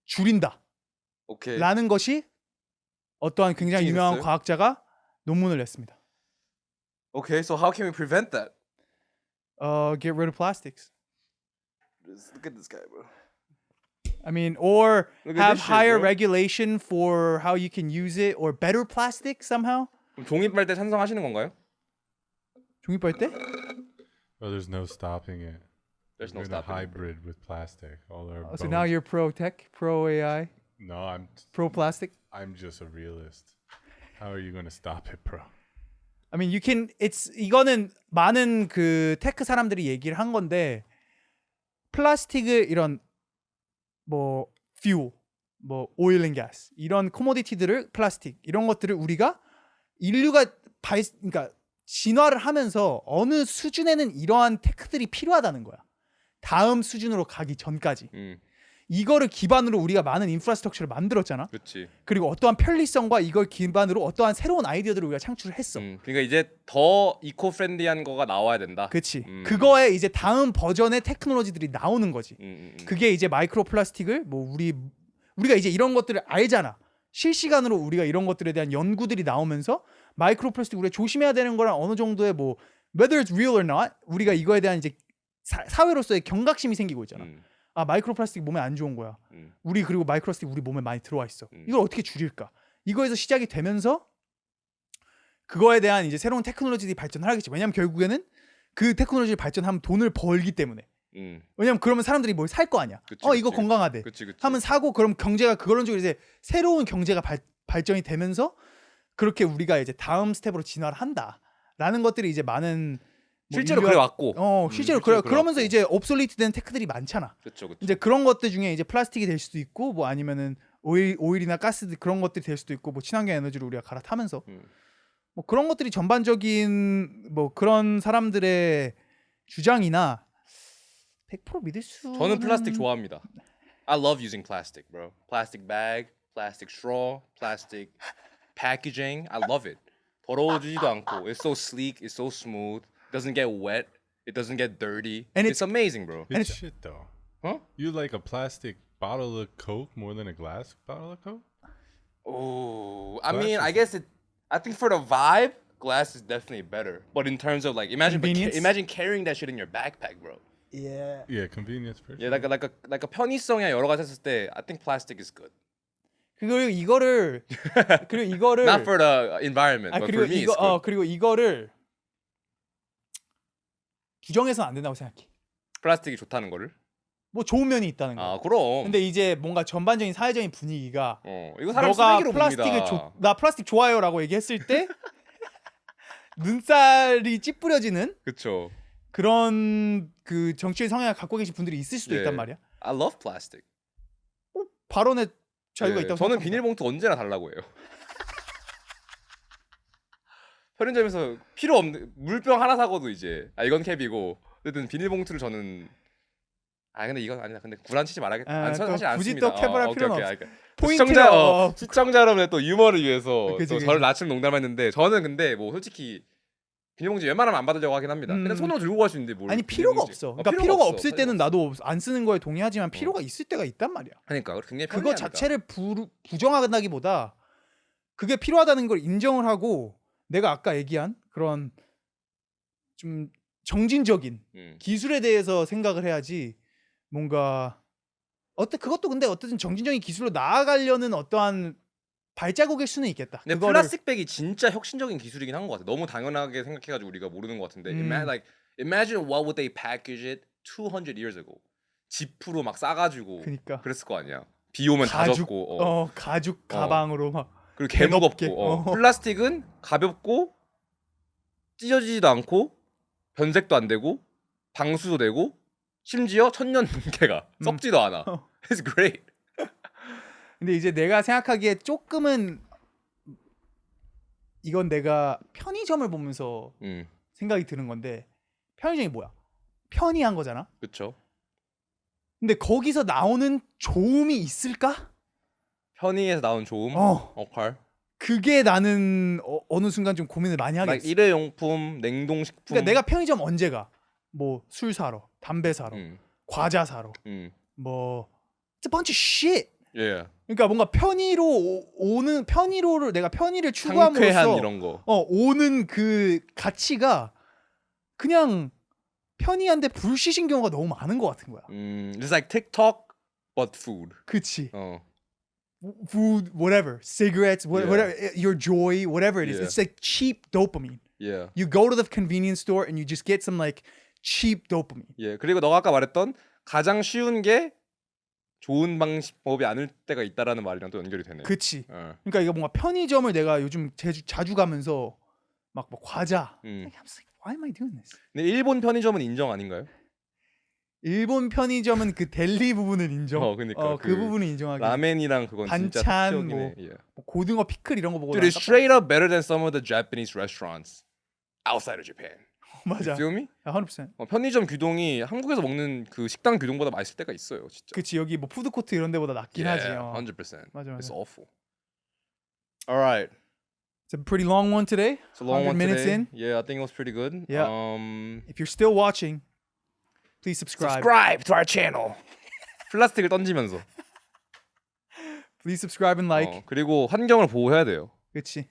줄인다.
오케이.
라는 것이 어떠한 굉장히 유명한
있어요?
과학자가 논문을 냈습니다.
Okay, so how can we prevent that?
Get rid of plastics.
Look at this guy, bro.
I mean, or
Look at
have
this shit,
higher
bro.
regulation for how you can use it, or better plastic somehow.
그럼 종이빨대 찬성하시는 건가요?
종이빨대?
Well, there's no stopping it.
There's no
We're in a
stopping it.
hybrid with plastic. All our
So now
bones-
you're pro tech, pro AI,
No,
pro plastic.
I'm just a realist. How are you gonna stop it, bro?
I mean, you can. 이거는 많은 그 테크 사람들이 얘기를 한 건데 플라스틱을 이런 뭐 fuel, 뭐 oil and gas 이런 코모디티들을 플라스틱 이런 것들을 우리가 인류가 그러니까 진화를 하면서 어느 수준에는 이러한 테크들이 필요하다는 거야. 다음 수준으로 가기 전까지. 이거를 기반으로 우리가 많은 인프라스트럭처를 만들었잖아.
그렇지.
그리고 어떠한 편리성과 이걸 기반으로 어떠한 새로운 아이디어들을 우리가 창출을 했어.
그러니까 이제 더 이코 프렌드리한 거가 나와야 된다.
그렇지. 그거에 이제 다음 버전의 테크놀로지들이 나오는 거지. 그게 이제 마이크로 플라스틱을 뭐 우리가 이제 이런 것들을 알잖아. 실시간으로 우리가 이런 것들에 대한 연구들이 나오면서 마이크로 플라스틱 우리가 조심해야 되는 거랑 어느 정도의 뭐 whether it's real or not 우리가 이거에 대한 이제 사회로서의 경각심이 생기고 있잖아. 아 마이크로 플라스틱 몸에 안 좋은 거야. 우리 그리고 마이크로 플라스틱 우리 몸에 많이 들어와 있어. 이걸 어떻게 줄일까? 이거에서 시작이 되면서 그거에 대한 이제 새로운 테크놀로지들이 발전을 하겠지. 왜냐면 결국에는 그 테크놀로지를 발전하면 돈을 벌기 때문에. 왜냐면 그러면 사람들이 뭘 살 거 아니야.
그치,
이거
그치.
건강하대.
그치.
하면 사고 그럼 경제가 그런 쪽으로 이제 새로운 경제가 발전이 되면서 그렇게 우리가 이제 다음 스텝으로 진화를 한다라는 것들이 이제 많은
실제로 그래 왔고.
실제로 그래. 그러면서 이제 옵솔리트된 테크들이 많잖아.
그렇죠.
이제 그런 것들 중에 이제 플라스틱이 될 수도 있고 뭐 아니면은 오일이나 가스 그런 것들이 될 수도 있고 뭐 친환경 에너지를 우리가 갈아타면서 뭐 그런 것들이 전반적인 뭐 그런 사람들의 주장이나 100% 믿을 수.
저는 플라스틱 좋아합니다. I love using plastic, bro. Plastic bag, plastic straw, plastic packaging. I love it. 더러워지지도 않고. It's so sleek. It's so smooth. Doesn't get wet. It doesn't get dirty.
And
it's amazing, bro.
And
It's
it's-
shit though.
Huh?
You like a plastic bottle of Coke more than a glass bottle of Coke?
Oh, I
Glass
mean, I
is-
guess it. I think for the vibe, glass is definitely better. But in terms of like, imagine
Convenience?
imagine carrying that shit in your backpack, bro.
Yeah.
Yeah, convenience for
Yeah,
sure.
like a 편의성이야 여러 가지 했을 때, I think plastic is good.
그리고 이거를
Not for the environment,
아
but
그리고
for me,
이거
it's good.
그리고 이거를 부정해서는 안 된다고 생각해.
플라스틱이 좋다는 거를.
뭐 좋은 면이 있다는 거.
아, 그럼.
근데 이제 뭔가 전반적인 사회적인 분위기가
이거 사람
너가
쓰레기로
플라스틱을
봅니다.
나 플라스틱 좋아요라고 얘기했을 때 눈살이 찌푸려지는
그쵸.
그런 그 정치의 성향을 갖고 계신 분들이 있을 수도
예.
있단 말이야.
I love plastic.
발언의 자유가
예,
있다고
저는
생각합니다.
비닐봉투 언제나 달라고 해요. 편의점에서 필요 없는 물병 하나 사고도 이제 이건 캡이고 어쨌든 비닐봉투를 저는 근데 이건 아니다. 근데 구란치지 말아야겠다.
아,
사실
굳이
않습니다.
또 캡을 할
오케이,
필요는
오케이.
없어.
그러니까
포인트가
시청자 여러분의 또 유머를 위해서
그치,
또
그치.
저를 낮춤 농담했는데 저는 근데 뭐 솔직히 비닐봉지 웬만하면 안 받으려고 하긴 합니다. 그냥 손으로 들고 갈 수 있는데 뭘
아니 필요가
비닐봉지.
없어. 그러니까 필요가 없을 때는
사실
나도 안 쓰는 거에 동의하지만 필요가 있을 때가 있단 말이야.
그러니까 굉장히
그거
편리하니까.
자체를 부정한다기보다 그게 필요하다는 걸 인정을 하고 내가 아까 얘기한 그런 좀 정진적인 기술에 대해서 생각을 해야지 뭔가 그것도 근데 어쨌든 정진적인 기술로 나아가려는 어떠한 발자국일 수는 있겠다.
근데
그거를
플라스틱백이 진짜 혁신적인 기술이긴 한 것 같아. 너무 당연하게 생각해가지고 우리가 모르는 것 같은데. Imagine what would they package it 200 years ago. 지프로 막 싸가지고
그니까
그랬을 거 아니야. 비 오면 다
가죽
젖고.
가죽 가방으로 막
그리고 개
개덥게.
무겁고. 플라스틱은 가볍고 찢어지지도 않고 변색도 안 되고 방수도 되고 심지어 천년 넘게가 썩지도 않아. It's great.
근데 이제 내가 생각하기에 조금은 이건 내가 편의점을 보면서 생각이 드는 건데 편의점이 뭐야? 편의한 거잖아.
그렇죠.
근데 거기서 나오는 좋음이 있을까?
편의에서 나온 좋음. 오케이.
그게 나는 어느 순간 좀 고민을 많이 하게
like
됐어.
일회용품, 냉동식품.
그러니까 내가 편의점 언제 가? 뭐 술 사러, 담배 사러, 과자 사러, 뭐 it's a bunch of shit.
예.
그러니까 뭔가 편의로를 내가 편의를
상쾌한
추구함으로써
이런 거.
오는 그 가치가 그냥 편의한데 불시신 경우가 너무 많은 것 같은 거야.
It's like TikTok but food.
그치. Food, whatever, cigarettes, whatever, your joy, whatever it is.
Yeah.
It's like cheap dopamine.
Yeah.
You go to the convenience store and you just get some like cheap dopamine.
예. 그리고 너가 아까 말했던 가장 쉬운 게 좋은 방법이 아닐 때가 있다라는 말이랑 또 연결이 되네.
그치. 그러니까 이거 뭔가 편의점을 내가 요즘 자주 가면서 막 뭐 과자. Like, I'm just like, why am I doing this?
근데 일본 편의점은 인정 아닌가요?
일본 편의점은 그 델리 부분을 인정.
그러니까
그 부분을 인정하기.
라멘이랑 그건 진짜
반찬,
특징이네.
뭐
예.
고등어 피클 이런 거 보고
Dude, it's straight up better than some of the Japanese restaurants outside of Japan.
맞아.
You feel me?
100%.
편의점 규동이 한국에서 먹는 그 식당 규동보다 맛있을 때가 있어요, 진짜.
그치 여기 뭐 푸드 코트 이런 데보다 낫긴 하지.
100%.
맞아.
It's awful. All right.
It's a pretty long one today.
It's a long
100
one
minutes
today.
in.
Yeah, I think it was pretty good.
Yeah. If you're still watching, please subscribe.
Subscribe to our channel. 플라스틱을 던지면서.
Please subscribe and like.
그리고 환경을 보호해야 돼요.
그치.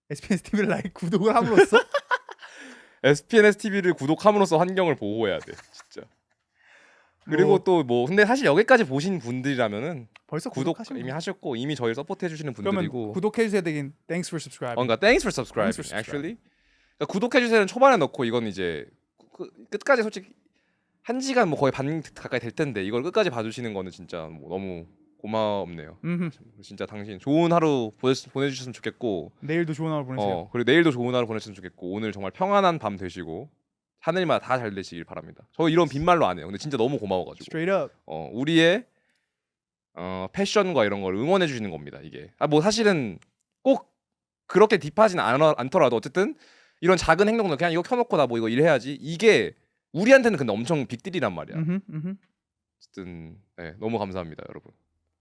SPS TV를 like 구독을 함으로써
SPNS TV를 구독함으로써 환경을 보호해야 돼, 진짜. 그리고 또 뭐 근데 사실 여기까지 보신 분들이라면은
벌써
구독
구독하시면
이미 하셨고 이미 저희를 서포트해 주시는
그러면
분들이고.
구독해 주셔야 되긴. Thanks for subscribing.
그러니까 thanks for subscribing.
Thanks for
Actually. 그러니까 구독해 주세요는 초반에 넣고 이건 이제 끝까지 솔직히 1시간 뭐 거의 반 가까이 될 텐데 이걸 끝까지 봐주시는 거는 진짜 뭐 너무 고맙네요. 진짜 당신 좋은 하루 보내주셨으면 좋겠고
내일도 좋은 하루 보내세요.
그리고 내일도 좋은 하루 보내셨으면 좋겠고 오늘 정말 평안한 밤 되시고 하늘마다 다 잘 되시길 바랍니다. 저 이런 빈말로 안 해요. 근데 진짜 너무 고마워가지고
Straight up.
우리의 패션과 이런 걸 응원해 주시는 겁니다. 이게 뭐 사실은 꼭 그렇게 딥하진 않더라도 어쨌든 이런 작은 행동들 그냥 이거 켜놓고 나 뭐 이거 일해야지 이게 우리한테는 근데 엄청 빅딜이란 말이야. 어쨌든 네, 너무 감사합니다, 여러분.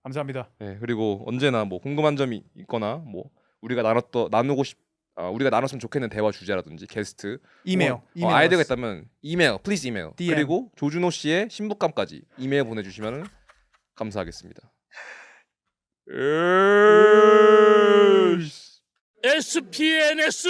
감사합니다.
네, 그리고 언제나 뭐 궁금한 점이 있거나 뭐 우리가 나누고 우리가 나눴으면 좋겠는 대화 주제라든지 게스트
이메일.
아이디어가 있다면 이메일, 플리즈 이메일.
DM.
그리고 조준호 씨의 신부감까지 이메일 보내주시면 감사하겠습니다.
SPNS